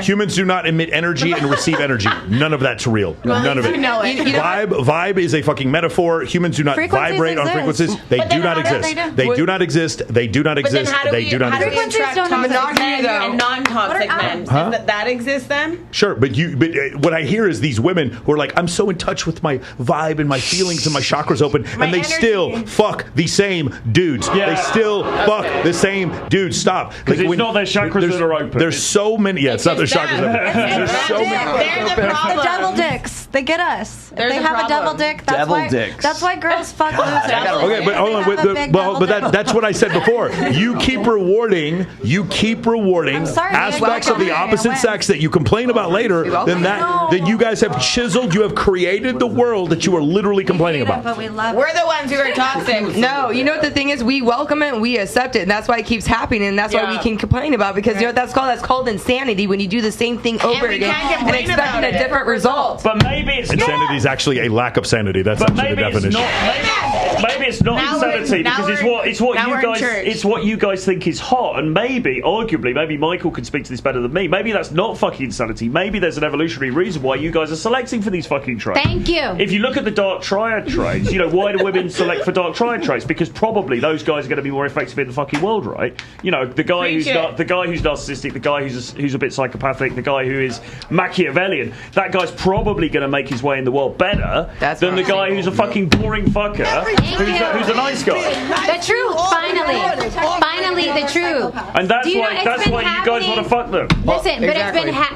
humans do not emit energy and receive energy. None of that's real. None of it. Vibe is a fucking metaphor. Humans do not vibrate on frequencies. They do not exist. They do not exist. They do not exist. They do not exist. Men and non-toxic men. Huh? Does that exist then? Sure, but what I hear is these women who are like, I'm so in touch with my vibe and my feelings and my chakras open, and they still fuck the same dudes. Yeah. They still fuck the same dudes. Stop. Because it's not their chakras that are open. There's so many. Yeah, it's not their chakras. There's so many. The devil dicks. They get us. If they have a devil dick, that's why girls fuck losers. Okay, but hold on. That's what I said before. You keep rewarding aspects of the opposite sex that you complain about later. Then you guys have chiseled. You have created the world that you are literally complaining about. But we love We're the ones who are toxic. No, you know what the thing is? We welcome it and we accept it, and that's why it keeps happening, and that's why we can complain about it, because you know what that's called? That's called insanity, when you do the same thing over again and expect a different result. But maybe it's insanity is actually a lack of sanity. That's actually the definition. Maybe it's not insanity because it's what you guys think is hot, and arguably, maybe Michael can speak to this better than me. Maybe that's not fucking insanity. Maybe there's an evolutionary reason why you guys are selecting for these fucking traits. Thank you. If you look at the dark triad traits, why do women select for dark triad traits? Because probably those guys are going to be more effective in the fucking world, right? The guy who's narcissistic, the guy who's a bit psychopathic, the guy who is Machiavellian. That guy's probably going to make his way in the world better than the guy who's a fucking boring fucker who's a nice guy. The truth, finally, the truth. And that's why you guys want to fuck them. Listen, but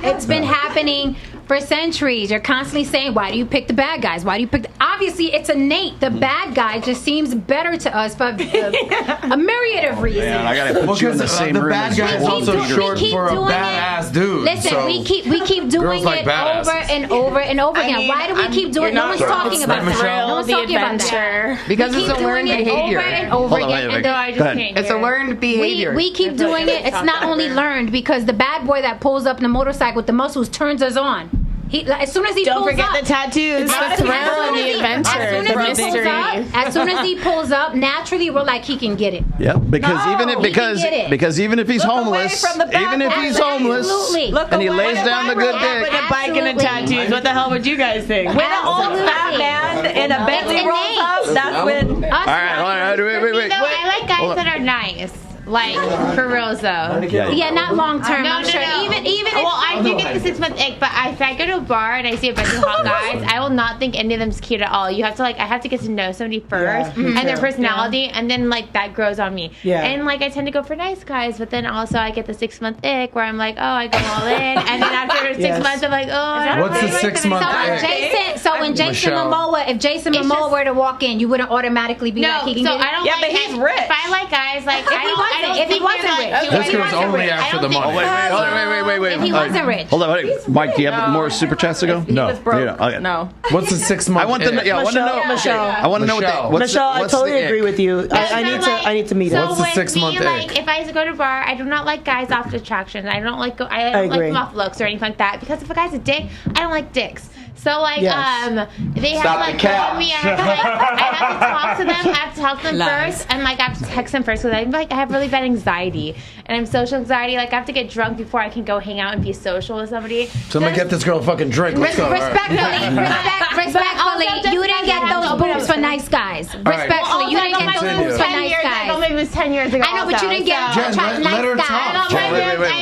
it's been happening for centuries. You're constantly saying, why do you pick the bad guys? Why do you pick obviously it's innate. The bad guy just seems better to us for a myriad of reasons. Man, I gotta put you in the same room. The bad guy is also short for a badass dude. Listen, so we keep doing it over and over and over again. Why do we keep doing it? No one's talking about that. No one's talking about that. Because it's a learned behavior. Over and over again. It's a learned behavior. We keep doing it. It's not only learned because the bad boy that pulls up in the motorcycle with the muscles turns us on. As soon as he don't pulls forget up, the tattoos, the thrill and the adventure, the mystery. As soon as he pulls up, naturally we're like, he can get it. Yeah, because even if he's homeless, even if he's homeless, and he lays down the good dick. With a bike and the tattoos, what the hell would you guys think? When an old fat man in a Bentley rolls up, that's when. All right, wait. I like guys that are nice. Like, for real, though. Yeah, not long term. No, I'm sure. Even well, I do get the 6 month ick, but if I go to a bar and I see a bunch of hot guys, I will not think any of them's cute at all. You have to I have to get to know somebody first and their personality, and then that grows on me. Yeah. And I tend to go for nice guys, but then also I get the 6 month ick where I'm like, oh, I go all in, and then after 6 months, I'm like, oh. What's the 6 month ick? When Jason Momoa were to walk in, you wouldn't automatically be like, he can get it. I don't but he's rich. If I like guys, if he wasn't rich. This goes only after the money. Wait. If he wasn't rich. Hold on, Mike, do you have more super chats to go? No. No. What's the 6 month? I want to know. I want to know. Michelle. I want to know what Michelle, I totally agree with you. I need to meet him. What's the 6 month ick? If I go to a bar, I do not like guys off attraction. I don't like them off looks or anything like that. Because if a guy's a dick, I don't like dicks. So they have to call me. I have to talk to them. I have to talk to them first, and I have to text them first because I have really bad anxiety, and I'm social anxiety. I have to get drunk before I can go hang out and be social with somebody. So I'm gonna get this girl a fucking drink. Let's go. Respectfully, you didn't get those boobs for nice guys. Respectfully, you didn't get those boobs for nice guys. I got my boobs 10 years ago. I know, but you didn't get nice guys. I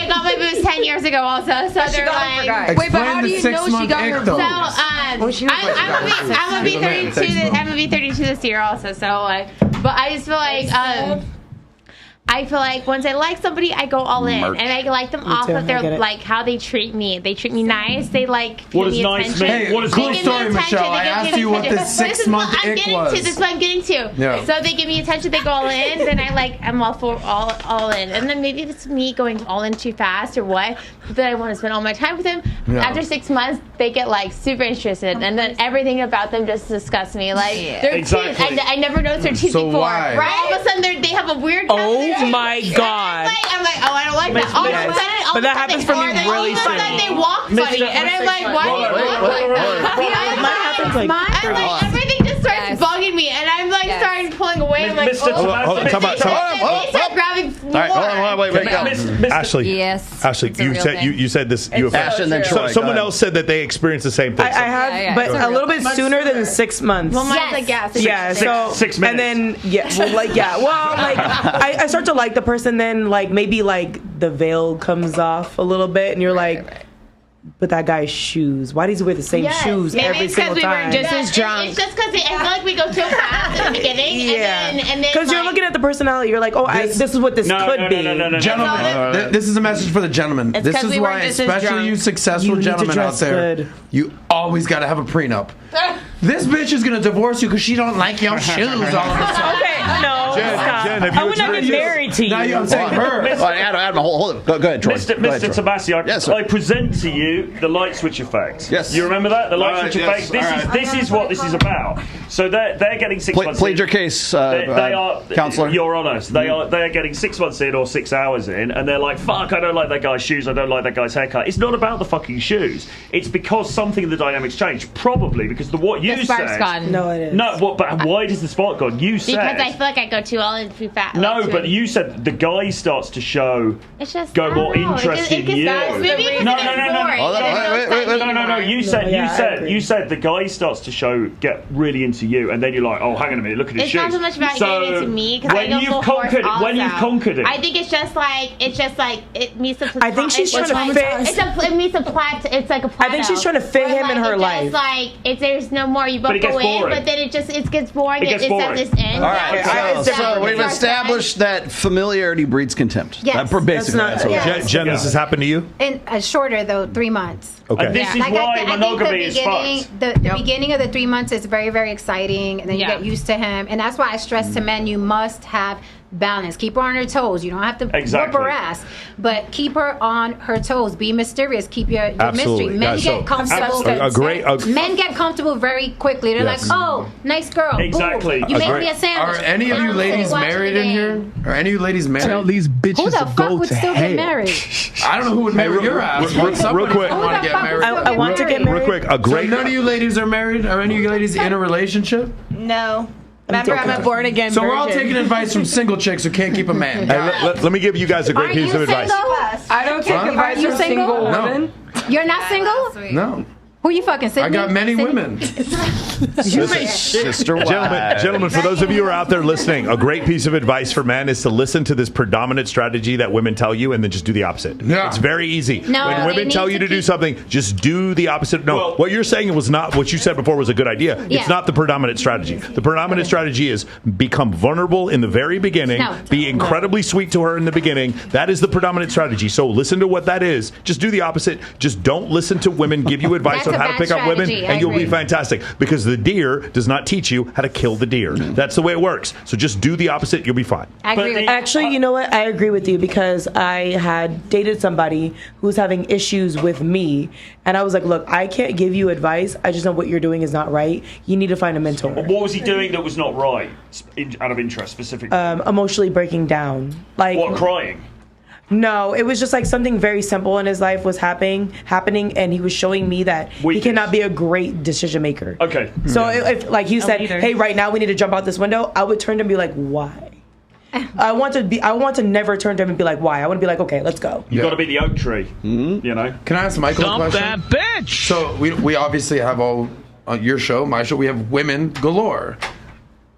got my boobs 10 years ago also. So they're like, wait, but how do you know she got her boobs? I'm gonna be 32. I'm gonna be 32 this year also. So but I just feel I feel like once I like somebody, I go all in, and I like them off of their how they treat me. They treat me nice. They give me attention. Hey, cool story, Michelle. I asked you what this 6 month ick was. This is what I'm getting to. Yeah. So they give me attention. They go all in. Then I'm all in. And then maybe it's me going all in too fast or what. Then I want to spend all my time with them. Yeah. After 6 months, they get super interested, and then everything about them just disgusts me. Their teeth. I never noticed their teeth before. Why? Right? All of a sudden, they have a weird. Oh my God! I'm like, oh, I don't like that. All of a sudden, but that happens for me really soon. All of a sudden, they walk funny, and I'm like, why do you walk like that? Mine happens everything just starts bugging me, and I'm starting pulling away. I'm like, Mr. Tomassi. They start grabbing more. Hold on, wait. Ashley. Yes. Ashley, you said this. Ashley and then Troy. Someone else said that they experienced the same thing. I have, but a little bit sooner than 6 months. Well, mine's so 6 minutes. And then I start to like the person. Then maybe the veil comes off a little bit, and you're like. But that guy's shoes. Why does he wear the same shoes every single time? Maybe it's because we were just as drunk. It's just because I feel like we go too fast at the beginning. Yeah. And then because you're looking at the personality. You're like, this is what this could be. No. Gentlemen, this is a message for the gentlemen. This is why, especially you successful gentlemen out there, you always got to have a prenup. This bitch is going to divorce you because she don't like your shoes all of a sudden. Okay, no. Jen, I would not get married to you. Now I'm saying her. Adam, hold it. Go ahead, Troy. Mr. Tomassi, I present to you the light switch effect. Yes. You remember that? The light switch effect? This is what this is about. So they're getting 6 months Plead in. your case, they are, counselor. You're honest. They are getting 6 months in or 6 hours in, and they're like, fuck, I don't like that guy's shoes, I don't like that guy's haircut. It's not about the fucking shoes. It's because something in the dynamics changed. Probably because what you said. Gone. No, it is. No, but why does the spark gone? You said. Because I feel like I go too all in too fast. No, but you said the guy starts to show. It's just go more interested in you. No. You said the guy starts to get really into you, and then you're like, oh, hang on a minute, look at his shoes. It's not so much about getting into me because I don't go when you've conquered it. I think it's just like it meets a. I think she's trying to fit. It meets a plateau. It's like a plateau. I think she's trying to fit him in her life. It's like there's no more. You both go in, but then it gets boring. It's at this end. All right, so we've established that familiarity breeds contempt. Yes. Basically, Jen, this has happened to you? And shorter though, 3 months. Okay. And this is why monogamy is fucked. The beginning of the 3 months is very, very exciting, and then you get used to him. And that's why I stress to men, you must have balance. Keep her on her toes. You don't have to whip her ass, but keep her on her toes. Be mysterious. Keep your mystery. Men get comfortable. Men get comfortable very quickly. They're like, oh, nice girl. Exactly. Ooh, you make me a sandwich. Are any of you ladies married in here? Are any of you ladies married? Tell these bitches Who the to fuck go would to still hell. get married? I don't know who would marry your ass. Real quick. Want to get married. I want to get married. Real quick, So none of you ladies are married? Are any of you ladies in a relationship? No. Remember, I'm a born again. So we're all virgin. taking advice from single chicks who can't keep a man. Hey, let me give you guys a great piece of advice. I don't take advice from single women. You're not single? No. Who you fucking Sydney? I got many women. Sister wives. Gentlemen, for those of you who are out there listening, a great piece of advice for men is to listen to this predominant strategy that women tell you and then just do the opposite. Yeah. It's very easy. No, when they women need tell to you to do something, just do the opposite. No, what you're saying was not what you said before was a good idea. Yeah. It's not the predominant strategy. The predominant strategy is become vulnerable in the very beginning, be incredibly sweet to her in the beginning. That is the predominant strategy. So listen to what that is. Just do the opposite. Just don't listen to women give you advice That's on a how to bad pick up women, strategy. and you'll be agree. fantastic. Because the deer does not teach you how to kill the deer. That's the way it works. So just do the opposite. You'll be fine. I agree with Actually, you know what? I agree with you because I had dated somebody who was having issues with me, and I was like, "Look, I can't give you advice. I just know what you're doing is not right. You need to find a mentor." What was he doing that was not right? Out of interest, specifically. Emotionally breaking down, like What, crying? No, it was just like something very simple in his life was happening, and he was showing me that he cannot be a great decision maker. Okay. So if like you said, leader. "Hey, right now we need to jump out this window," I would turn to him and be like, "Why?" I want to never turn to him and be like, "Why?" I want to be like, "Okay, let's go." You've got to be the oak tree. You know. Can I ask Michael a question? that bitch! So we obviously have all on your show, my show, we have women galore.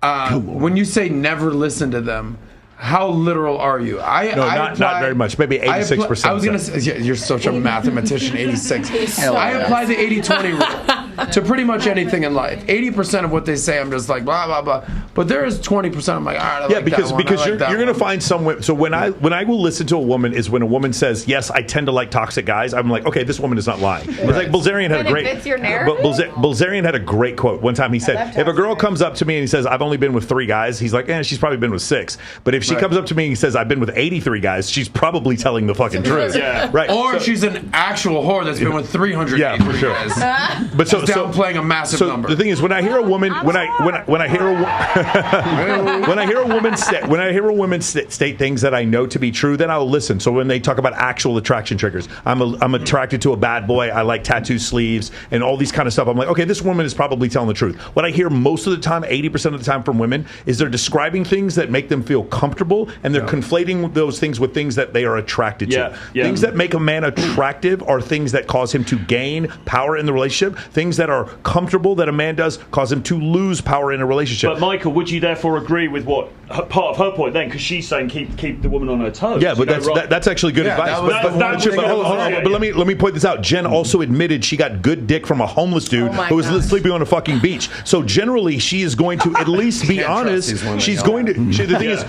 When you say never listen to them, how literal are you? Not very much. Maybe 86%. I was going to say, yeah, you're such a mathematician, 86. I apply the 80-20 rule to pretty much anything in life. 80% of what they say, I'm just like, blah, blah, blah. But there is 20% I'm like, all right, I like because that one. because I you're like that going to one. find some women. So when I will listen to a woman is when a woman says, "Yes, I tend to like toxic guys." I'm like, okay, this woman is not lying. It's like Bilzerian had a great. fits your narrative? Bilzerian had a great quote one time. He said, "If a girl comes up to me and he says I've only been with 3 guys," he's like, she's probably been with 6. But if she comes up to me and he says I've been with 83 guys, she's probably telling the fucking truth. Yeah. Right. Or she's an actual whore that's been with 300 for sure. guys. But so downplaying a massive number. The thing is, when I hear a woman, when I hear a woman state things that I know to be true, then I'll listen. So when they talk about actual attraction triggers, I'm attracted to a bad boy. I like tattoo sleeves and all these kind of stuff. I'm like, okay, this woman is probably telling the truth. What I hear most of the time, 80% of the time from women, is they're describing things that make them feel comfortable, and they're conflating those things with things that they are attracted to. Things that make a man attractive are things that cause him to gain power in the relationship. Things that are comfortable that a man does cause him to lose power in a relationship. But Michael, would you therefore agree with what part of her point then? Because she's saying keep the woman on her toes. Yeah, but that's actually good advice. But let me point this out. Jen also admitted she got good dick from a homeless dude who was sleeping on a fucking beach. So generally, she is going to at least be honest. She's going to. The thing is,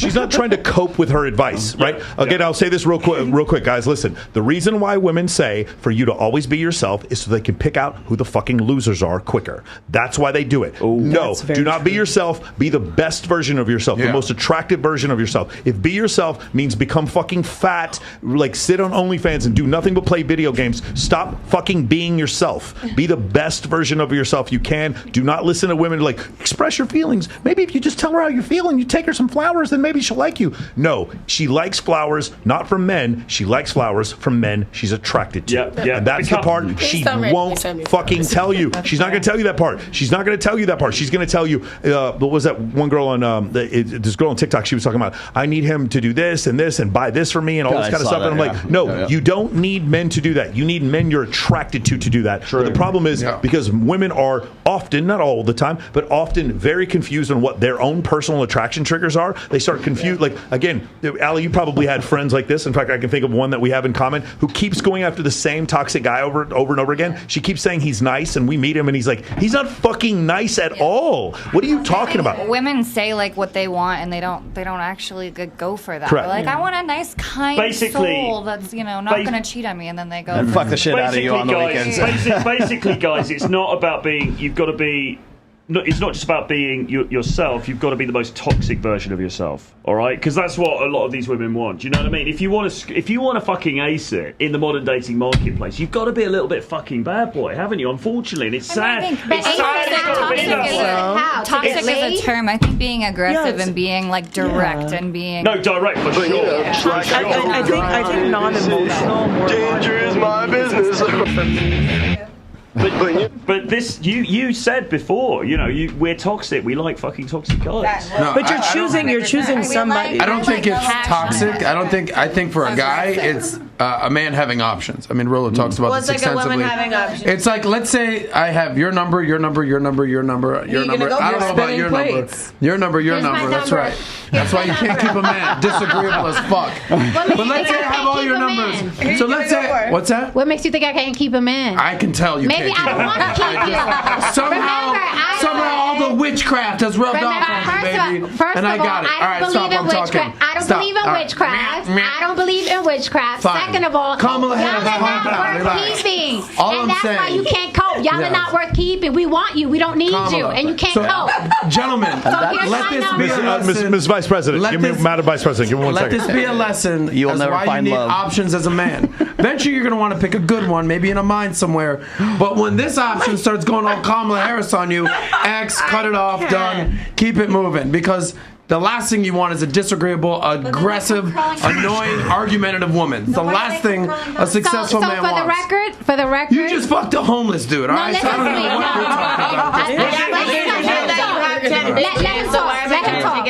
she's not trying to cope with her advice, right? Again, I'll say this real quick, guys. Listen, the reason why women say for you to always be yourself is so they can pick out who the fucking losers are quicker. That's why they do it. No, do not be yourself. Be the best version of yourself, the most attractive version of yourself. If be yourself means become fucking fat, like sit on OnlyFans and do nothing but play video games, stop fucking being yourself. Be the best version of yourself you can. Do not listen to women like express your feelings. Maybe if you just tell her how you're feeling, you take her some flowers, then maybe she'll like you. No, she likes flowers not from men. She likes flowers from men she's attracted to. And that's the part she won't fucking tell you. She's not going to tell you that part. She's not going to tell you that part. She's going to tell you, what was that one girl on, this girl on TikTok, she was talking about, I need him to do this and buy this for me and all this kind of stuff. And I'm like, no, you don't need men to do that. You need men you're attracted to do that. But the problem is because women are often, not all the time, but often very confused on what their own personal attraction triggers are. They start confused. Like, again, Allie, you probably had friends like this. In fact, I can think of one that we have in common who keeps going after the same toxic guy over and over again. She keeps saying saying he's nice, and we meet him, and he's like, he's not fucking nice at all. What are you talking about? Women say like what they want, and they don't actually go for that. Correct. They're like, I want a nice, kind soul that's not going to cheat on me, and then they go and fuck the shit out of you on the weekends. Basically, guys, it's not about being. You've got to be. No, it's not just about being yourself. You've got to be the most toxic version of yourself. All right, because that's what a lot of these women want. Do you know what I mean? If you want to fucking ace it in the modern dating marketplace, you've got to be a little bit fucking bad boy, haven't you? Unfortunately, and it's sad. Toxic is a term. I think being aggressive and being like direct and being direct for sure. I think non-emotional. More danger is my business. For me. But this, you said before, we're toxic. We like fucking toxic guys. No, but you're choosing somebody. I don't think it's toxic. I think for a guy, it's a man having options. I mean, Rollo talks about this it's like extensively. a woman having options. It's like, let's say I have your number, your number, your number, your number, your number. I don't know about your number. Your number, your number. That's right. That's why you can't keep a man. Disagreeable as fuck. But let's say I have all your numbers. So let's say, what's that? What makes you think I can't keep a man? I can tell you Maybe can't I don't want to keep you. Somehow all the witchcraft has rubbed off on you, baby. First and of I got it. I don't believe in witchcraft. I don't believe in witchcraft. I don't believe in witchcraft. Fine. Second of all, Kamala y'all Harris, are calm down, not worth relax. keeping. All And I'm that's why saying- you can't cope. Y'all are not worth keeping. We want you. We don't need you. And you can't cope. Gentlemen, here's let my this number. be a lesson. Ms. Vice President, give me Madam Vice President. Give me 1 Let second. this be a lesson. You'll as never why find you need love. options as a man. Eventually, you're going to want to pick a good one, maybe in a mine somewhere. But when this option starts going all Kamala Harris on you, X, cut it off, done. Keep it moving, because the last thing you want is a disagreeable, aggressive, annoying, argumentative woman. It's the last thing a successful man wants. For the record, You just fucked a homeless dude, all right? So I don't know what you're talking about.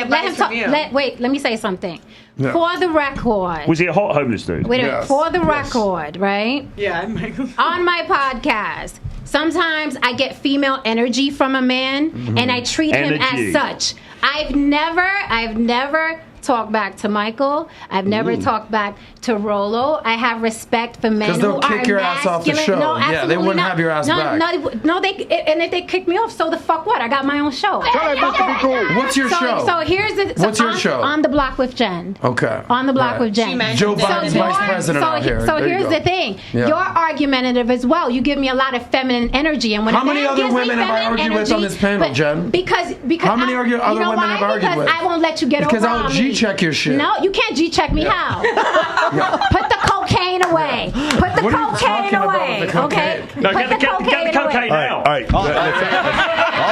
Let him talk. Wait, let me say something. Yeah. For the record. Was he a hot homeless dude? Wait a minute. For the record, right? Yeah, Michael. On my podcast, sometimes I get female energy from a man, and I treat him as such. I've never talked back to Michael. I've never talked back to Rollo. I have respect for men who they'll kick are your ass off the masculine. show. No, Yeah, they wouldn't not. have your ass back. No, and if they kick me off, so the fuck what? I got my own show. What's your show? So here's the. What's your show? On the Block with Jen. Okay. On the Block with Jen. Joe Biden's vice president out here. So There you here's go. the thing. Yeah. You're argumentative as well. You give me a lot of feminine energy, and when How a many man other gives me women have I feminine argued with on energy- this panel, but- Jen? Because How many other you know women why? have I argued Because with? I won't let you get Because over I'll on me. G-check your shit. No, you can't G-check me. How? Put the cocaine away. Put the What are you cocaine talking about away. with the cocaine? Okay. No, Put get the cocaine away. now. All right. Hold on.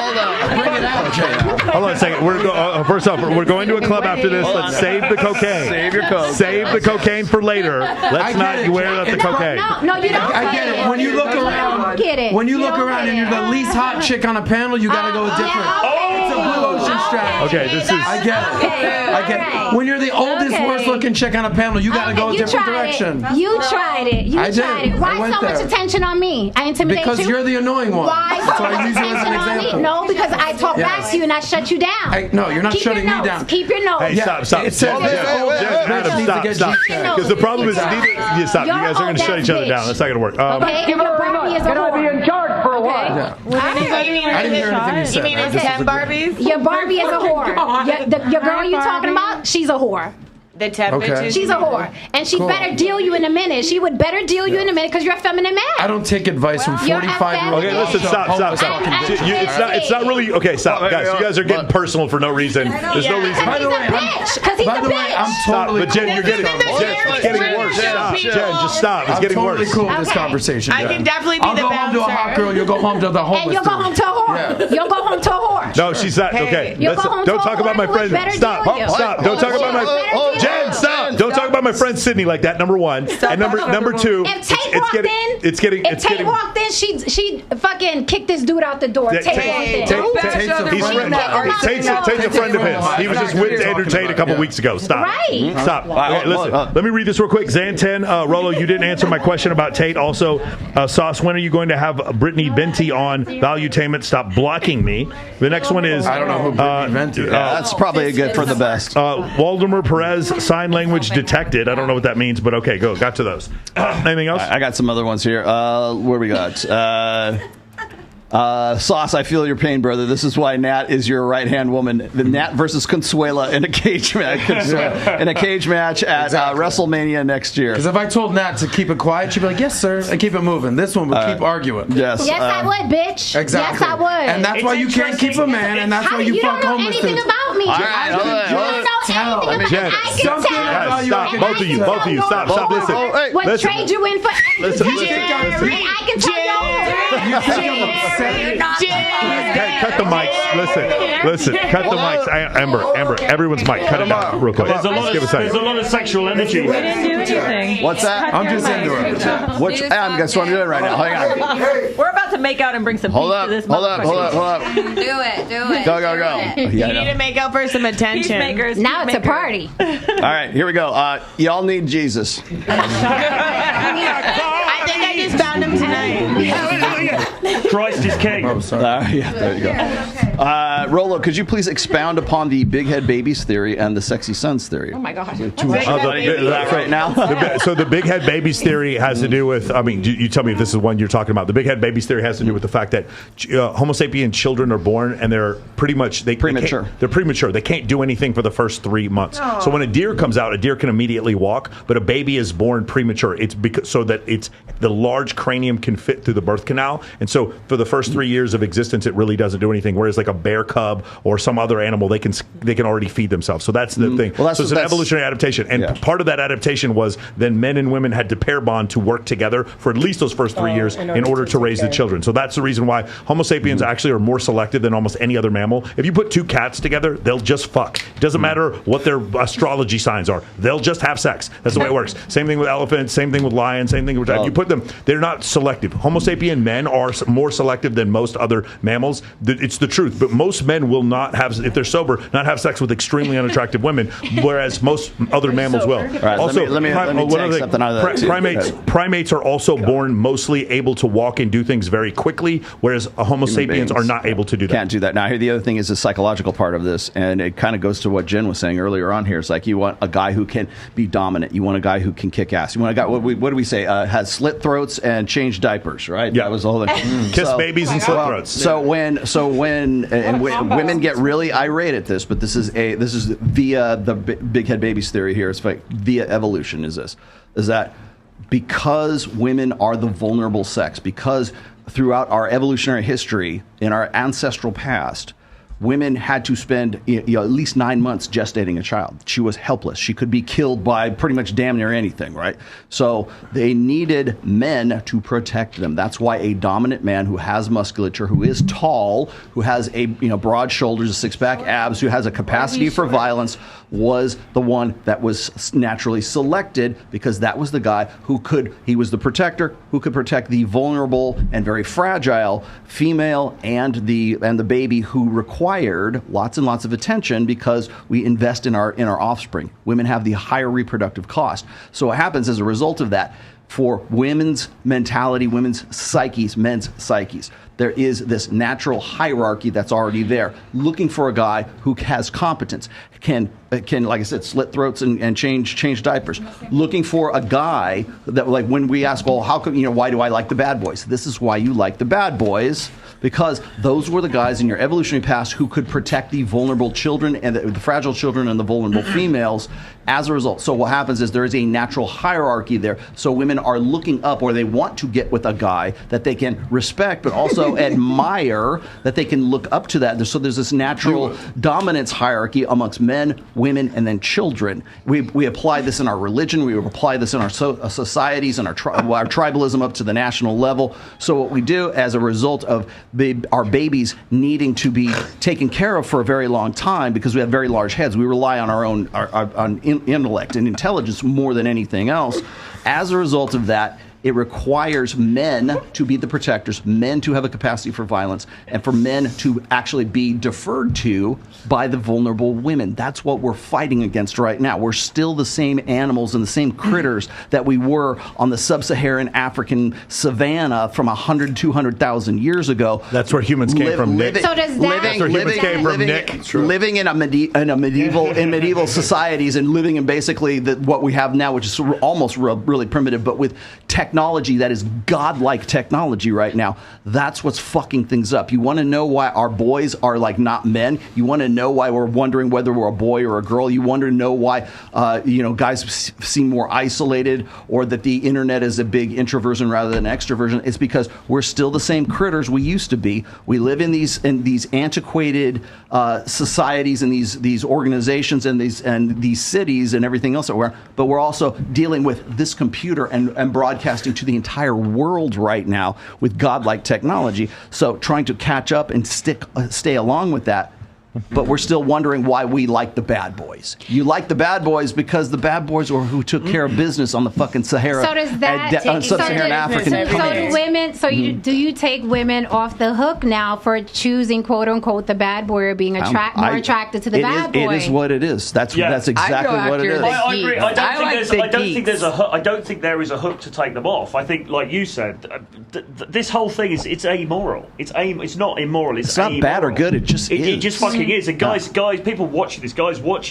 Bring it out, Jay. Hold on a second. First off, we're going to a club after this. Let's save the cocaine. Save your coke. Save the cocaine for later. I Let's get not it. wear out the cocaine. No, you don't. I get it. When you look around, Get it. when you You look don't around get and you're it. the least hot chick on a panel, you gotta go with different. It's a blue ocean strategy. Okay, this is. I get it. I get it. When you're the oldest, Okay. worst looking chick on a panel, you gotta go a You different tried direction. it. You tried it. You I did. tried it. I Why went so much there. attention on me? I intimidate you. Because you're the annoying one. Why That's so why I much use you as an attention on me? example. No, because I talk Yes. back to you and I shut you down. No, you're not Keep shutting your me notes. down. Keep your notes. Hey, stop. It says Jen, this Jen, old Jen, bitch Madam, needs to get stop. G-checked. Because the problem is, stop. You You're guys are going to shut each other bitch. down. That's not going to work. Okay, and your Barbie is a whore. charge for a while. Yeah. I didn't hear anything you said. You mean I it's just 10 agree. Barbies? Your Barbie is a whore. Your girl you talking about, she's a whore. The 10 Okay. bitches? She's a whore. And she Cool. better deal you in a minute. She would better deal you in a minute because you're a feminine man. I don't take advice from You're 45-year-old. Okay, listen, stop. It's not really. Okay, stop, guys. You guys are getting personal for no reason. There's no reason. By the way, I'm Stop, totally but Jen, you're getting worse. Stop, Jen, just stop. It's getting totally worse. cool with this conversation. I Jen. can definitely be I'll the go home to a hot bouncer. girl. You'll go home to the homeless. And you'll go dude. home to a whore. Yeah. You'll go home to a whore. No, she's not. Okay, You'll go home don't to a talk about my whore who friend. better Stop. deal you. Stop. Don't talk about my. Jen, stop. Don't talk about my friend Sydney like that. Number one, and number two. If Tate walked in, It's getting. if Tate walked in, she'd fucking kick this dude out the door. Tate walked in. Tate's Tate's a friend of his. He was just with Andrew Tate a couple weeks ago. Stop. Right. Stop. Okay, listen, let me read this real quick. Xanten, Rollo, you didn't answer my question about Tate. Also, Sauce, when are you going to have Brittany Venti on Valuetainment? Stop blocking me. The next one is... I don't know who Brittany Venti is. That's probably a good for the best. Waldemar Perez, sign language detected. I don't know what that means, but okay, go. Got to those. Anything else? I got some other ones here. Where we got? Sauce, I feel your pain, brother. This is why Nat is your right-hand woman. The Nat versus Consuela in a cage match. In a cage match at WrestleMania next year. Because if I told Nat to keep it quiet, she'd be like, "Yes, sir," and keep it moving. This one would keep arguing. Yes, I would, bitch. Exactly. Yes, I would. And that's why you can't keep a man, and that's why you fuck homeless dudes. You don't know anything about me. All right, You don't know anything about me. I can tell. Stop. Both of you. Stop. Listen. What trade you in for? Listen. I can tell you. Hey, cut the mics. Listen. Cut the mics. Amber, everyone's mic. Cut it down real quick. There's a lot of sexual energy. We didn't do anything. What's that? I'm just into it. Guess what I'm doing right now. Hang on. We're about to make out and bring some peace to this. Hold up. Do it. Go. You need to make out for some attention. Peacemakers. Now it's a party. All right, here we go. Y'all need Jesus. I think I just found him tonight. Christ is king. Yeah, there you go. Rollo, could you please expound upon the big head babies theory and the sexy sons theory? Oh my God. Right now. So the big head babies theory has to do with, you tell me if this is one you're talking about. The big head babies theory has to do with the fact that Homo sapien children are born and they're pretty much premature. They're premature. They can't do anything for the first 3 months. Aww. So when a deer comes out, a deer can immediately walk, but a baby is born premature. It's because so that the large cranium can fit through the birth canal, and so for the first 3 years of existence, it really doesn't do anything. Whereas like a bear cub or some other animal, they can already feed themselves. So that's the thing. Well, so it's an evolutionary adaptation, and part of that adaptation was then men and women had to pair bond to work together for at least those first 3 years in order to raise the children. So that's the reason why Homo sapiens actually are more selective than almost any other mammal. If you put two cats together, they'll just fuck. It doesn't matter what their astrology signs are. They'll just have sex. That's the way it works. Same thing with elephants. Same thing with lions. Same thing with you put them. They're not selective. Homo sapien men are more selective than most other mammals. It's the truth. But most men will not have, if they're sober, not have sex with extremely unattractive women, whereas most other mammals will. Right, also, let me take something out of that primates are also born mostly able to walk and do things very quickly, whereas Homo sapiens are not able to do that. Can't do that. Now, here the other thing is the psychological part of this, and it kind of goes to what Jen was saying earlier on here. It's like you want a guy who can be dominant. You want a guy who can kick ass. You want a guy, what do we say, has slit throats and change diapers, right? Yeah. That was the whole thing. Kiss babies and slit throats. So when women get really irate at this, but this is via the big head babies theory here. It's like via evolution. Is that because women are the vulnerable sex, because throughout our evolutionary history in our ancestral past, women had to spend at least 9 months gestating a child. She was helpless. She could be killed by pretty much damn near anything, right? So they needed men to protect them. That's why a dominant man who has musculature, who is tall, who has a broad shoulders, a six-pack abs, who has a capacity for violence, was the one that was naturally selected, because that was the guy he was the protector who could protect the vulnerable and very fragile female and the baby, who required lots and lots of attention because we invest in our offspring. Women have the higher reproductive cost. So what happens as a result of that, for women's mentality, women's psyches, men's psyches, there is this natural hierarchy that's already there, looking for a guy who has competence, can like I said, slit throats and change diapers. Looking for a guy that, like when we ask, well, how come, why do I like the bad boys? This is why you like the bad boys, because those were the guys in your evolutionary past who could protect the vulnerable children and the fragile children and the vulnerable females as a result. So what happens is there is a natural hierarchy there. So women are looking up, or they want to get with a guy that they can respect, but also admire, that they can look up to that. So there's this natural dominance hierarchy amongst men, women, and then children. We apply this in our religion. We apply this in our societies and our tribalism up to the national level. So what we do as a result of our babies needing to be taken care of for a very long time, because we have very large heads, we rely on our own intellect and intelligence more than anything else. As a result of that, It requires men to be the protectors, men to have a capacity for violence, and for men to actually be deferred to by the vulnerable women. That's what we're fighting against right now. We're still the same animals and the same critters that we were on the sub-Saharan African savanna from 100, 200,000 years ago. That's where humans came from, Nick. So does that That's where humans came from, Nick. Living in medieval societies and living in basically what we have now, which is almost really primitive, but with technology that is godlike technology right now. That's what's fucking things up. You want to know why our boys are like not men? You want to know why we're wondering whether we're a boy or a girl? You want to know why guys seem more isolated, or that the internet is a big introversion rather than extroversion? It's because we're still the same critters we used to be. We live in these antiquated societies and these organizations and these cities and everything else that but we're also dealing with this computer and broadcasting to the entire world right now with godlike technology. So trying to catch up and stay along with that. But we're still wondering why we like the bad boys. You like the bad boys because the bad boys are who took care of business on the fucking Sahara. So does that Sub-Saharan African continent. So do women? Do you take women off the hook now for choosing quote unquote the bad boy or being more attracted to the bad boy? It is what it is. That's exactly what it is. I agree. I don't think there is a hook to take them off. I think, like you said, this whole thing it's amoral. It's not immoral. It's not bad or good. It just is. It just fucking is. And guys, people watching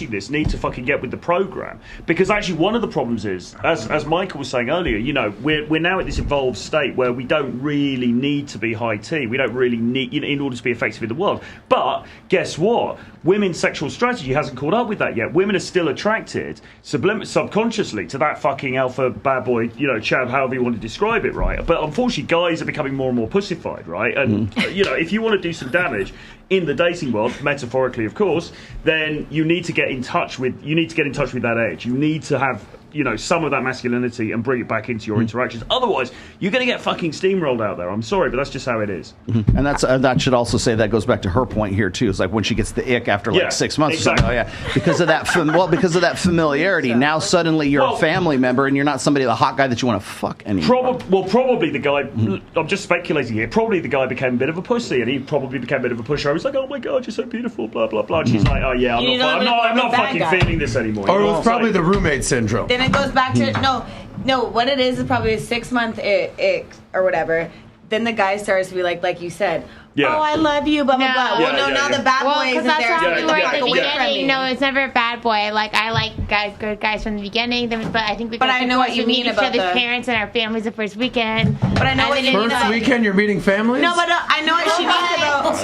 this, need to fucking get with the program, because actually one of the problems is, as Michael was saying earlier, we're now at this evolved state where we don't really need to be high T. We don't really need, in order to be effective in the world. But guess what? Women's sexual strategy hasn't caught up with that yet. Women are still attracted subconsciously to that fucking alpha bad boy, chab, however you want to describe it, right? But unfortunately, guys are becoming more and more pussified, right? And if you want to do some damage in the dating world, metaphorically, of course, then you need to get in touch with that edge. You need to have some of that masculinity and bring it back into your interactions. Otherwise, you're going to get fucking steamrolled out there. I'm sorry, but that's just how it is. And that should also say that goes back to her point here too. It's like when she gets the ick after 6 months or something. Oh yeah, because of that familiarity. Now suddenly you're a family member and you're not the hot guy that you want to fuck anymore. Probably the guy. I'm just speculating here. Probably the guy became a bit of a pussy, and he probably became a bit of a pusher. I was like, oh my god, you're so beautiful, blah blah blah. And she's like, oh yeah, I'm not fucking feeling this anymore. Or it was probably the roommate syndrome. Then it goes back to no. What it is probably a 6 month ick or whatever. Then the guy starts to be like you said. Yeah. Oh, I love you, blah blah blah. Well, now the bad boy isn't there. No, it's never a bad boy. Like I like good guys from the beginning, but I think we. But I know what you mean about each other's parents and our families the first weekend. But I know what you mean. First weekend, you're meeting families. No, but I know what she means about.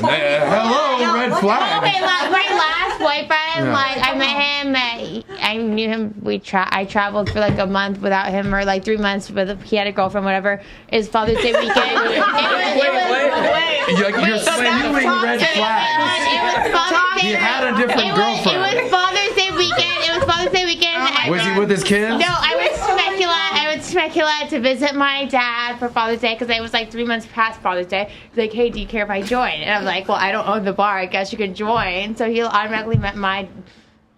Hello, red flag. Okay, my last boyfriend, I met him. I knew him. I traveled for like a month without him, or like 3 months, but he had a girlfriend, whatever. It was Father's Day weekend. Wait. You're spewing red flags. He had a different girlfriend. It was Father's Day weekend. Was he with his kids? No, I went to Temecula to visit my dad for Father's Day, because it was like 3 months past Father's Day. He's like, hey, do you care if I join? And I'm like, well, I don't own the bar. I guess you can join. So he automatically met my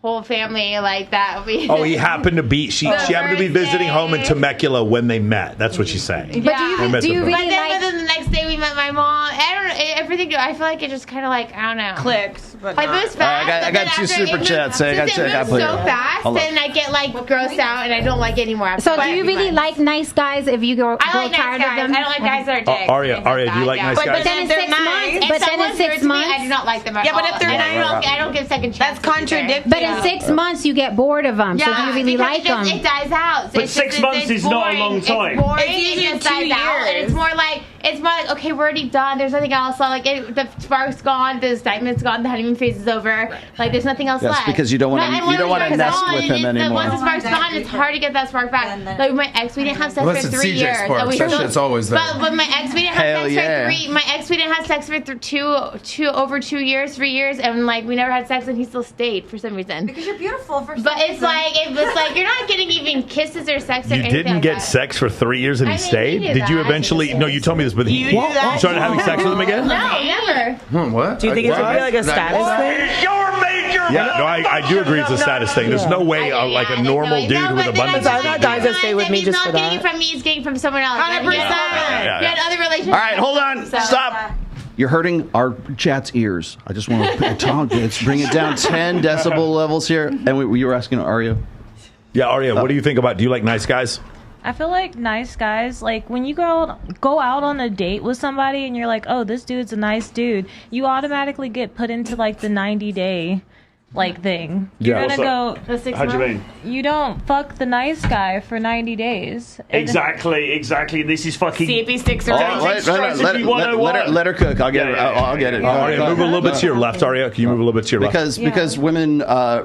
whole family like that. He happened to be she happened to be visiting home in Temecula when they met. That's what she's saying. But do you really then the next day we met my mom. Everything. I feel like it just kind of I don't know, clicked. But it moves fast. I got two super chats. It moves so fast, and I get grossed out, and I don't like it anymore. So do you really like nice guys if you grow tired of them? I don't like guys that are dicks. Aria, do you like nice guys? But then in 6 months. But then in 6 months, I do not like them at all. Yeah, but if they're nice, I don't give second chances. That's contradictory. But in 6 months, you get bored of them. So do you really like them? It dies out. But 6 months is not a long time. It's boring. It just dies out, and it's more like okay, we're already done. There's nothing else. So the spark's gone, the excitement's gone, the honeymoon phase is over. There's nothing else left. Because you don't want to nest with him anymore. Once the spark's gone, it's hard to get that spark back. Like my ex, we didn't have sex for 3 years. It's always there. But my ex, we didn't have sex for my ex, we didn't have sex for over 2 years, 3 years, and we never had sex, and he still stayed for some reason. Because you're beautiful for some But reason. It's like you're not getting even kisses or sex or anything. You didn't get like sex for 3 years and he stayed? Did you eventually? No, you told me this, but you started having sex with him again? No, never. What? Do you think it's going to be like a status thing? Your major Yeah, no, I do agree it's a status thing. There's no way like a normal dude with abundance. I got guys that stay with me just for He's not getting that. from me, he's getting from someone else. 100%. He had other relationships. All right, hold on. Stop. You're hurting our chat's ears. I just want to talk. Let's bring it down 10 decibel levels here. And you were asking Aria? Yeah, Aria, what do you think about? Do you like nice guys? I feel like nice guys, like when you go out on a date with somebody and you're like, oh, this dude's a nice dude, you automatically get put into like the 90-day like thing. You're gonna go. How do you mean? You don't fuck the nice guy for 90 days. Exactly. This is fucking. See if he sticks around. Let her cook. I'll get it. I'll get it. Aria, move a little bit to your left. Aria, can you move a little bit to your left? Because women, I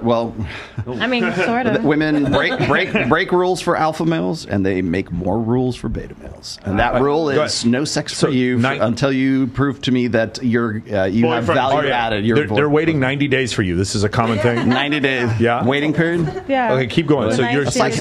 mean, sort of. Women break rules for alpha males, and they make more rules for beta males. And that rule is no sex for you until you prove to me that you have value added. They're waiting 90 days for you. This is a common thing. 90 days. Yeah. Waiting period. Yeah. Okay, keep going. So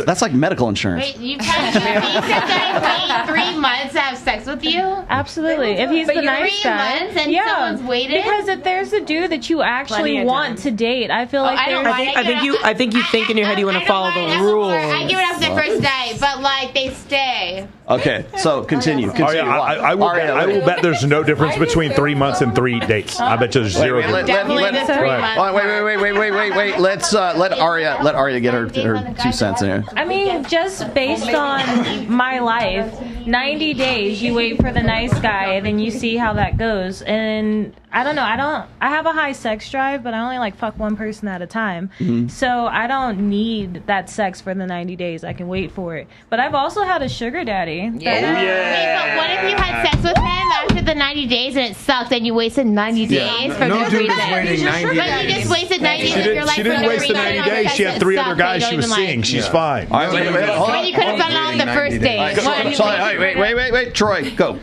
that's like medical insurance. Wait, you said that he wait 3 months to have sex with you? Absolutely. If he's the nice guy. 3 months and someone's waited? Because if there's a dude that you actually want to date, I feel like I think you think in your head you want to follow the rules. I give it up the first day, but like they stay. Okay, so continue. I will bet there's no difference between 3 months and 3 dates. I bet you there's zero. Definitely the 3 months. Wait. Let's let Aria get her 2 cents in here. I mean, just based on my life, 90 days you wait for the nice guy, and then you see how that goes. And I don't know. I have a high sex drive, but I only like fuck one person at a time. Mm-hmm. So I don't need that sex for the 90 days. I can wait for it. But I've also had a sugar daddy. Wait, but what if you had sex with him after the 90 days and it sucked and you wasted 90 days for no reason? Waiting 90 but you just wasted 90 days of your life she for didn't no waste the reason. 90 days. She had 3 other guys she was seeing. She's fine. All right, wait, When you could have done it on the first date. Wait, Troy, go.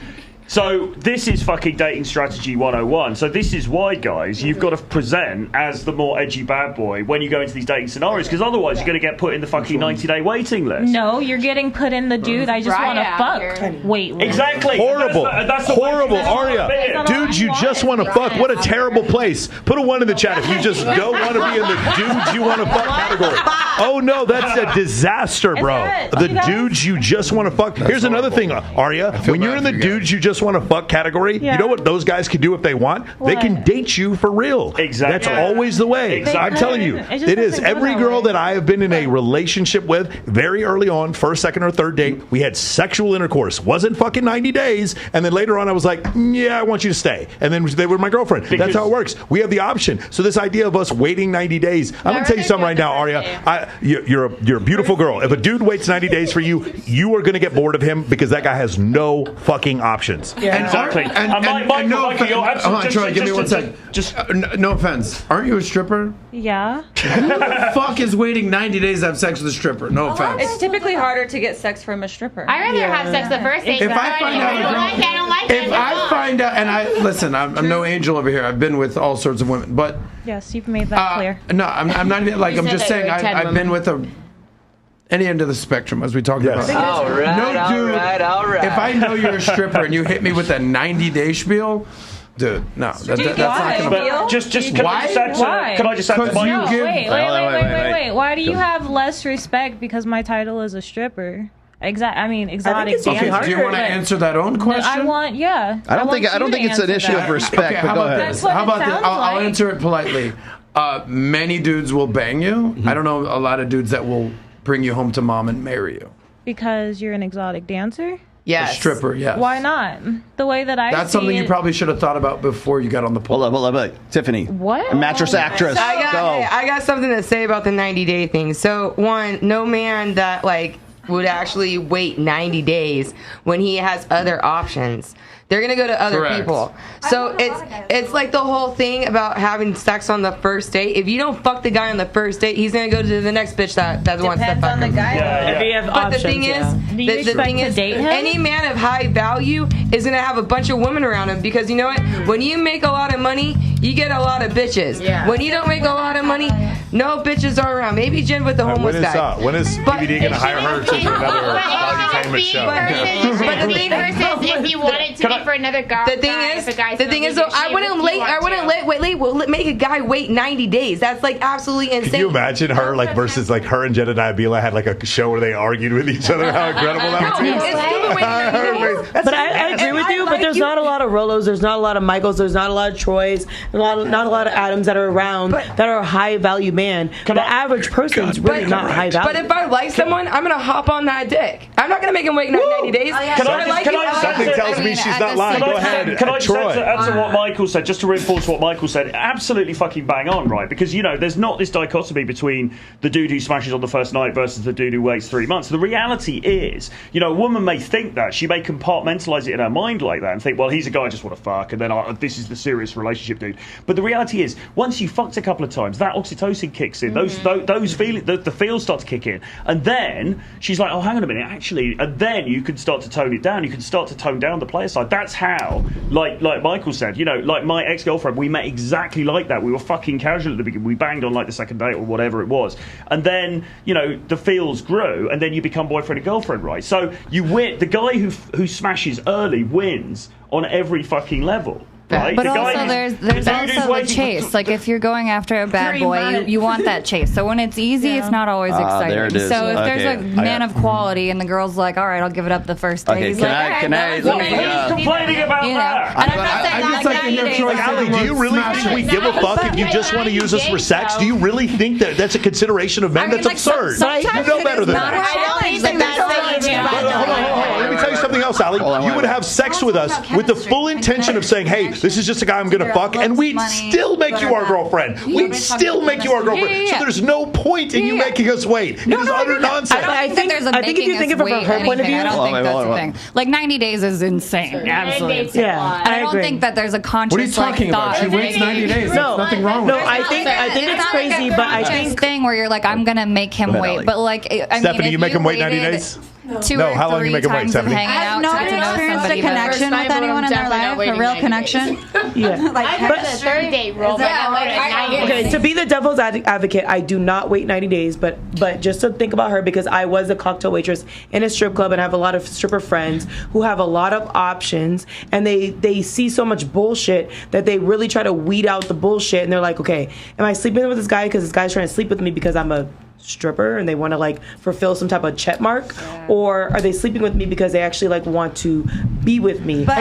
So this is fucking dating strategy 101. So this is why, guys, you've got to present as the more edgy bad boy when you go into these dating scenarios, because otherwise you're going to get put in the fucking 90-day waiting list. No, you're getting put in the dude I just want to fuck. Wait. Exactly. Horrible. That's the horrible, Aria. Dudes you just want to fuck. What a terrible place. Put a 1 in the chat if you just don't want to be in the dudes you want to fuck category. Oh no, that's a disaster, bro. The dudes you just want to fuck. Here's another thing, Aria. When you're in the dudes you just want to fuck category, you know what those guys can do if they want? They can date you for real. Exactly. That's always the way. I'm telling you, it is. Every girl that I have been in a relationship with, very early on, first, second, or third date, we had sexual intercourse. Wasn't fucking 90 days. And then later on, I was like, yeah, I want you to stay. And then they were my girlfriend. That's how it works. We have the option. So this idea of us waiting 90 days, I'm going to tell you something right now, Aria. You're a beautiful girl. If a dude waits 90 days for you, you are going to get bored of him because that guy has no fucking options. Yeah. Exactly. And no offense. Hold on, Troy, give me 1 second. No offense. Aren't you a stripper? Yeah. Who the fuck is waiting 90 days to have sex with a stripper? No offense. It's typically harder to get sex from a stripper. I'd rather have sex the first date. If I find out, I don't like it. if I find out, and I'm no angel over here. I've been with all sorts of women, but Yes, you've made that clear. no, I'm not even like I'm just saying. I've been with any end of the spectrum, as we talked about. All right, No, dude. all right. If I know you're a stripper and you hit me with a 90-day spiel, dude, no, that's not gonna. But just can I just add to my Wait. Why do you have less respect because my title is a stripper? Exotic dancer. Okay, do you want to answer that own question? I want, yeah. I don't think it's an issue of respect. Okay, but go ahead. How about this? I'll answer it politely. Many dudes will bang you. I don't know a lot of dudes that will bring you home to mom and marry you. Because you're an exotic dancer? Yes. A stripper, yes. Why not? The way that I That's see something it, you probably should have thought about before you got on the pole. Hold up. Tiffany. What? A mattress actress. I got something to say about the 90-day thing. So, one, no man that, would actually wait 90 days when he has other options. They're going to go to other people. So it's like the whole thing about having sex on the first date. If you don't fuck the guy on the first date, he's going to go to the next bitch that wants to fuck him. If you have But options, the thing is, any man of high value is going to have a bunch of women around him because you know what? When you make a lot of money, you get a lot of bitches. Yeah. When you don't make a lot of money, no bitches are around. Maybe Jen with the homeless guy. When is DVD going to hire her to do another Valuetainment show? But the thing versus if you wanted to be for another guy. The thing is, though, I wouldn't make a guy wait 90 days. That's like absolutely insane. Can you imagine her versus her and Jedediah Bila had like a show where they argued with each other? How incredible that would be! But I agree with you. But there's not a lot of Rollos. There's not a lot of Michaels. There's not a lot of Troys. Not a lot of Adams that are around that are a high value man. The average person's really not high value. But if I like someone, I'm gonna hop on that dick. I'm not gonna make him wait 90 days. Something tells me she's not lying. Go ahead, Can I just Troy. add to what Michael said, just to reinforce what Michael said? Absolutely fucking bang on, right? Because, there's not this dichotomy between the dude who smashes on the first night versus the dude who waits 3 months. The reality is, a woman may think that. She may compartmentalize it in her mind like that and think, well, he's a guy I just want to fuck, and then this is the serious relationship dude. But the reality is, once you fucked a couple of times, that oxytocin kicks in. Those feelings, the feels start to kick in. And then she's like, oh, hang on a minute, actually. And then you can start to tone it down. You can start to tone down the player side. That's how, like Michael said, like my ex-girlfriend, we met exactly like that. We were fucking casual at the beginning. We banged on like the second date or whatever it was. And then, the feels grew, and then you become boyfriend and girlfriend, right? So you win. The guy who smashes early wins on every fucking level. Right? But also there's also the chase. Like if you're going after a bad boy, you want that chase. So when it's easy, it's not always exciting. There it is. So if there's a man of quality and the girl's like, all right, I'll give it up the first day. He's Who's complaining about that? And I'm not saying Ali, do you really think we give a fuck if you just want to use us for sex? Do you really think that that's a consideration of men? That's absurd. You know better than that. Let me tell you something else, Ali. You would have sex with us with the full intention of saying, hey, this is just a guy I'm going to fuck, and we'd still make you our girlfriend. We'd still make you our girlfriend. So there's no point in you making us wait. It is utter nonsense. I think there's a making if you think of it from her point of view, I don't think that's the thing. Like 90 days is insane. Absolutely. Yeah. And I don't think that there's a conscious What are you talking about? She waits 90 days. There's nothing wrong with it. No, I think it's crazy, but I think thing where you're like, I'm going to make him wait. But like, I mean, Stephanie, you make him wait 90 days? No, how long you make him wait, Stephanie? Has no one experienced a connection with anyone in their life? A real connection? Yeah. But the third date role. Okay, to be the devil's advocate, I do not wait 90 days, but just to think about her, because I was a cocktail waitress in a strip club and I have a lot of stripper friends who have a lot of options, and they see so much bullshit that they really try to weed out the bullshit, and they're like, okay, am I sleeping with this guy because this guy's trying to sleep with me because I'm a stripper and they want to fulfill some type of check mark, or are they sleeping with me because they actually want to be with me? But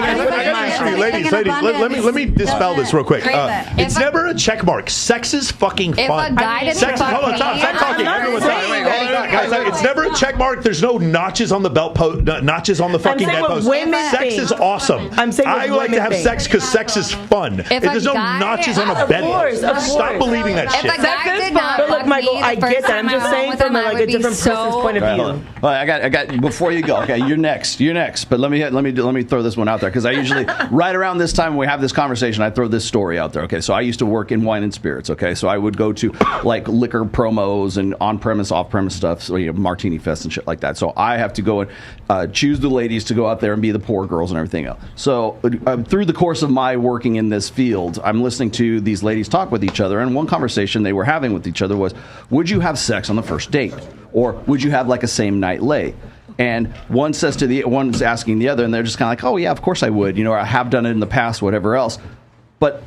ladies, let me dispel this real quick. It's never a check mark. Sex is fucking fun. If a guy didn't fuck hold on, stop talking. Everyone stop. Guys, it's never a check mark. There's no notches on the belt notches on the fucking bedpost. Sex is awesome. I like to have sex because sex is fun. There's no notches on a bedpost. Stop believing that shit. If a guy did not fuck Michael, I get that. I'm just saying from a different person's point of view. All right, I got. Before you go, okay, you're next. But let me throw this one out there, because I usually right around this time when we have this conversation, I throw this story out there. Okay, so I used to work in wine and spirits. Okay, so I would go to liquor promos and on-premise, off-premise stuff, so martini fest and shit like that. So I have to go and choose the ladies to go out there and be the poor girls and everything else. So through the course of my working in this field, I'm listening to these ladies talk with each other, and one conversation they were having with each other was, would you have sex on the first date, or would you have a same night lay? And one's asking the other, and they're just kind of like, oh yeah, of course I would, or I have done it in the past, whatever else, but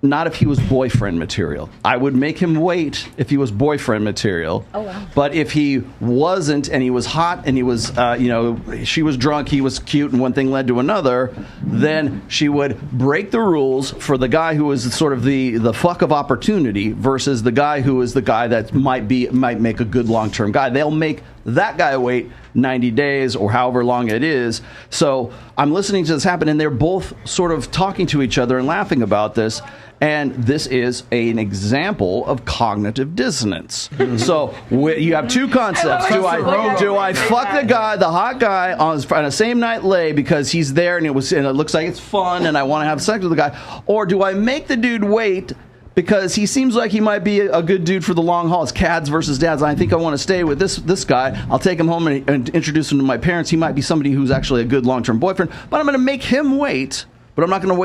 not if he was boyfriend material. I would make him wait if he was boyfriend material. Oh, wow. But if he wasn't, and he was hot, and he was, she was drunk, he was cute, and one thing led to another, then she would break the rules for the guy who was sort of the fuck of opportunity versus the guy who is the guy that might make a good long-term guy. They'll make that guy wait 90 days or however long it is. So I'm listening to this happen, and they're both sort of talking to each other and laughing about this. And this is an example of cognitive dissonance. So you have two concepts. Do I fuck the hot guy on a same night lay because he's there and it looks like it's fun and I want to have sex with the guy, or do I make the dude wait because he seems like he might be a good dude for the long haul? It's cads versus dads. I think I want to stay with this guy. I'll take him home and introduce him to my parents. He might be somebody who's actually a good long-term boyfriend, but I'm going to make him wait but I'm not going to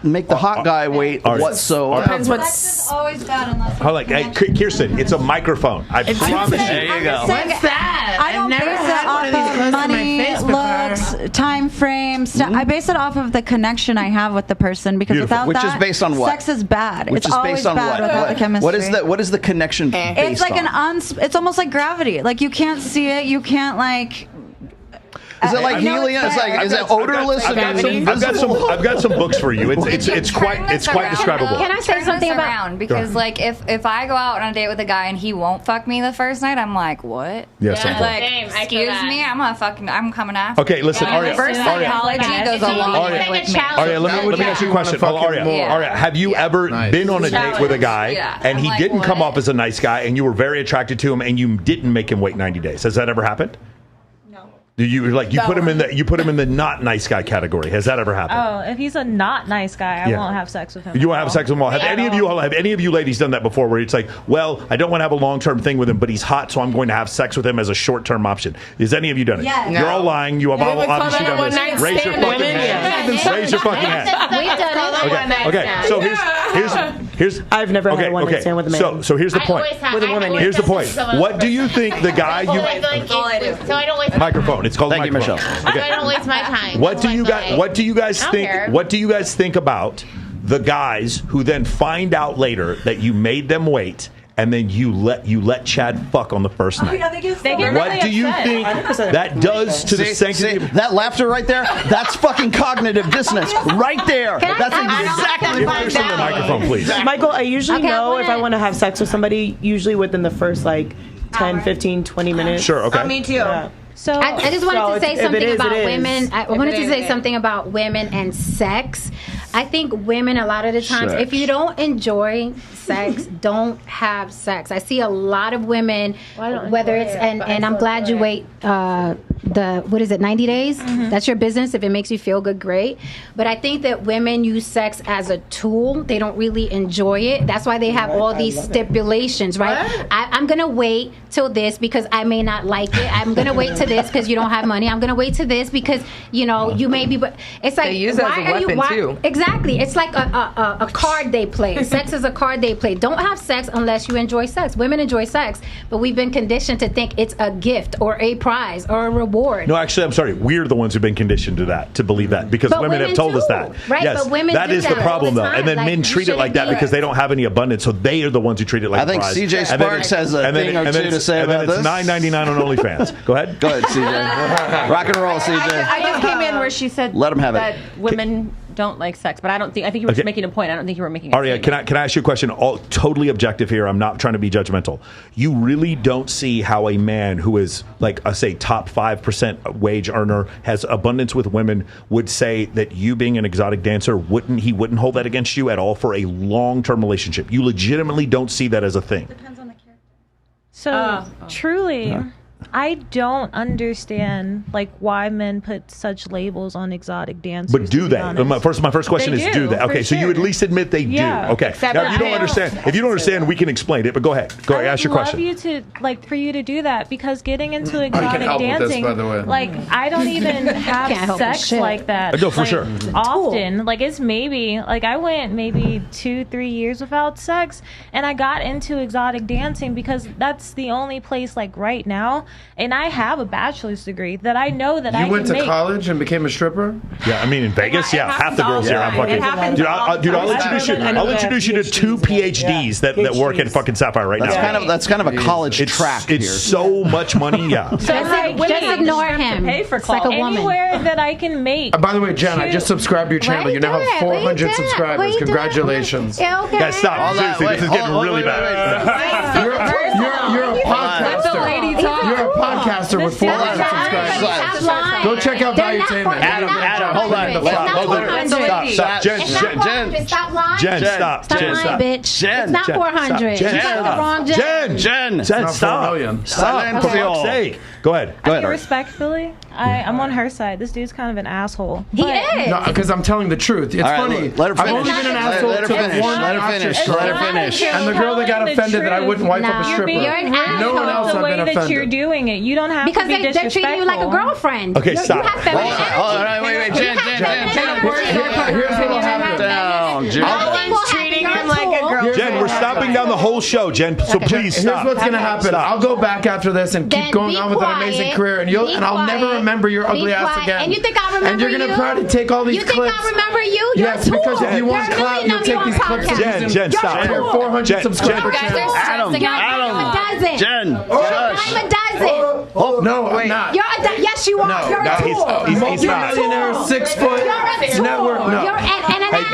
make the hot guy wait whatsoever. Depends what. Sex is always bad unless. Hey, Kirsten, it's a microphone. I promise you. There you go. What's that? I don't never base it had one of these off close of to my money, face before. looks, time frame, stuff. I base it off of the connection I have with the person because without Which that, is based on what? sex is bad. Which it's is always based on bad what? without the chemistry. What is the connection based It's like on? it's almost like gravity. Like you can't see it. You can't like. Is it like helium? Is it odorless? I've got some books for you. It's quite describable. Can I say something about? Because like if I go out on a date with a guy and he won't fuck me the first night, I'm like, what? Yes, I'm like, Same. I do excuse that. me, I'm coming after. Okay, listen, Aria. Reverse psychology goes a long way with me. Aria, let me ask you a question. Aria, have you ever been on a date with a guy and he didn't come off as a nice guy and you were very attracted to him and you didn't make him wait 90 days? Has that ever happened? You put him in the not nice guy category. Has that ever happened? Oh, if he's a not nice guy, I won't have sex with him. You won't have sex with him all. Have any of you ladies done that before where it's like, well, I don't want to have a long-term thing with him, but he's hot, so I'm going to have sex with him as a short-term option. Has any of you done it? Yes. You're all lying. You have all obviously done this. Raise your fucking hand. Raise your fucking hand. We've done it. Okay. So here's I've never had a one night stand with a man. So here's the point. With a woman. Here's the point. What do you think the guy you So I don't waste microphone? It's called Thank you, microphone. Michelle. So I don't waste my time. What do you guys I don't think? care. What do you guys think about the guys who then find out later that you made them wait, and then you let Chad fuck on the first night? What do you think that does to the sanctity? That laughter right there? That's fucking cognitive dissonance right there. That's exactly Give Kirsten the microphone, please. Michael, I usually know if I want to have sex with somebody, usually within the first 10, 15, 20 minutes. Sure, okay. Me too. Yeah. So I just wanted to say something about women. I wanted to say is. something about women and sex. I think women a lot of the times, Sex. if you don't enjoy sex, don't have sex. I see a lot of women, whether it's and I'm glad you wait. What is it? 90 days. That's your business. If it makes you feel good, great. But I think that women use sex as a tool. They don't really enjoy it. That's why they have all these stipulations, right? I'm gonna wait till this because I may not like it. I'm gonna wait till this because you don't have money. I'm gonna wait till this because you may be. But it's like They use it as a weapon, too. Exactly. It's like a card they play. Sex is a card they play. Don't have sex unless you enjoy sex. Women enjoy sex, but we've been conditioned to think it's a gift or a prize or a reward. No, actually, I'm sorry. We're the ones who've been conditioned to believe that because But women have women told us too, that. right? Yes, But women that do is that the problem, all the though. And then time. men Like, treat you it like that shouldn't because they don't have any abundance, so they are the ones who treat it like I think prize. CJ And then Sparks has a thing or two to say and then about it's this. $9.99 on OnlyFans. Go ahead. Go ahead, CJ. Rock and roll, CJ. I just came in where she said Let 'em have it. that women don't like sex, but I think you were just making a point. I don't think you were making a Aria, statement. can I ask you a question? All totally objective here. I'm not trying to be judgmental. You really don't see how a man who is like say top 5% wage earner, has abundance with women, would say that you being an exotic dancer wouldn't hold that against you at all for a long-term relationship. You legitimately don't see that as a thing. Depends on the character. So truly, I don't understand like why men put such labels on exotic dancers. But do they? My first question They is do they? Okay, so you at least admit they do. Okay. Except Now, if you don't understand, we can explain it. But go ahead. Go ahead. Ask your question. I would love for you to do that because getting into exotic help with dancing, this, by the way. like I don't even have sex like that. No, for like, sure. Often, like it's maybe like I went maybe 2-3 years without sex, and I got into exotic dancing because that's the only place like right now, and I have a bachelor's degree that I know that I can You went to make. college and became a stripper? Yeah, I mean in Vegas, half the girls here. I'm fucking. Dude, I'll introduce you to 2 PhDs that work at fucking Sapphire right now. That's kind of a college track It's here. so much money. Yeah. So like, just ignore him. Pay for It's like a woman. Anywhere that I can make. By the way, Jen, I just subscribed to your channel. You now have 400 subscribers. Congratulations. Yeah, okay. Guys, stop. Seriously, this is getting really bad. You're a podcaster. You're a podcaster with 400 subscribers. Go check out Valuetainment. Adam, hold on. Stop. Jen, Okay, stop lying. Jen, stop. Stop Jen, lying, stop. bitch. Jen. It's not Jen, 400. stop. You got the wrong Jen. Jen, Jen, stop. 4 million. Stop. For fuck's sake. Go ahead. I mean, respectfully, I'm on her side. This dude's kind of an asshole. He is. No, because I'm telling the truth. It's All right, funny. let her I've finish. only been an asshole Let her to finish. one Let her actress. finish. Let her finish. And the girl that got Telling the offended that I wouldn't wipe up a stripper. You're an No one else the I've way been that offended. you're doing it. You don't have Because to be they're treating you like a girlfriend. Okay, you stop. You have feminine energy. All right, wait, Jen. Here's what will happen. Down, Jen. Everyone's treating him like a girl. Jen, we're stopping down the whole show, Jen. So please stop. Here's what's gonna happen. Stop. I'll go back after this and keep Then going be on with an quiet. amazing career, and Be I'll never quiet. remember your ugly Be ass quiet. again. And you think I'll remember And you're gonna you? probably take all these You think clips. I'll remember you? You're Yes, a tool. because if you want There are a clout, million you'll of you take on these clips. podcasts. Jen, stop. You're Jen, 400 Jen, subscribers. You guys are Adam, stressing out. Adam. You're a dozen. Jen, You're a shush. dime a dozen. Oh no, I'm not. You're yes, you are. No, You're no, a he's- tool. he's not. Multi-millionaire, 6 foot You're a tool. network. No. You're an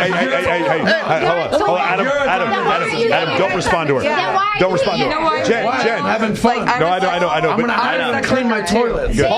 Hey, hold on. Adam, don't respond to her. Then why are Don't you respond to here? her. Jen, I'm having fun. No, I know. I'm gonna have to clean my toilet. Good.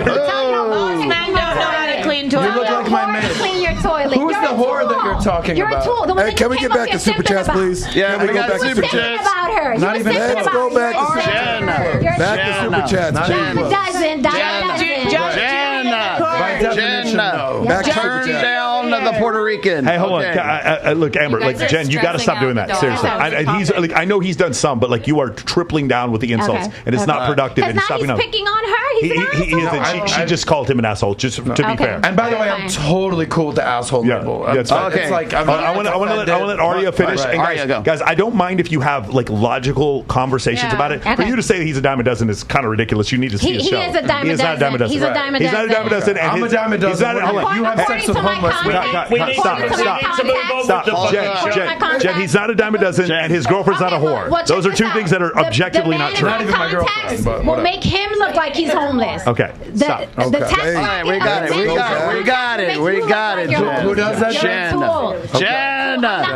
Most men don't know how to clean You toilets. look like my maid. Clean your toilet. Who's You're the a whore that tool. you're talking You're about? a tool. The one Hey, that can you we came get up back here to super simping chats, about. please? Yeah, Can we we go got back to super super Simping chats. about her. Not You even were simping Let's about go her. back to You're super a Jen. simping. You're a Back to simping. super chats. Not Dime a even dozen. Dime a dozen. By definition, no. Back to super Turn chat. down the Puerto Rican. Hey, hold Okay. on. Look, Amber, You guys like are Jen, you got to stressing stop out doing the that. dog. Seriously, Yeah. he's like, I know he's done some, but like you are tripling down with the insults, Okay. and it's not productive. Because And now stopping he's up. picking on her. He's an He asshole. isn't. She just called him an asshole. Just to be Okay. fair. And by the way, I'm totally cool with the asshole label. That's fine. It's like I want to let Arya finish. Right. And Arya, go. guys, I don't mind if you have like logical conversations Yeah. about it. For Okay. you to say that he's a dime a dozen is kind of ridiculous. You need to see his He show. is a dime He a is not a dime a dozen. dozen. He's a dime a He's not a dime a dozen. dozen. and I'm a his- dime a he's dozen. not- hold on. You have sex with homeless women. We need Stop. to move on Stop. with the Jen, he's not a dime a dozen, and his girlfriend's not a whore. Well, Those are check two this things that are out. objectively The not man true. in Not even my contacts girlfriend, but will whatever. make him look like he's homeless. Okay, stop. The text Hey. All right, we got it. We got it, Jen. Who does that? Jen.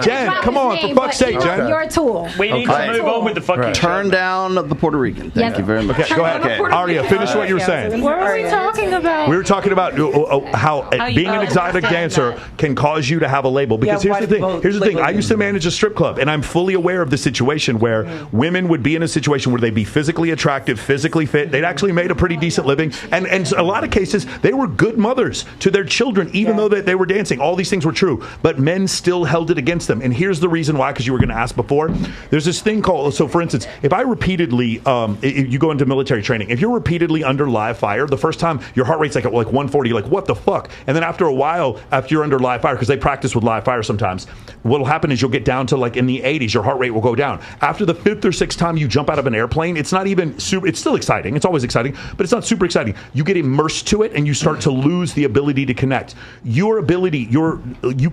Jen, come on, for fuck's sake, Jen. You're a tool. We need to move on with the fucking Turn down the Puerto Rican. Thank you very much. Okay, go ahead. Arya, finish what you were saying. What are we talking about? We were talking about how being an exotic dancer can cause you to have a label. Because Yeah, here's the thing. why Here's the thing. label I used to manage a strip club, and I'm fully aware of the situation where women would be in a situation where they'd be physically attractive, physically fit. They'd actually made a pretty decent living, and a lot of cases they were good mothers to their children, even though they were dancing. All these things were true, but men still held it against them. And here's the reason why. Because you were going to ask before. There's this thing called. So, for instance, if I repeatedly, if you go into military training, if you're repeatedly under live fire, the first time your heart rate's like 140, you're like, what the fuck? And then after a while, after you're under live fire, because they practice with live fire sometimes, what'll happen is you'll get down to like in the 80s, your heart rate will go down. After the 5th or 6th time you jump out of an airplane, it's not even super, it's still exciting. It's always exciting, but it's not super exciting. You get immersed to it and you start to lose the ability to connect. You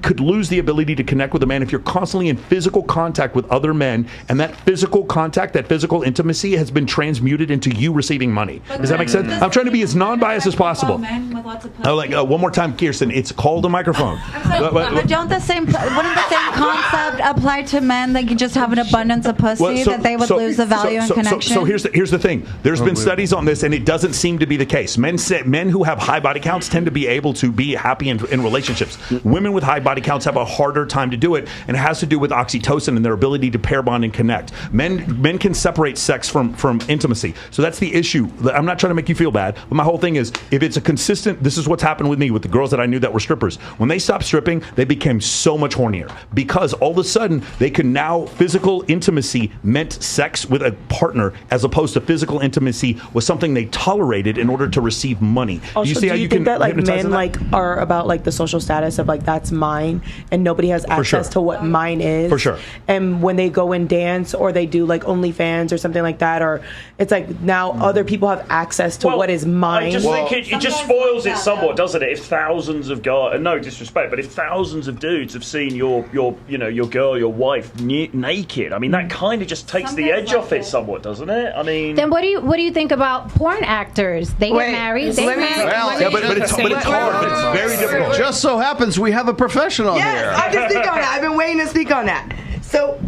could lose the ability to connect with a man if you're constantly in physical contact with other men, and that physical contact, that physical intimacy has been transmuted into you receiving money. Does that make sense? I'm trying to be as non-biased as possible. One more time, Kirsten. It's called a microphone. But don't wouldn't the same concept apply to men that you just have an abundance of pussy that they would lose the value and connection? So here's the thing. There's been studies on this, and it doesn't seem to be the case. Men who have high body counts tend to be able to be happy in relationships. Women with high body counts have a harder time to do it, and it has to do with oxytocin and their ability to pair bond and connect. Men can separate sex from intimacy. So that's the issue. I'm not trying to make you feel bad, but my whole thing is, if it's a consistent, this is what's happened with me with the girls that I knew that were strippers. When they stopped stripping, they became so much hornier because all of a sudden they can now, physical intimacy meant sex with a partner as opposed to physical intimacy was something they tolerated in order to receive money. Also, do you think that like hypnotize men that? like are about like the social status of like that's mine and nobody has access to what mine is? For sure. And when they go and dance or they do like OnlyFans or something like that, or it's like now other people have access to what is mine. I just think it just spoils it somewhat, doesn't it? If thousands of guys, no disrespect, but if thousands of dudes have seen your girl, your wife naked, I mean that kind of just takes the edge off it somewhat, doesn't it? I mean, then what do you think about porn actors? They get married. They marry. But it's hard. But it's very difficult. Just so happens we have a professional here. I can speak on that. I've been waiting to speak on that. So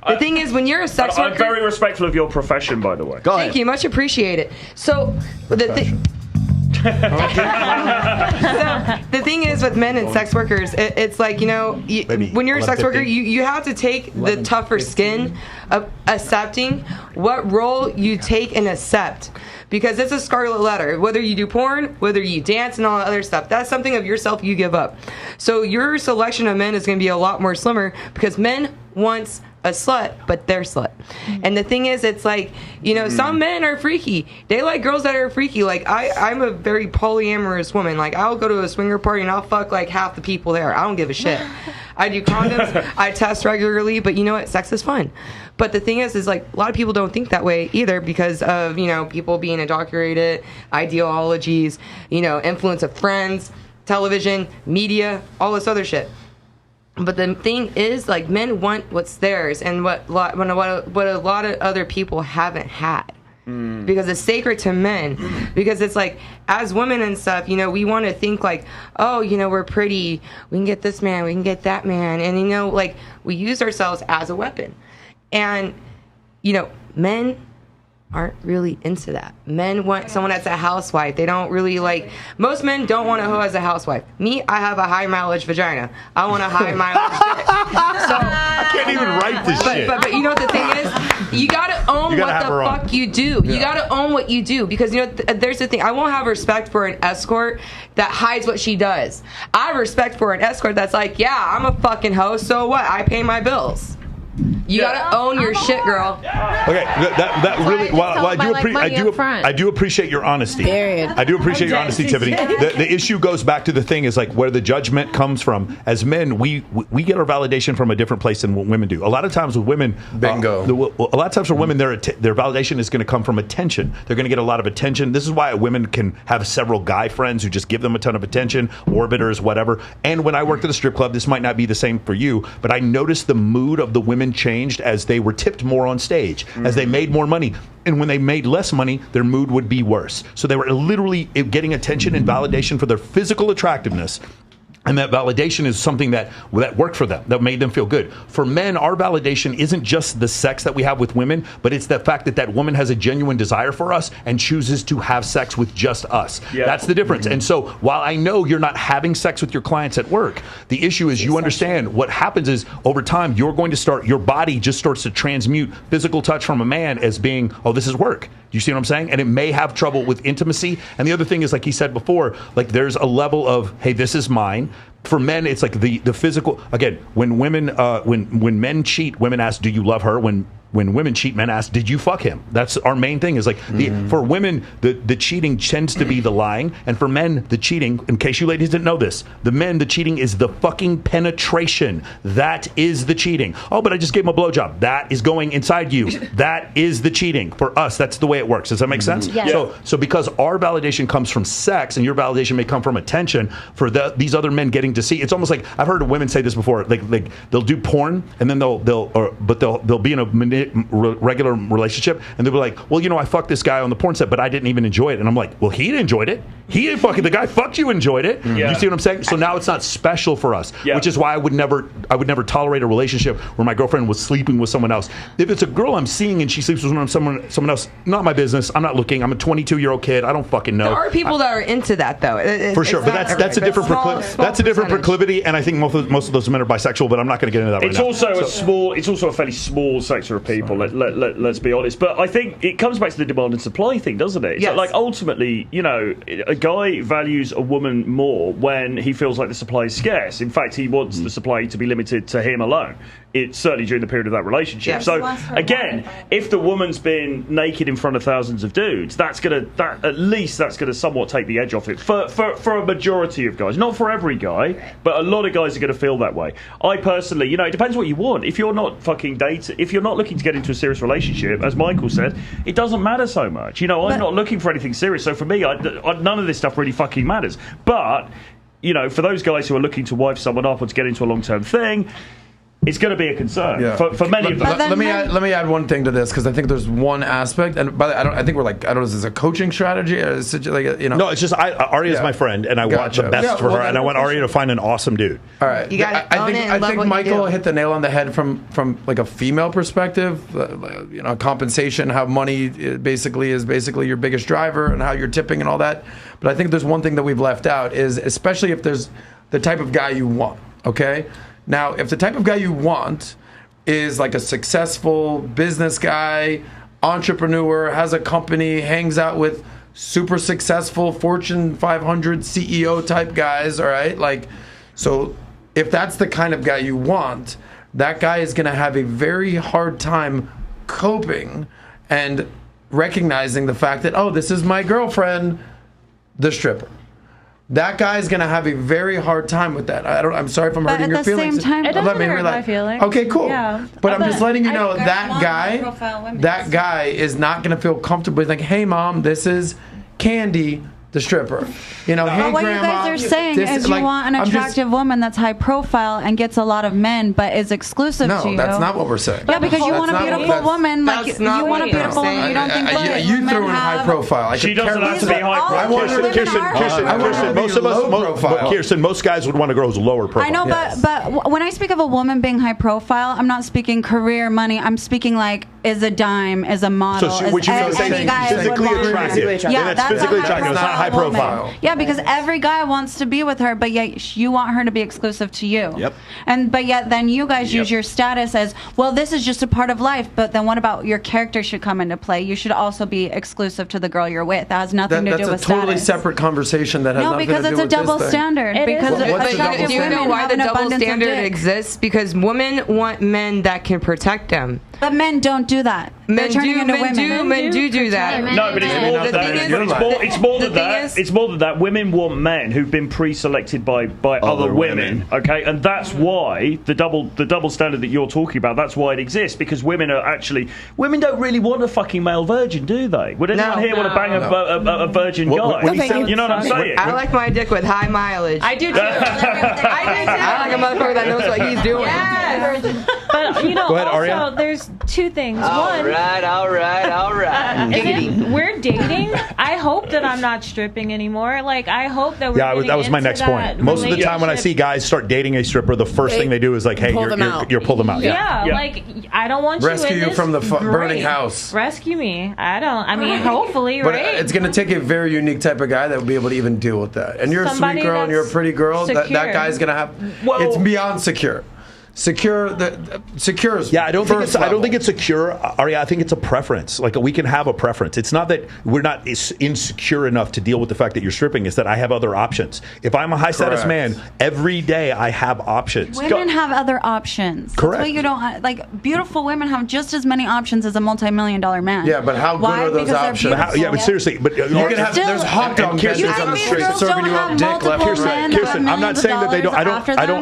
the thing is, when you're a sex worker, I'm very respectful of your profession, by the way. Thank you, much appreciated. So the thing. So the thing is with men and sex workers, it's like, you know, when you're a sex worker, you have to take the tougher skin of accepting what role you take and accept. Because it's a scarlet letter. Whether you do porn, whether you dance and all that other stuff, that's something of yourself you give up. So your selection of men is going to be a lot more slimmer because men want a slut, but they're slut. And the thing is, it's like, you know, some men are freaky. They like girls that are freaky. Like, I'm a very polyamorous woman. Like, I'll go to a swinger party and I'll fuck like half the people there. I don't give a shit. I do condoms. I test regularly, but you know what? Sex is fun. But the thing is like, a lot of people don't think that way either because of, you know, people being indoctrinated, ideologies, you know, influence of friends, television, media, all this other shit. But the thing is, like, men want what's theirs and what a lot of other people haven't had. Because it's sacred to men. Because it's like, as women and stuff, you know, we want to think like, oh, you know, we're pretty. We can get this man. We can get that man. And, you know, like, we use ourselves as a weapon. And, you know, men aren't really into that. Men want someone that's a housewife. They don't really like, most men don't want a hoe as a housewife. Me, I have a high mileage vagina. I want a high mileage dick. So I can't even write this shit. But you know what the thing is? You gotta own what the fuck you do. You gotta own what you do because, you know, there's the thing. I won't have respect for an escort that hides what she does. I have respect for an escort that's like, yeah, I'm a fucking hoe, so what? I pay my bills. You gotta own your shit, girl. Okay, that really. While I do appreciate your honesty. Period. I do appreciate your honesty, Tiffany. The issue goes back to the thing is like where the judgment comes from. As men, we get our validation from a different place than what women do. A lot of times with women, bingo. A lot of times for women, their validation is going to come from attention. They're going to get a lot of attention. This is why women can have several guy friends who just give them a ton of attention, orbiters, whatever. And when I worked at a strip club, this might not be the same for you, but I noticed the mood of the women changed as they were tipped more on stage, as they made more money. And when they made less money, their mood would be worse. So they were literally getting attention and validation for their physical attractiveness. And that validation is something that worked for them, that made them feel good. For men, our validation isn't just the sex that we have with women, but it's the fact that woman has a genuine desire for us and chooses to have sex with just us. Yeah. That's the difference. And so while I know you're not having sex with your clients at work, the issue is you understand what happens is over time, you're going to start, your body just starts to transmute physical touch from a man as being, oh, this is work. Do you see what I'm saying? And it may have trouble with intimacy. And the other thing is, like he said before, like there's a level of, hey, this is mine. For men, it's like the physical. Again, when women, when men cheat, women ask, "Do you love her?" When women cheat, men ask, "Did you fuck him?" That's our main thing. Is like for women, the cheating tends to be the lying, and for men, the cheating. In case you ladies didn't know this, the cheating is the fucking penetration. That is the cheating. Oh, but I just gave him a blowjob. That is going inside you. That is the cheating. For us, that's the way it works. Does that make sense? Yes. So because our validation comes from sex, and your validation may come from attention, for these other men getting to see, it's almost like I've heard women say this before. Like they'll do porn, and then they'll be in a regular relationship, and they'll be like, well, you know, I fucked this guy on the porn set, but I didn't even enjoy it. And I'm like, well, he enjoyed it. He didn't fucking, the guy fucked you, enjoyed it. You see what I'm saying? So now it's not special for us, which is why I would never tolerate a relationship where my girlfriend was sleeping with someone else. If it's a girl I'm seeing and she sleeps with someone else, not my business. I'm not looking. I'm a 22-year-old kid. I don't fucking know. There are people that are into that though. For sure, but that's a different proclivity, and I think most of those men are bisexual. But I'm not going to get into that right now. It's also a fairly small sector of people. Let's be honest. But I think it comes back to the demand and supply thing, doesn't it? Yes. Like ultimately, you know, a guy values a woman more when he feels like the supply is scarce. In fact, he wants the supply to be limited to him alone. It's certainly during the period of that relationship. Yes. So again, if the woman's been naked in front of thousands of dudes, that's gonna somewhat take the edge off it for a majority of guys. Not for every guy, but a lot of guys are going to feel that way. I personally, you know, it depends what you want. If you're not fucking dating, if you're not looking to get into a serious relationship, as Michael said, it doesn't matter so much. You know, I'm not looking for anything serious. So for me, none of this stuff really fucking matters. But, you know, for those guys who are looking to wife someone up or to get into a long-term thing, it's going to be a concern for many of them. Let me add one thing to this, because I think there's one aspect, and by the, I think we're like, I don't know, is this a coaching strategy? Or is it like, you know? No, it's just Aria's my friend, and I want the best for her, and I want Aria to find an awesome dude. All right, I think Michael hit the nail on the head from like a female perspective. You know, compensation, how money basically is your biggest driver, and how you're tipping and all that. But I think there's one thing that we've left out is, especially if there's the type of guy you want. Okay, now if the type of guy you want is like a successful business guy, entrepreneur, has a company, hangs out with super successful Fortune 500 CEO type guys, all right? Like, so if that's the kind of guy you want, that guy is going to have a very hard time coping and recognizing the fact that, oh, this is my girlfriend, the stripper. That guy's going to have a very hard time with that. I'm sorry if I'm hurting your feelings. But at the same time, it doesn't hurt my feelings. Okay, cool. Yeah. But I'm just letting you know that guy is not going to feel comfortable. He's like, hey, Mom, this is Candy, the stripper. You know, hey, what Grandma. you guys are saying is you want an attractive woman that's high profile and gets a lot of men, but is exclusive to you. No, that's not what we're saying. Yeah, because you want a beautiful woman. Like you want a beautiful woman. You don't think you threw in high profile. She doesn't have to be high profile. Kirsten, most guys would want a girl who's lower profile. I know, but when I speak of a woman being high profile, I'm not speaking career, money. I'm speaking like is a dime, is a model. So would you say physically attractive? Yeah, that's physically attractive. It's not high profile. Yeah, because every guy wants to be with her, but yet you want her to be exclusive to you. Yep. But yet then you guys use your status as, well, this is just a part of life, but then what about your character should come into play? You should also be exclusive to the girl you're with. That has nothing to do with status. That's a totally separate conversation that has nothing to do with this thing. No, because it's a double standard. Do you know why the double standard exists? Because women want men that can protect them. But men don't do that. Men do that. No, but it's more than that. It's more than that. It's more than that. Women want men who've been pre-selected by other women. Okay, and that's why the double standard that you're talking about. That's why it exists, because women don't really want a fucking male virgin, do they? Would anyone here want to bang a virgin guy? You know what I'm saying? I like my dick with high mileage. I do too. I like a motherfucker that knows what he's doing. Yes. But you know, also there's two things. All right. We're dating. I hope that I'm not stripping anymore. Like, I hope that we're getting that was my next point. Most of the time when I see guys start dating a stripper, the first thing they do is like, hey, you're pull them out. Yeah, like I don't want rescue you in you from the this. burning house. Rescue me. I mean, hopefully, but right? It's going to take a very unique type of guy that will be able to even deal with that. And you're Somebody a sweet girl and you're a pretty girl. That guy's going to have. It's beyond secure. Secure is I don't think it's secure, Aria. I think it's a preference. Like, we can have a preference. It's not that we're not insecure enough to deal with the fact that you're stripping. It's that I have other options. If I'm a high status man, every day I have options. Women have other options. Correct. That's why you don't like beautiful women have just as many options as a multi-million-dollar man. Yeah, but how good are those options? But seriously, but you can have. There's hot dog vendors on the street serving you up dick left. Kirsten, I'm not saying that they don't. I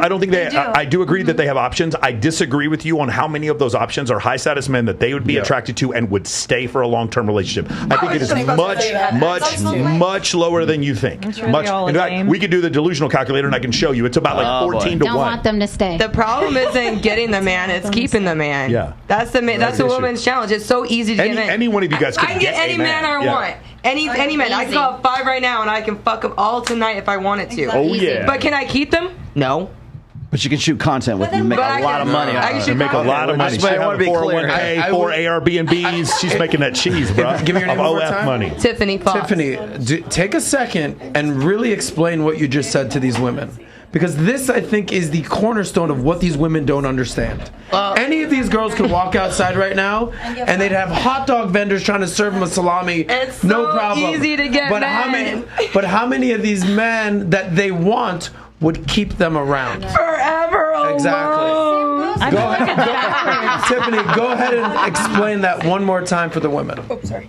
don't think they. I do agree that they have options. I disagree with you on how many of those options are high status men that they would be attracted to and would stay for a long-term relationship. I think it is much lower than you think. Much. In fact, we could do the delusional calculator and I can show you. It's about like 14 to 1. Don't want them to stay. The problem isn't getting the man; it's keeping the man. Yeah, that's the woman's challenge. It's so easy to get in. Any one of you guys I can get any man I want. Any man. I can call 5 right now and I can fuck them all tonight if I wanted to. Oh yeah. But can I keep them? No. But you can shoot content with them and make a lot of money. I can make a lot of money. She have a 401k, 4 Airbnbs. She's making that cheese, bro. Give me your name one more time. Money. Tiffany Fox. Tiffany, take a second and really explain what you just said to these women. Because this, I think, is the cornerstone of what these women don't understand. Any of these girls could walk outside right now, and they'd have hot dog vendors trying to serve them a salami. It's no so problem. easy to get but men. how many of these men that they want would keep them around? Forever alone. Exactly. Go ahead. Tiffany, go ahead and explain that one more time for the women. Oh, sorry.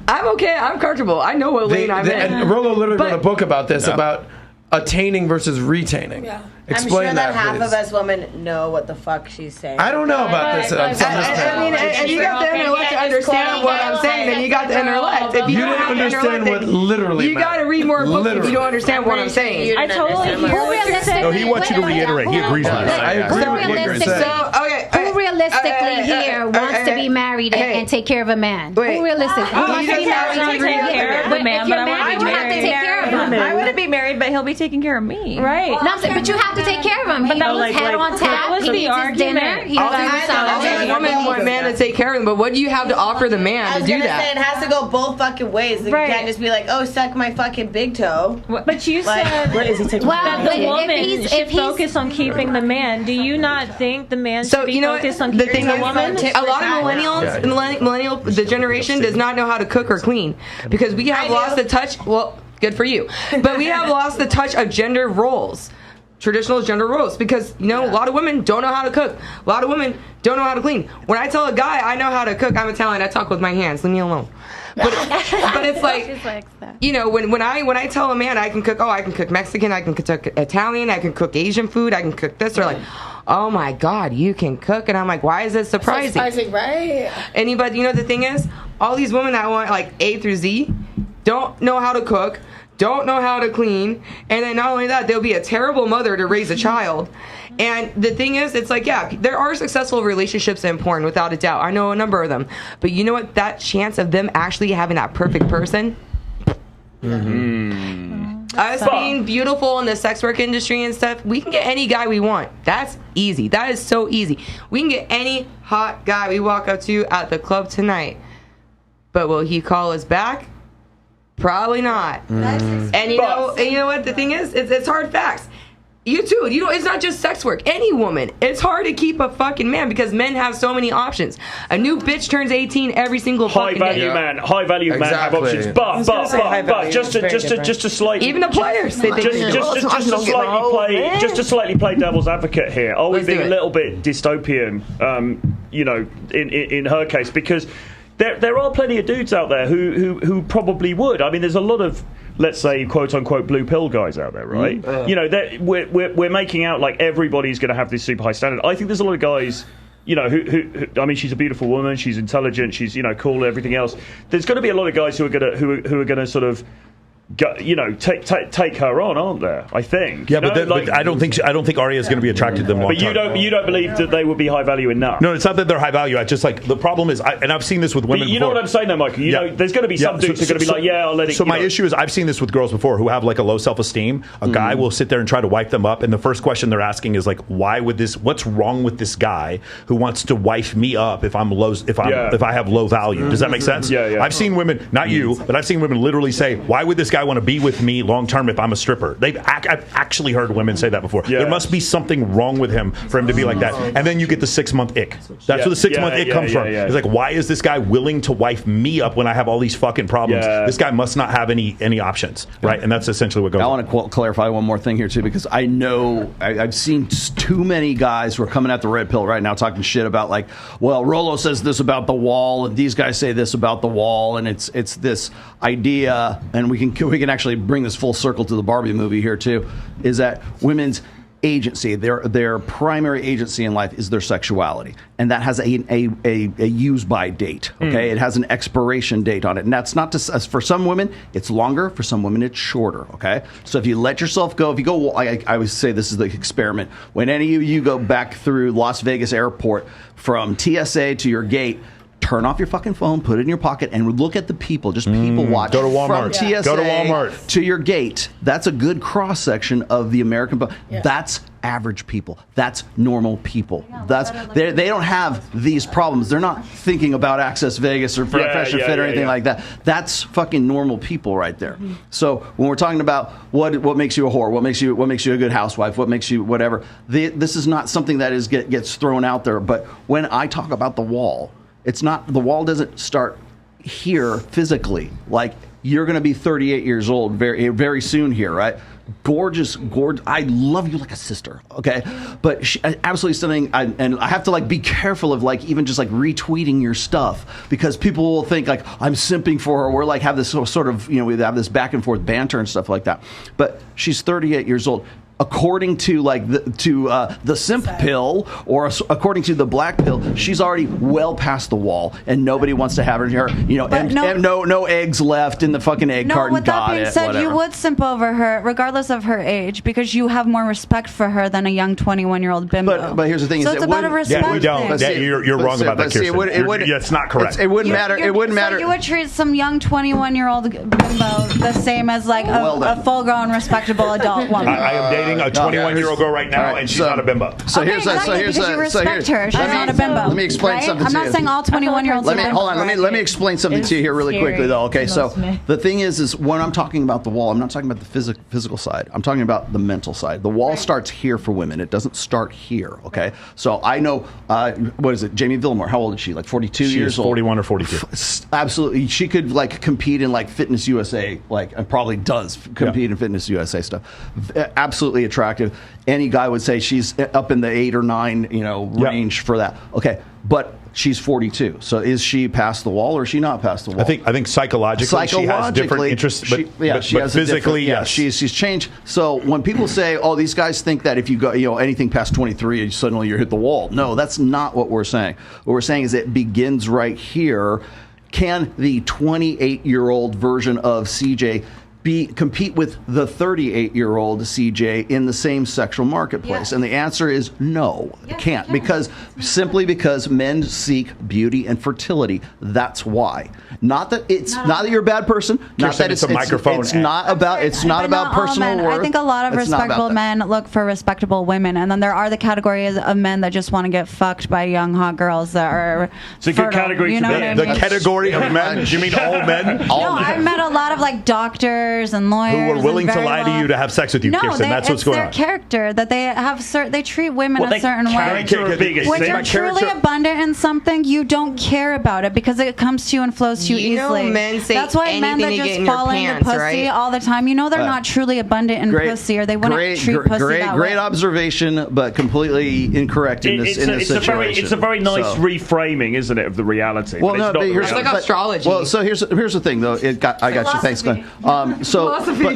I'm okay. I'm comfortable. I know what lane I'm in. And Rollo literally wrote a book about this, about attaining versus retaining. Yeah. Explain I'm sure that half please. of us women know what the fuck she's saying. I don't know about this. And you got the intellect to understand what I'm saying, then you got the intellect. If you don't didn't understand what literally you got to read more books if you don't understand what I'm saying. I totally hear what you're saying. No, he wants you to reiterate. He agrees with you. I agree with what you're saying. realistically here wants to be married and take care of a man? Who realistically wants to be married and take care of a man? If you're married, you have to take care of him. I wouldn't be married, but he'll be taking care of me. Right. No, but you have to take care of him. He needs head on tap. He needs his dinner. He All women want man to take care of them, but what do you have to offer the man to do that? Say it has to go both fucking ways. You can't just be like, oh, suck my fucking big toe. But you said what is he taking? that the woman should focus on keeping the man. Do you not think the man should be focused on keeping the woman? A lot of millennials, the generation does not know how to cook or clean because we have lost the touch. Well, good for you, but we have lost the touch of gender roles. Traditional gender roles because a lot of women don't know how to cook. A lot of women don't know how to clean. When I tell a guy I know how to cook, I'm Italian. I talk with my hands. Leave me alone. But it's like when I tell a man I can cook. Oh, I can cook Mexican. I can cook Italian. I can cook Asian food. I can cook this. They're like, oh my God, you can cook. And I'm like, why is this surprising? Surprising, right? But the thing is, all these women that want like A through Z don't know how to cook. Don't know how to clean, and then not only that, they'll be a terrible mother to raise a child. And the thing is, it's like, yeah, there are successful relationships in porn, without a doubt. I know a number of them. But you know what? That chance of them actually having that perfect person, us being beautiful in the sex work industry and stuff, we can get any guy we want. That's easy. That is so easy. We can get any hot guy we walk up to at the club tonight. But will he call us back? Probably not. And you know what the thing is? It's hard facts. You too. It's not just sex work. Any woman. It's hard to keep a fucking man because men have so many options. A new bitch turns 18 every single fucking day. High value man have options. But just to slightly even the players. Just to slightly play devil's advocate here. Are we being a little bit dystopian? In her case, because there are plenty of dudes out there who probably would. I mean, there's a lot of, let's say, quote unquote blue pill guys out there, right? We're making out like everybody's going to have this super high standard. I think there's a lot of guys, who I mean, she's a beautiful woman, she's intelligent, she's cool, everything else. There's going to be a lot of guys who are gonna sort of take her on, aren't there? I think. Yeah, but I don't think Arya is going to be attracted to them long term. But you don't believe that they would be high value enough? No, it's not that they're high value. I just like the problem is, and I've seen this with women. But you know what I'm saying, though, Michael. You know, there's going to be some dudes who are going to be like, yeah, I'll let it. So my issue is, I've seen this with girls before who have like a low self-esteem. A guy will sit there and try to wife them up, and the first question they're asking is like, what's wrong with this guy who wants to wife me up if I have low value? Does that make sense? Yeah. I've seen women, not you, but I've seen women literally say, why would this guy want to be with me long term if I'm a stripper? I've actually heard women say that before. There must be something wrong with him for him to be like that. And then you get the 6-month ick. That's where the 6-month ick comes from. It's like, why is this guy willing to wife me up when I have all these fucking problems? This guy must not have any options, right? And that's essentially what goes on. I want to clarify one more thing here too, because I know I've seen too many guys who are coming at the red pill right now talking shit about like, well, Rollo says this about the wall, and these guys say this about the wall, and it's this idea, and we can actually bring this full circle to the Barbie movie here too, is that women's agency, their primary agency in life is their sexuality, and that has a use by date. Okay, it has an expiration date on it, and that's not for some women it's longer, for some women it's shorter. Okay, so if you let yourself go, if you go, I always say this is the experiment. When any of you go back through Las Vegas airport from TSA to your gate, turn off your fucking phone, put it in your pocket, and look at the people. Just people watch. Go to Walmart. From TSA Go to Walmart. to your gate. That's a good cross section of the American. That's average people. That's normal people. They don't have these problems. They're not thinking about Access Vegas or Fresh and Fit or anything like that. That's fucking normal people right there. So when we're talking about what makes you a whore, what makes you a good housewife, what makes you whatever, this is not something that gets thrown out there. But when I talk about the wall, it's not, the wall doesn't start here physically. Like, you're going to be 38 years old very, very soon here, right? Gorgeous. I love you like a sister, okay? But absolutely stunning. And I have to like be careful of like even just like retweeting your stuff, because people will think like I'm simping for her. We're like have this sort of, we have this back and forth banter and stuff like that. But she's 38 years old. according to like the simp pill or according to the black pill, she's already well past the wall, and nobody wants to have her. You know, and no eggs left in the fucking egg carton. With that being said, whatever. you would simp over her regardless of her age because you have more respect for her than a young 21-year-old bimbo. But here's the thing: so it's about a respect we don't. thing. You're wrong about that, Kirsten. It's not correct. It wouldn't matter. It wouldn't matter. So you would treat some young 21-year-old bimbo the same as like a full-grown, respectable adult woman. I am dating a 21-year-old girl right now, and she's not a bimbo. So here's because you respect her. She's not a bimbo. Let me explain right? something I'm to not you. saying all 21-year-olds are bimbos. Hold on. Let me explain something to you here really quickly, though. Okay, so the thing is when I'm talking about the wall, I'm not talking about the physical side. I'm talking about the mental side. The wall starts here for women. It doesn't start here. Okay, so I know what is it? Jamie Villamore. How old is she? Like 42 years old. 41 or 42. Absolutely, she could like compete in like Fitness USA, like and probably does compete in Fitness USA stuff. Absolutely attractive. Any guy would say she's up in the 8 or 9, range for that. Okay, but she's 42. So is she past the wall or is she not past the wall? I think psychologically she has different interests, but physically, yes. She's changed. So when people say, "Oh, these guys think that if you go, anything past 23, suddenly you hit the wall," no, that's not what we're saying. What we're saying is it begins right here. Can the 28-year-old version of CJ compete with the 38-year-old CJ in the same sexual marketplace? And the answer is no, it can't, because men seek beauty and fertility. That's why. Not that you're a bad person. Not that it's a microphone. It's not about personal worth. I think a lot of respectable men look for respectable women, and then there are the categories of men that just want to get fucked by young hot girls that are. It's a good category. The category of men. Do you mean all men? I've met a lot of like doctors and lawyers who are willing to lie to you to have sex with you, Kirsten. That's what's going on. It's their character that they have. They treat women a certain way. When you're truly abundant in something, you don't care about it because it comes to you and flows to you easily. Men say that's why men that just fall into pussy all the time. They're not truly abundant in pussy, or they wouldn't treat pussy that way. Great observation, but completely incorrect in this situation. It's a very nice reframing, isn't it, of the reality? Well, no, it's like astrology. Well, so here's the thing, though. I got you. Thanks, Glenn.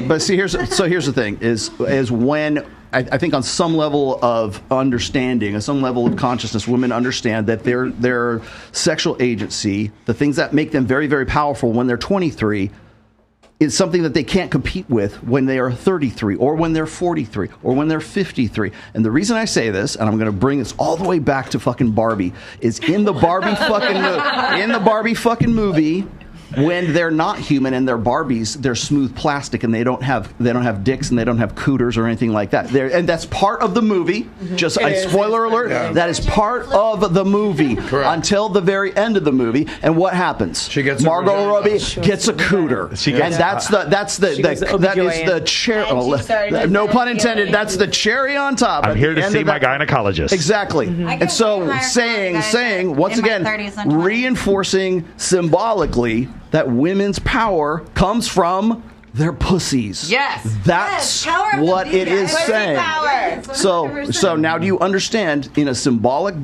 But see, here's the thing: is when I think on some level of understanding, on some level of consciousness, women understand that their sexual agency, the things that make them very, very powerful when they're 23, is something that they can't compete with when they are 33 or when they're 43 or when they're 53. And the reason I say this, and I'm going to bring this all the way back to fucking Barbie, is in the Barbie fucking movie. When they're not human and they're Barbies, they're smooth plastic and they don't have dicks and they don't have cooters or anything like that. And that's part of the movie. Just a spoiler alert. Yeah. That is part of the movie until the very end of the movie. And what happens? She gets Margot Robbie gets a cooter, and that is the cherry. No pun intended. That's the cherry on top. I'm here to see my gynecologist. Exactly. And so saying once again, reinforcing symbolically that women's power comes from their pussies. Yes. That's what it is saying. So now do you understand in a symbolic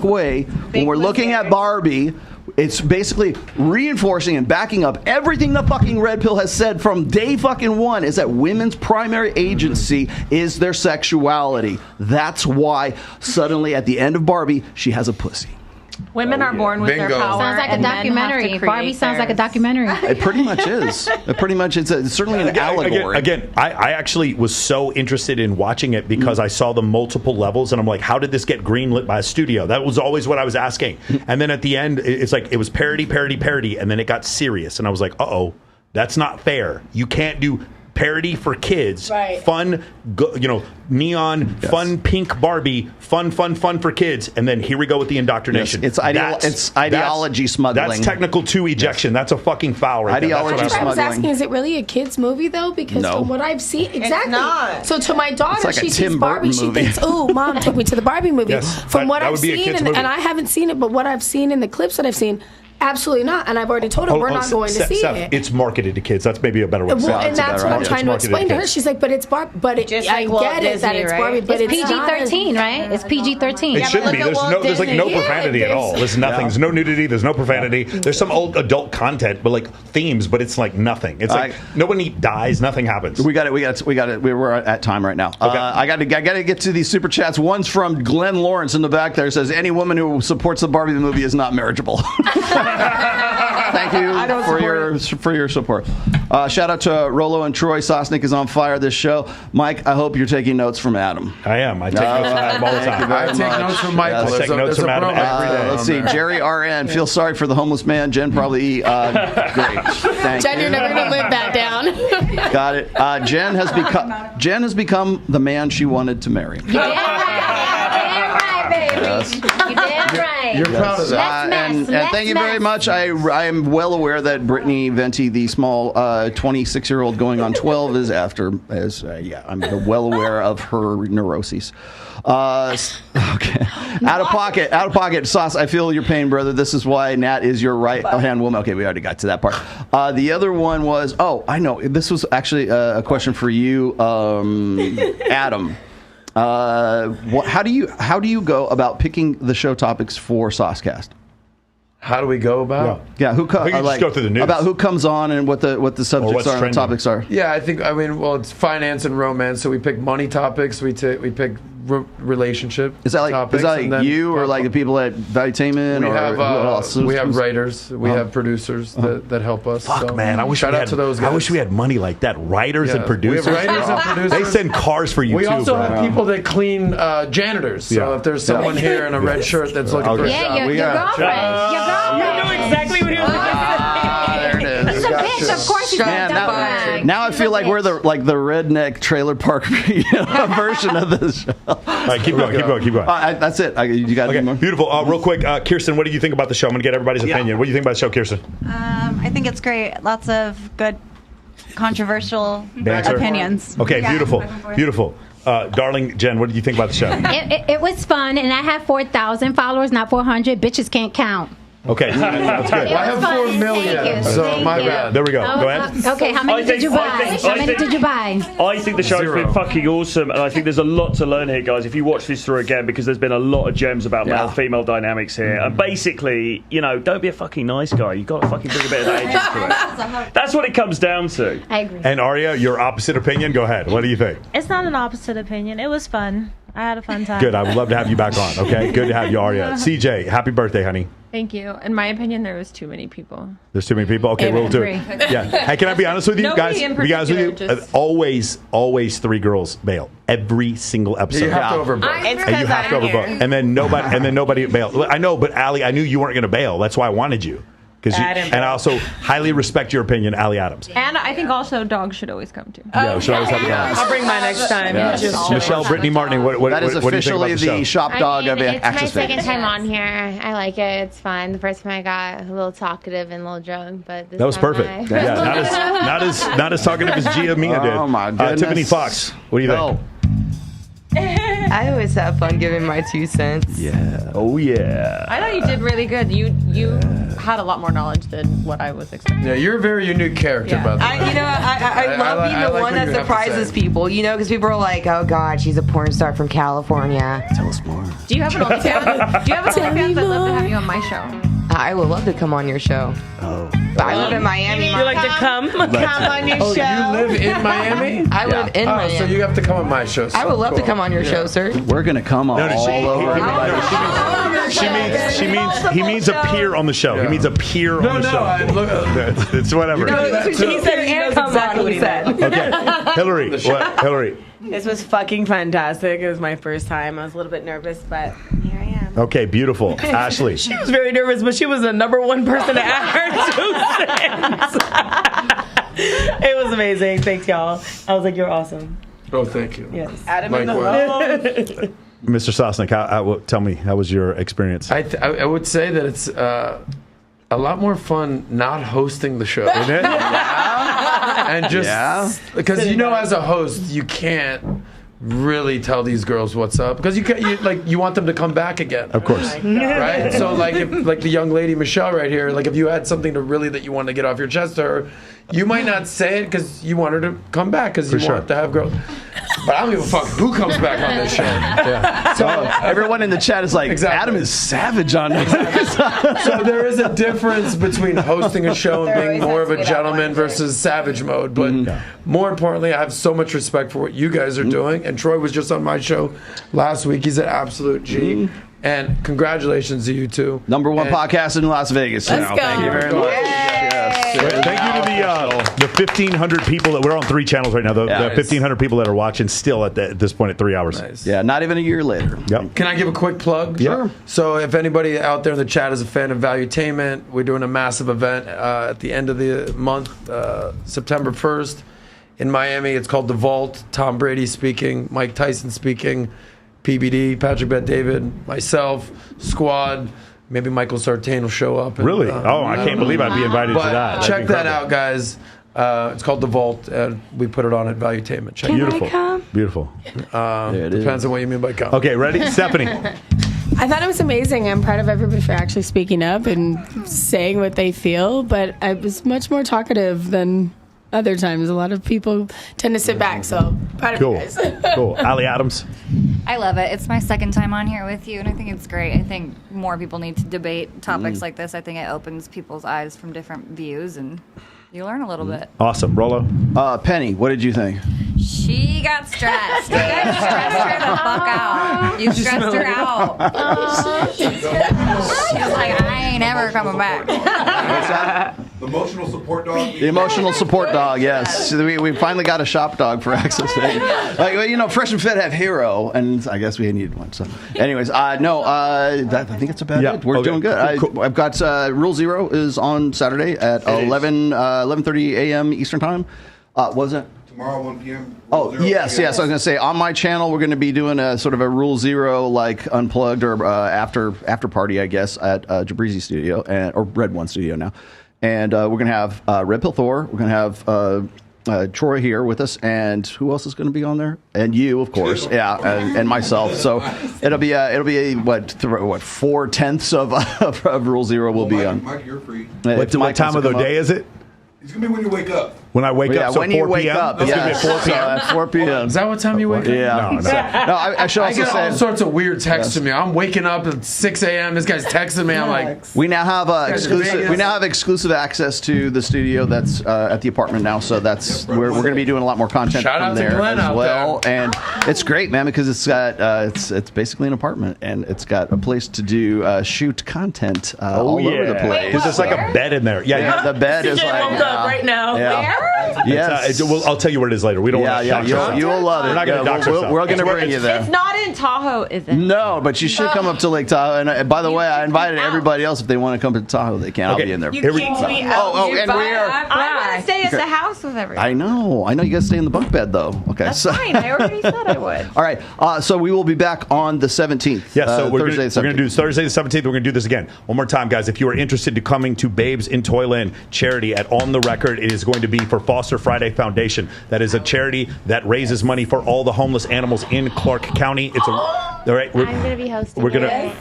way when we're looking at Barbie, it's basically reinforcing and backing up everything the fucking red pill has said from day fucking one, is that women's primary agency is their sexuality. That's why suddenly at the end of Barbie, she has a pussy. Women are born with their power. Sounds like a documentary. Barbie sounds like a documentary. It pretty much is. It's certainly an allegory. Again, I actually was so interested in watching it because I saw the multiple levels, and I'm like, how did this get greenlit by a studio? That was always what I was asking. And then at the end, it's like it was parody, and then it got serious, and I was like, uh-oh, that's not fair. You can't do parody for kids, fun, neon, fun pink Barbie, fun for kids, and then here we go with the indoctrination. Yes, it's ideology smuggling. That's technical 2 ejection. That's a fucking foul right ideology there. I was asking, is it really a kids movie though? Because from what I've seen, exactly. So to my daughter, like she sees Barbie, she thinks, "Ooh, mom, take me to the Barbie movie." Yes, from what I've seen, and I haven't seen it, but what I've seen in the clips that I've seen, Absolutely not. And I've already told her we're not going to see it. It's marketed to kids. That's maybe a better way to say it. And that's what I'm trying to explain to her. She's like, but it's Barbie. But I get it that it's Barbie, but it's PG-13, right? It's PG-13. It shouldn't be. There's like no profanity at all. There's nothing. There's no nudity. There's no profanity. There's some old adult content, but like themes, but it's like nothing. It's like nobody dies. Nothing happens. We got it. We're at time right now. Okay. I got to get to these super chats. One's from Glenn Lawrence in the back there. Says any woman who supports the Barbie movie is not marriageable. Thank you for your support. Shout out to Rollo and Troy. Sosnick is on fire this show. Mike, I hope you're taking notes from Adam. I am. I take notes from Adam all the time. I take notes from Michael. I take notes from Adam every day. Let's see. Jerry RN feels sorry for the homeless man. Jen probably great. Thank Jen, you. you're never gonna live that down. Got it. Jen has become the man she wanted to marry. You damn right, baby. Yes. You damn right. You're proud of that. And thank you very much. I am well aware that Brittany Venti, the small 26-year-old going on 12, is I'm well aware of her neuroses. Okay. Out of pocket. Sauce, I feel your pain, brother. This is why Nat is your right-hand woman. Okay, we already got to that part. The other one was, I know. This was actually a question for you, Adam. How do you go about picking the show topics for Saucecast? How do we go about? Yeah, We can just go through the news. About who comes on and what the subjects are and the topics are. Yeah, it's finance and romance. So we pick money topics. We pick relationship. Is that like you or like the people at Valuetainment or who else? We have writers. We have producers that help us. Fuck, man! I wish shout we out had to those guys. I wish we had money like that. Writers and producers. We have writers and producers. They send cars for you we too. We also bro. have people that clean janitors. So if there's someone here in a red shirt that's looking for a job, your girlfriend. Your girlfriend. You know exactly what he was going to say. There it is. He's a bitch. Of course he's going to Now I feel like we're the redneck trailer park version of this show. All right, keep going. That's it. You got more? Beautiful. Real quick, Kirsten, what do you think about the show? I'm going to get everybody's opinion. What do you think about the show, Kirsten? I think it's great. Lots of good, controversial opinions. Okay, Yeah. beautiful. Darling Jen, what did you think about the show? It was fun, and I have 4,000 followers, not 400. Bitches can't count. Okay, that's good. Well, I have 4 million, so my bad. There we go. Go ahead. Okay, how many did you buy? I think the show's been fucking awesome, and I think there's a lot to learn here, guys. If you watch this through again, because there's been a lot of gems about male-female dynamics here, and basically, don't be a fucking nice guy. You've got to fucking bring a bit of that into it. That's what it comes down to. I agree. And Aria, your opposite opinion. Go ahead. What do you think? It's not an opposite opinion. It was fun. I had a fun time. Good. I would love to have you back on. Okay. Good to have you, Aria. CJ, happy birthday, honey. Thank you. In my opinion, there was too many people. There's too many people. Okay, we'll do it. Yeah. Hey, can I be honest with you, Nobody guys? in Be honest with you. particular, just- Always 3 girls bail every single episode. You have to overbook. And you have to overbook, and then nobody bail. I know, but Allie, I knew you weren't going to bail. That's why I wanted you. And I also highly respect your opinion, Allie Adams. And I think also dogs should always come too. Yeah, we should always have the dogs. I'll bring mine next time. Yeah. Michelle, Brittany Martin, what that is what do you think officially about the show? shop dog of It's my Access second Vegas. time on here. I like it. It's fun. The first time I got a little talkative and a little drunk, but this That was time perfect. Not as talkative as Gia Mia did. Oh my goodness. Tiffany Fox, what do you think? I always have fun giving my 2 cents. Yeah. Oh yeah. I thought you did really good. You had a lot more knowledge than what I was expecting. Yeah, you're a very unique character, by the way. I love being the one that surprises people, because people are like, oh God, she's a porn star from California. Tell us more. Do you have an OnlyFans? Do you have an OnlyFans? I'd love to have you on my show. I would love to come on your show. Oh. But I live in Miami. You like to come? Come on your Oh, show. you live in Miami? I live in Miami. So you have to come on my show. I would love to come on your show, sir. We're gonna come all over everybody. He means appear on the show. He means appear on the show. It's whatever. He said he knows exactly what he said. Okay, Hillary. What? Hillary. This was fucking fantastic. It was my first time. I was a little bit nervous, but here I am. Okay, beautiful. Ashley. She was very nervous, but she was the #1 person to add her 2 cents. It was amazing. Thanks, y'all. I was like, you're awesome. Oh, thank you. Yes. Adam in the Likewise. home. Mr. Sosnick, tell me, how was your experience? I would say that it's a lot more fun not hosting the show. Isn't it? And just because as a host, you can't really tell these girls what's up, because you want them to come back again. Of course. Right? So like the young lady Michelle right here, like if you had something that you wanted to get off your chest to her, you might not say it because you want her to come back because you want to have girls. But I don't give a fuck who comes back on this show. Yeah. So everyone in the chat is like, Adam is savage on this. So there is a difference between hosting a show and being more of a gentleman versus savage mode. But more importantly, I have so much respect for what you guys are doing. And Troy was just on my show last week. He's an absolute G. And congratulations to you two. Number one podcast in Las Vegas. Let's go. Thank you very much. Thank you to the 1,500 people that we're on 3 channels right now. The 1,500 people that are watching still at this point at 3 hours. Nice. Yeah, not even a year later. Yep. Can I give a quick plug? Sure. So if anybody out there in the chat is a fan of Valuetainment, we're doing a massive event at the end of the month, September 1st in Miami. It's called The Vault. Tom Brady speaking, Mike Tyson speaking, PBD, Patrick Bet-David, myself, Squad. Maybe Michael Sartain will show up. And, really? I can't believe I'd be invited to that. That'd check that out, guys. It's called The Vault, and we put it on at Valuetainment. Check it out. Beautiful. Depends on what you mean by come. Okay, ready? Stephanie. I thought it was amazing. I'm proud of everybody for actually speaking up and saying what they feel, but I was much more talkative than other times. A lot of people tend to sit back, so proud of you guys. Cool. Ali Adams. I love it. It's my second time on here with you, and I think it's great. I think more people need to debate topics like this. I think it opens people's eyes from different views, and you learn a little bit. Awesome. Rollo? Penny, what did you think? She got stressed. You guys stressed her the fuck out. You stressed her out. She's like, I ain't ever coming back. What's that? The emotional support dog. The emotional support dog, yes. We finally got a shop dog for Access Vegas. Fresh and Fit have Hero, and I guess we needed one. So, anyways, I think it's about it. We're doing good. I've got Rule Zero is on Saturday at 11:30 a.m. Eastern Time. Was it? Tomorrow, 1 p.m. Yes. I was going to say, on my channel, we're going to be doing a sort of a Rule Zero, like unplugged or after party, I guess, at Jabrizi Studio, or Red One Studio now. And we're going to have Red Pill Thor. We're going to have Troy here with us, and who else is going to be on there? And you, of course, and myself. So it'll be what 4/10 of Rule Zero will be on. Mike, you're free. What time of the day is it? It's going to be when you wake up. When I wake up, so when 4 you wake p.m.? up, It's going to be at 4 p.m.? At 4 p.m. Is that what time you wake up? Yeah. No, I should also I get say all sorts of weird texts to me. I'm waking up at 6 a.m. This guy's texting me. I'm like, we now have exclusive access to the studio that's at the apartment now. So that's we're going to be doing a lot more content Shout from out to there Glenn as out well. there. And it's great, man, because it's got it's basically an apartment, and it's got a place to do shoot content all over the place. There's just like a bed in there. Yeah, the bed is like right now. Yeah. Yes. I'll tell you what it is later. We don't want to dox ourselves. You'll love it. We're not going to dox ourselves. We're going to bring you there. It's not in Tahoe, is it? No, but you should come up to Lake Tahoe. And by the way, I invited everybody else. If they want to come to Tahoe, they can. I'll be in there. You kicked me out. Oh, and we are. I want to stay at the house with everybody. I know. You got to stay in the bunk bed, though. Okay. That's fine. I already said I would. All right. So we will be back on the 17th. Yeah, so we're Thursday going to do Thursday the 17th. We're going to do this again. One more time, guys. If you are interested in coming to Babes in Toyland charity at On the Record, it is going to be for Foster Friday Foundation. That is a charity that raises money for all the homeless animals in Clark County. It's all right. I'm going to be hosting. We're going to.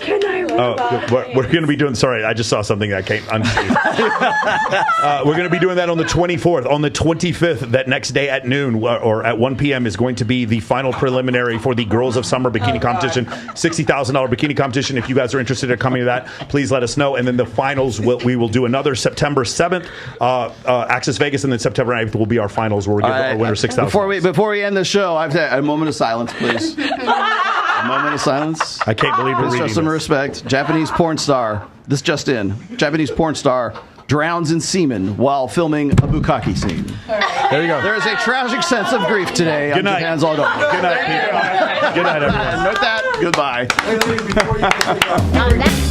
Can I? We're going to be doing. Sorry, I just saw something that came unseen. We're going to be doing that on the 24th. On the 25th, that next day at noon or at 1 p.m. is going to be the final preliminary for the Girls of Summer bikini competition, $60,000 bikini competition. If you guys are interested in coming to that, please let us know. And then the finals, we will do another September 7th, Access Vegas, and then September 9th will be our finals where we give our winner $6,000. Before we end the show, I have to a moment of silence, please. A moment of silence. I can't believe we're reading show some respect. Japanese porn star. This just in. Japanese porn star drowns in semen while filming a bukkake scene. There you go. There is a tragic sense of grief today. Good night. Japan's all done. Good night, people. Good night, everyone. Note that. Goodbye. Next